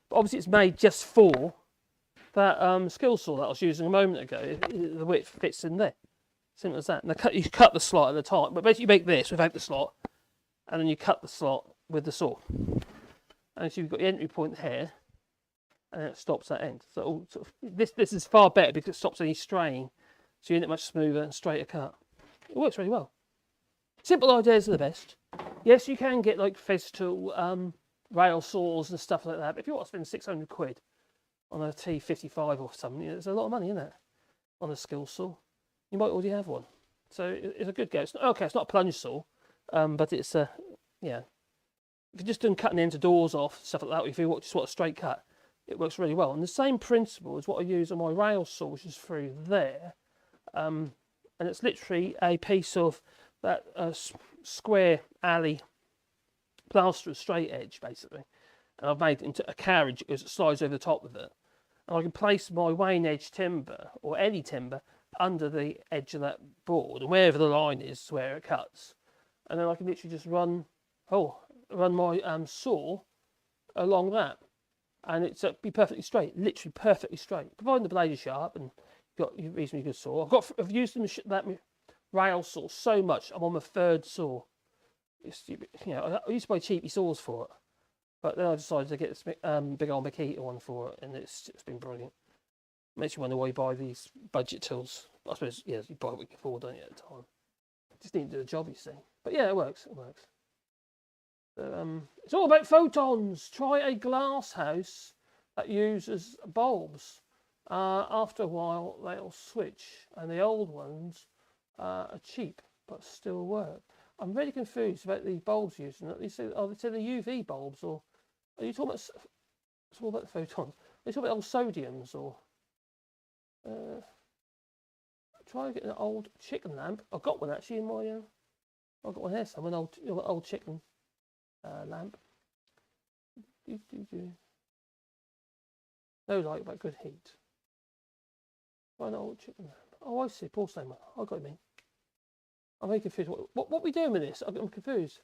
But obviously it's made just for that skill saw that I was using a moment ago. The width fits in there. Simple as that. And you cut the slot at the top, but basically you make this without the slot, and then you cut the slot with the saw. And so you've got the entry point here, and then it stops that end. So this is far better because it stops any straying, so you end it much smoother and straighter cut. It works really well. Simple ideas are the best. Yes, you can get like Festool rail saws and stuff like that, but if you want to spend 600 quid on a T55 or something, it's a lot of money, isn't it? On a skill saw. You might already have one. So it's a good go. It's not a plunge saw, but it's yeah. If you're just doing cutting the ends of doors off, stuff like that, or if you just want a straight cut, it works really well. And the same principle is what I use on my rail saw, which is through there. And it's literally a piece of that square alley plaster straight edge, basically. and I've made it into a carriage that slides over the top of it. And I can place my Wayne edge timber, or any timber, under the edge of that board, and wherever the line is where it cuts. And then I can literally just run my saw along that. And it's be perfectly straight, literally perfectly straight. Providing the blade is sharp and you've got a reasonably good saw. I've used that rail saw so much, I'm on my third saw. It's, you know, I used to buy cheapy saws for it. But then I decided to get this big old Makita one for it, and it's been brilliant. Makes you wonder why you buy these budget tools. I suppose, yeah, you buy what you can afford, don't you, at the time. Just need to do the job, you see. But yeah, it works. So, it's all about photons. Try a glass house that uses bulbs. After a while, they'll switch, and the old ones are cheap but still work. I'm really confused about these bulbs using it. Are they the UV bulbs, or are you talking about? It's all about the photons. Are you talking about old sodiums, or try getting an old chicken lamp? I've got one actually in my. I've got one here. Some an old chicken lamp. No light but good heat. Try an old chicken lamp. Oh, I see. Porcelain one. I got what you mean. I'm very confused. What are we doing with this? I'm confused.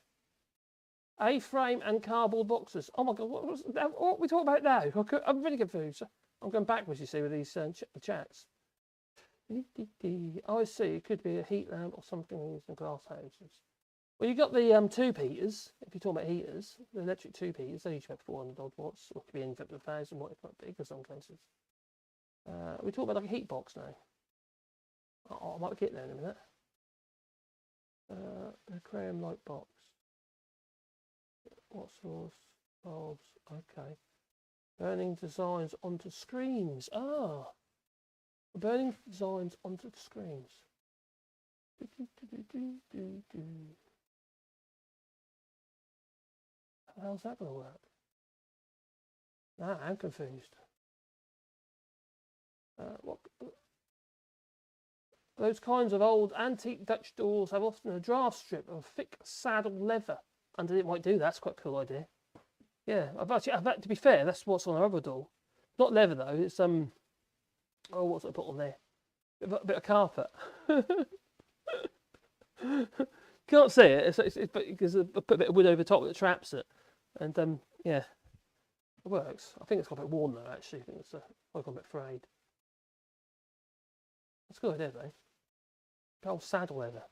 A-frame and cardboard boxes. Oh my God, what are we talking about now? I'm really confused. I'm going backwards, you see, with these chats. Oh, I see. It could be a heat lamp or something used in glass houses. Well, you've got the tube heaters. If you're talking about heaters, the electric tube heaters, they usually have 400 odd watts, or it could be anything up to 1,000 watt, if not big in some cases. We're talking about like a heat box now. I might get there in a minute. A chrome light box. What source? Bulbs. Okay. Burning designs onto screens. Ah. Burning designs onto the screens. How's that going to work? Nah, I'm confused. What? Those kinds of old antique Dutch doors have often a draft strip of thick saddle leather underneath. It might do that. That's quite a cool idea. Yeah, to be fair, that's what's on our other door. Not leather though. It's oh, what's I put on there? A bit of carpet. Can't see it. It's because I put a bit of wood over top that traps it, and yeah, it works. I think it's got a bit worn though. Actually, I think it's got a bit frayed. That's a good idea though. Old saddle leather.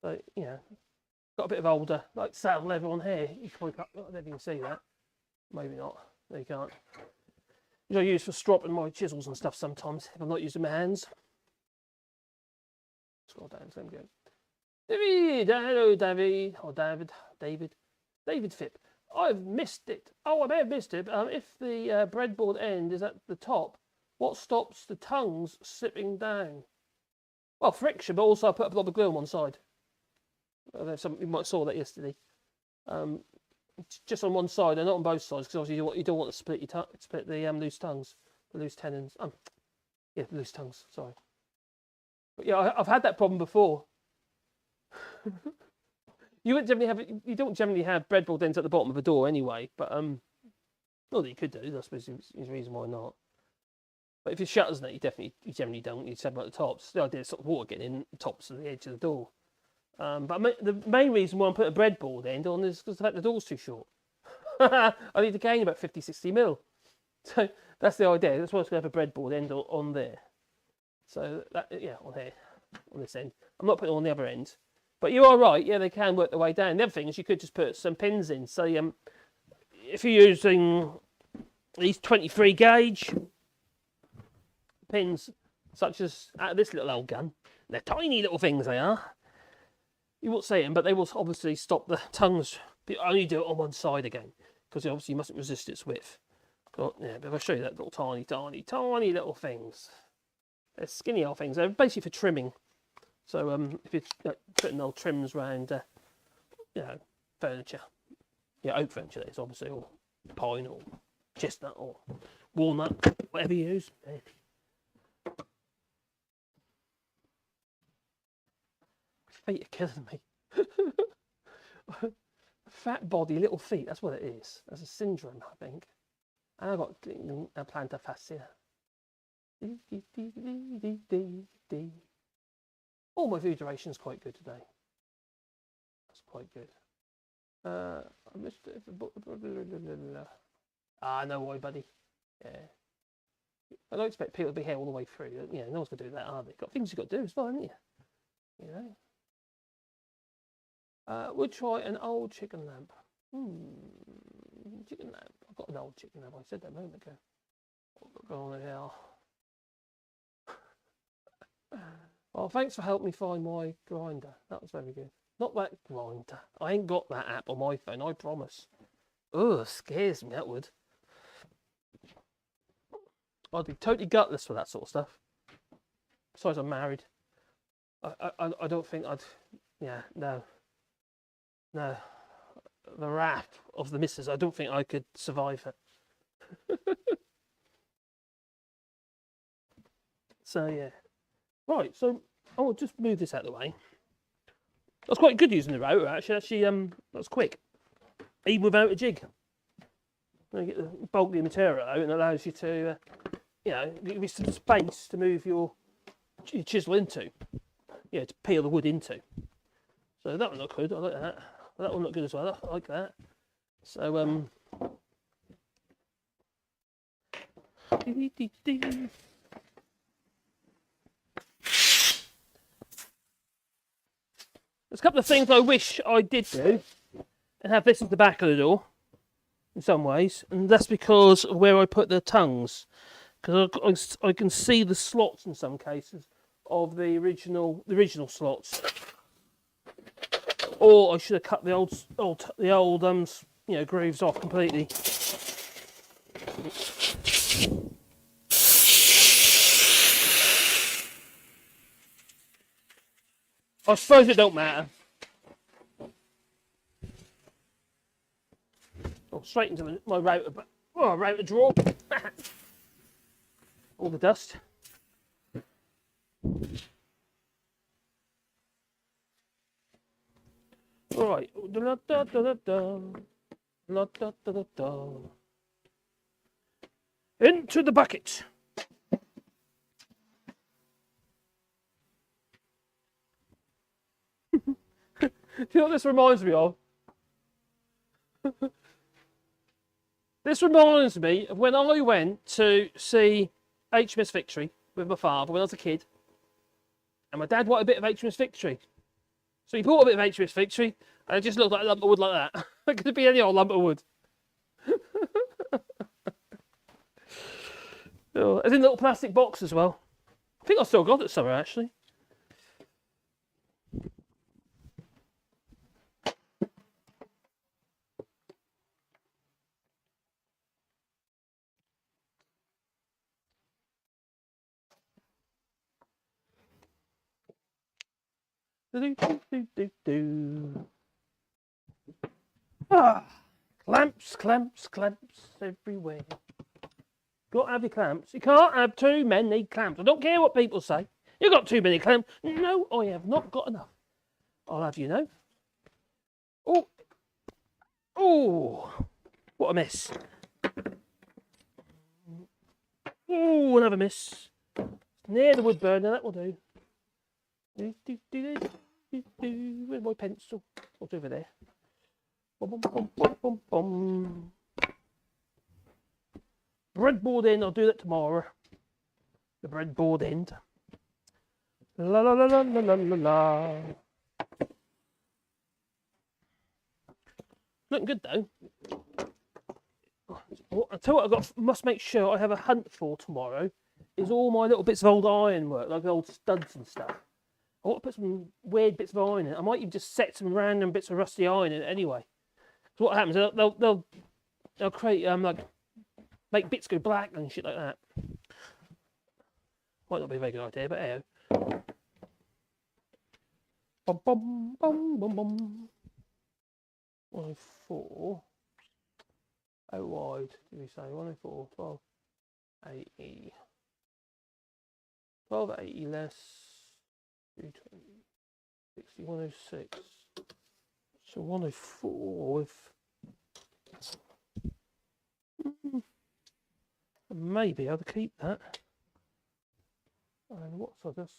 So yeah, got a bit of older like saddle leather on here. You can probably, I don't know if you can see that. Maybe not. No, you can't. Which I use for stropping my chisels and stuff sometimes if I'm not using my hands. Scroll down, so let me go. David, hello David, or David Phipp. I've missed it. Oh, I may have missed it. If the breadboard end is at the top, what stops the tongues slipping down? Well, friction, but also I put a blob of glue on one side. You might have saw that yesterday. Just on one side and not on both sides, because obviously you don't want to split the loose tongues, the loose tenons. Yeah, loose tongues. Sorry. But yeah, I've had that problem before. You don't generally have breadboard ends at the bottom of a door anyway. But not that you could do. I suppose there's a reason why not. But if it's shutters and that, you generally don't. You just have them at the tops. The idea is sort of water getting in the tops of the edge of the door. But the main reason why I'm putting a breadboard end on is because the fact the door's too short. I need to gain about 50, 60 mil. So that's the idea. That's why I was going to have a breadboard end on there. So that, yeah, on here, on this end. I'm not putting it on the other end. But you are right. Yeah, they can work their way down. The other thing is you could just put some pins in. So if you're using these 23 gauge pins, such as out of this little old gun, they're tiny little things they are. You won't see them, but they will obviously stop the tongues. But only do it on one side again, because obviously you mustn't resist its width. But, yeah, but if I show you that little tiny little things, they're skinny old things. They're basically for trimming. So if you're putting old trims around, furniture, oak furniture, it's obviously, or pine or chestnut or walnut, whatever you use. Feet are killing me. Fat body, little feet. That's what it is. That's a syndrome, I think. And I've got a plantar fascia. Oh, my food duration's quite good today. That's quite good. I missed it. Ah, no way, buddy. Yeah. I don't expect people to be here all the way through. You know, no one's going to do that, are they? Got things you've got to do as well, haven't you? You know. We'll try an old chicken lamp. Chicken lamp. I've got an old chicken lamp. I said that a moment ago. What's going on here? Oh, thanks for helping me find my grinder. That was very good. Not that grinder. I ain't got that app on my phone, I promise. Ugh, scares me, that would. I'd be totally gutless for that sort of stuff. Besides, I'm married. I don't think I'd... Yeah, no. No. The wrath of the missus, I don't think I could survive it. So, yeah. Right, so I'll just move this out of the way. That's quite good using the router, actually. That's quick. Even without a jig. You get the bulky material out and it allows you to, you know, give you some space to move your chisel into. Yeah, to peel the wood into. So that one looked good, I like that. That one looked good as well, I like that. So, there's a couple of things I wish I did do and have this at the back of the door in some ways, and that's because of where I put the tongues, because I can see the slots in some cases of the original slots, or I should have cut the old you know, grooves off completely. I suppose it don't matter. Oh, straight into my router, router drawer. All the dust. All right. Into the bucket. Do you know what this reminds me of? This reminds me of when I went to see HMS Victory with my father when I was a kid. And my dad wanted a bit of HMS Victory. So he bought a bit of HMS Victory and it just looked like a lump of wood like that. It could be any old lump of wood. Oh, it's in a little plastic box as well. I think I still got it somewhere actually. Ah, clamps everywhere. Got to have your clamps. You can't have too many clamps. I don't care what people say. You got too many clamps. No, I have not got enough. I'll have you know. Oh, what a miss. Oh, another miss. Near the wood burner, that will do. Where's my pencil? What's over there? Breadboard end, I'll do that tomorrow. The breadboard end. La la la la la la la. Looking good though. I'll tell you what must make sure I have a hunt for tomorrow is all my little bits of old iron work, like the old studs and stuff. I want to put some weird bits of iron in it. I might even just set some random bits of rusty iron in it anyway. So what happens? They'll create like make bits go black and shit like that. Might not be a very good idea, but hey. Bum bum bum bum bum. 104. How wide did we say? 104, 12, 80. 12, 80 less. 220, 60, 106. So 104 with... Maybe I'll keep that. And what's this?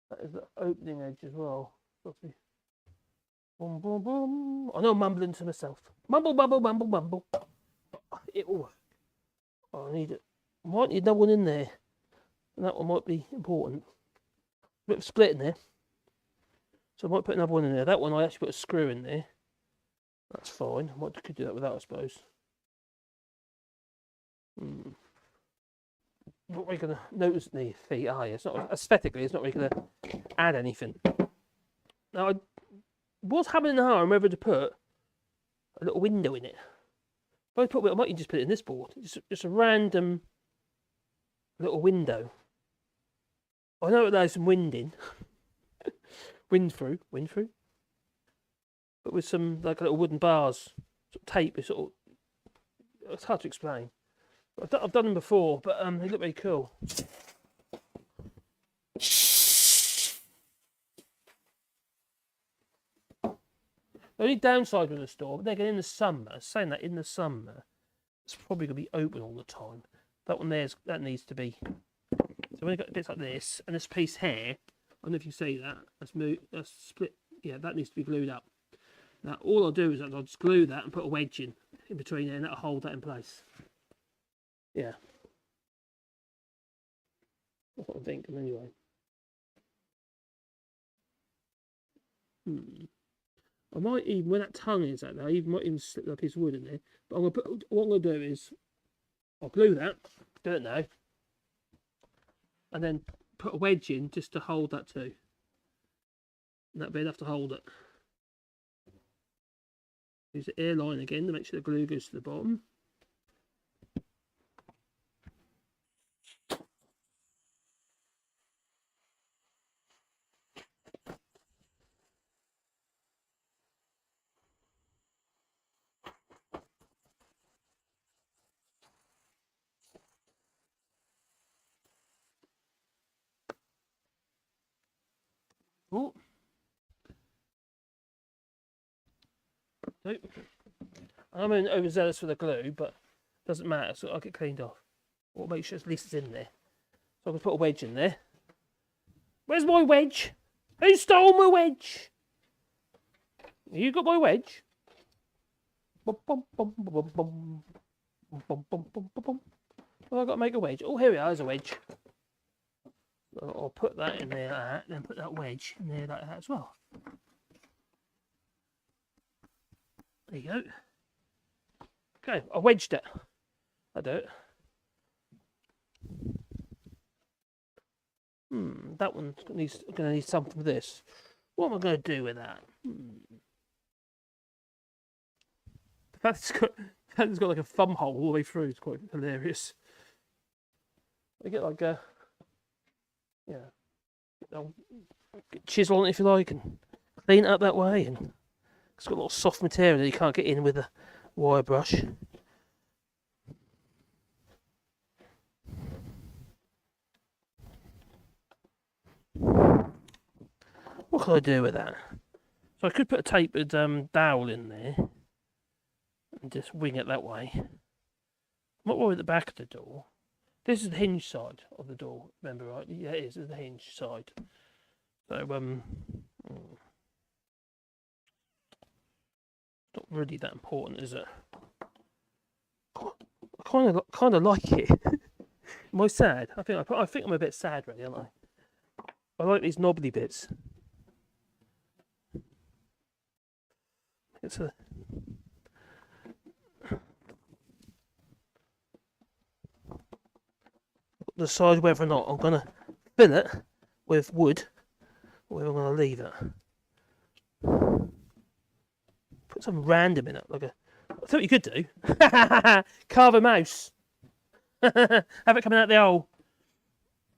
That is the opening edge as well. Boom, boom, boom. I know I'm mumbling to myself. Mumble, mumble, mumble, mumble. It'll work. Oh, I need it. Might need another one in there. And that one might be important. A bit of split in there. So I might put another one in there. That one I actually put a screw in there. That's fine. I could do that without, I suppose. Not really going to notice the feet, are you? It's not aesthetically. It's not really going to add anything. Now I was having an arm whether to put a little window in it. If I put, I might just put it in this board. Just a random little window. I know it allows some wind in, wind through, but with some like little wooden bars, sort of tape. It's hard to explain. I've done them before, but they look really cool. The only downside with the store, but again in the summer, saying that in the summer, it's probably going to be open all the time. That one that needs to be. So when you've got bits like this, and this piece here, I don't know if you see that, that's split, yeah, that needs to be glued up. Now all I'll do is I'll just glue that and put a wedge in between there, and that'll hold that in place. Yeah. That's what I'm thinking anyway. I might even, where that tongue is at there, I might even slip that piece of wood in there. But what I'm going to do is, I'll glue that, do it now, and then put a wedge in just to hold that too. And that'll be enough to hold it. Use the air line again to make sure the glue goes to the bottom. Oh. Nope. I'm overzealous for the glue, but it doesn't matter, so I'll get cleaned off. Or make sure at least it's in there. So I'm going to put a wedge in there. Where's my wedge? Who stole my wedge? You got my wedge? Well, I've got to make a wedge. Oh, here we are, there's a wedge. I'll put that in there like that, then put that wedge in there like that as well. There you go. Okay, I wedged it. I do it. That one's going to need something for this. What am I going to do with that? The fact it's got like a thumb hole all the way through is quite hilarious. I get like a, yeah, I'll get chisel on it if you like and clean it up that way. And it's got a lot of soft material that you can't get in with a wire brush. What can I do with that? So I could put a tapered dowel in there and just wing it that way. I'm not worried at the back of the door. This is the hinge side of the door, remember, right? Yeah, it is. It's the hinge side. So not really that important, is it? I kind of like it. Am I sad? I think I'm a bit sad, really, aren't I? I like these knobbly bits. It's a decide whether or not I'm gonna fill it with wood or whether I'm gonna leave it. Put something random in it, like a. I thought what you could do. Carve a mouse. Have it coming out the hole.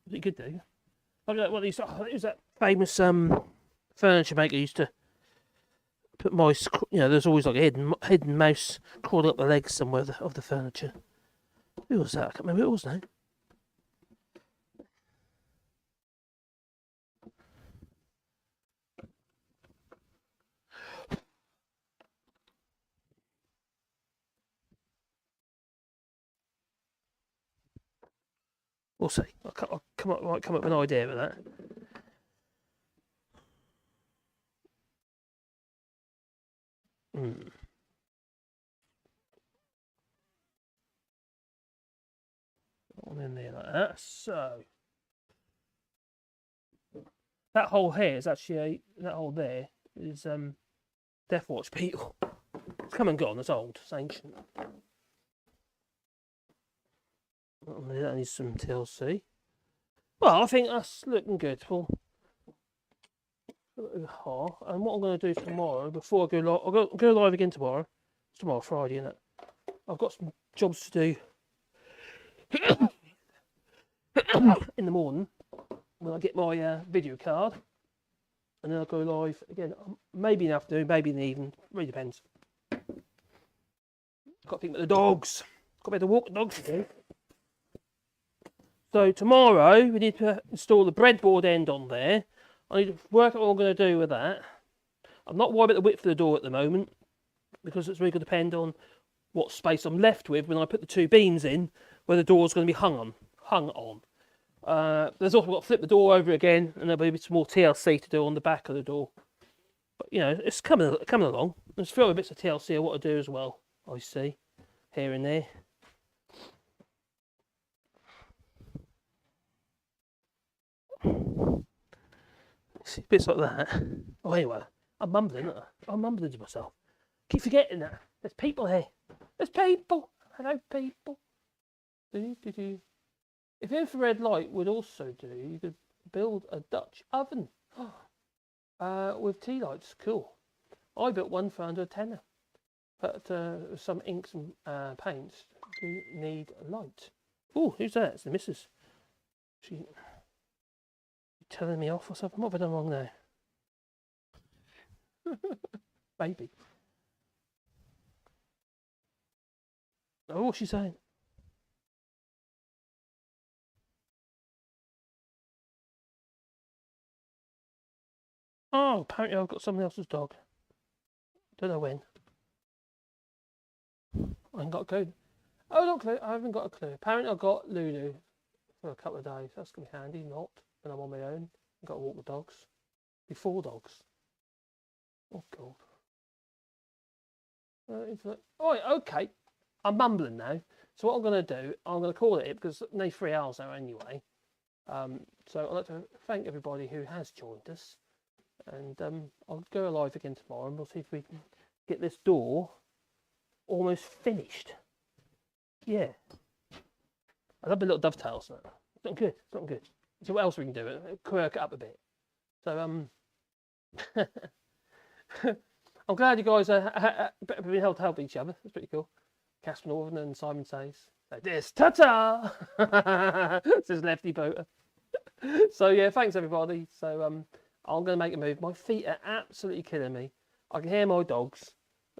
That's what you could do. Like what these. Oh, it was that famous furniture maker used to put mice. You know, there's always like a hidden mouse crawling up the legs somewhere of the furniture. Who was that? I can't remember who it was now. We'll see. Might come up with an idea with that. On in there like that. So that hole here is actually that hole there is Death Watch beetle. It's come and gone. It's old. It's ancient. That needs some TLC. Well, I think that's looking good. Well, and what I'm going to do tomorrow, before I go live, I'll go live again tomorrow. It's tomorrow, Friday, isn't it? I've got some jobs to do in the morning when I get my video card, and then I'll go live again. Maybe in the afternoon, maybe in the evening. Really depends. Got to think about the dogs. Got to be able to walk the dogs today. So tomorrow we need to install the breadboard end on there. I need to work out what I'm going to do with that. I'm not worried about the width of the door at the moment, because it's really going to depend on what space I'm left with when I put the two beams in, where the door's going to be hung on. There's also got to flip the door over again, and there'll be some more TLC to do on the back of the door. But you know, it's coming along. There's a few bits of TLC I want to do as well. I see here and there. See, bits like that. Oh, anyway, I'm mumbling, aren't I? I'm mumbling to myself. Keep forgetting that. There's people here. There's people. Hello, people. If infrared light would also do, you could build a Dutch oven with tea lights. Cool. I built one for under a tenner. But some inks and paints do need light. Oh, who's that? It's the missus. She telling me off or something? What have I done wrong now? Maybe. Oh, what's she saying? Oh, apparently I've got someone else's dog. Don't know when. I ain't got a clue. Oh, not a clue. I haven't got a clue. Apparently I got Lulu for a couple of days. That's going to be handy. Not when I'm on my own. I've got to walk the dogs. Be 4 dogs. Oh, God. Oh, okay. I'm mumbling now. So what I'm going to do, I'm going to call it because it's only 3 hours now anyway. So I'd like to thank everybody who has joined us. And I'll go live again tomorrow and we'll see if we can get this door almost finished. Yeah. I love the little dovetails. It's not good. It's not good. So what else we can do? Quirk it up a bit. So I'm glad you guys have been able to help each other. That's pretty cool. Casper Northern and Simon says like this. Ta-ta! Says Lefty Boater. So yeah, thanks everybody. So I'm going to make a move. My feet are absolutely killing me. I can hear my dogs.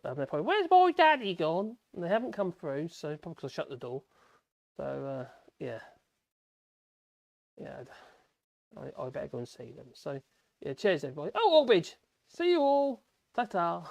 They're probably, where's my daddy gone? And they haven't come through, so probably because I shut the door. So yeah. I better go and see them. So yeah, cheers everybody. Oh, Albridge. See you all. Ta-ta.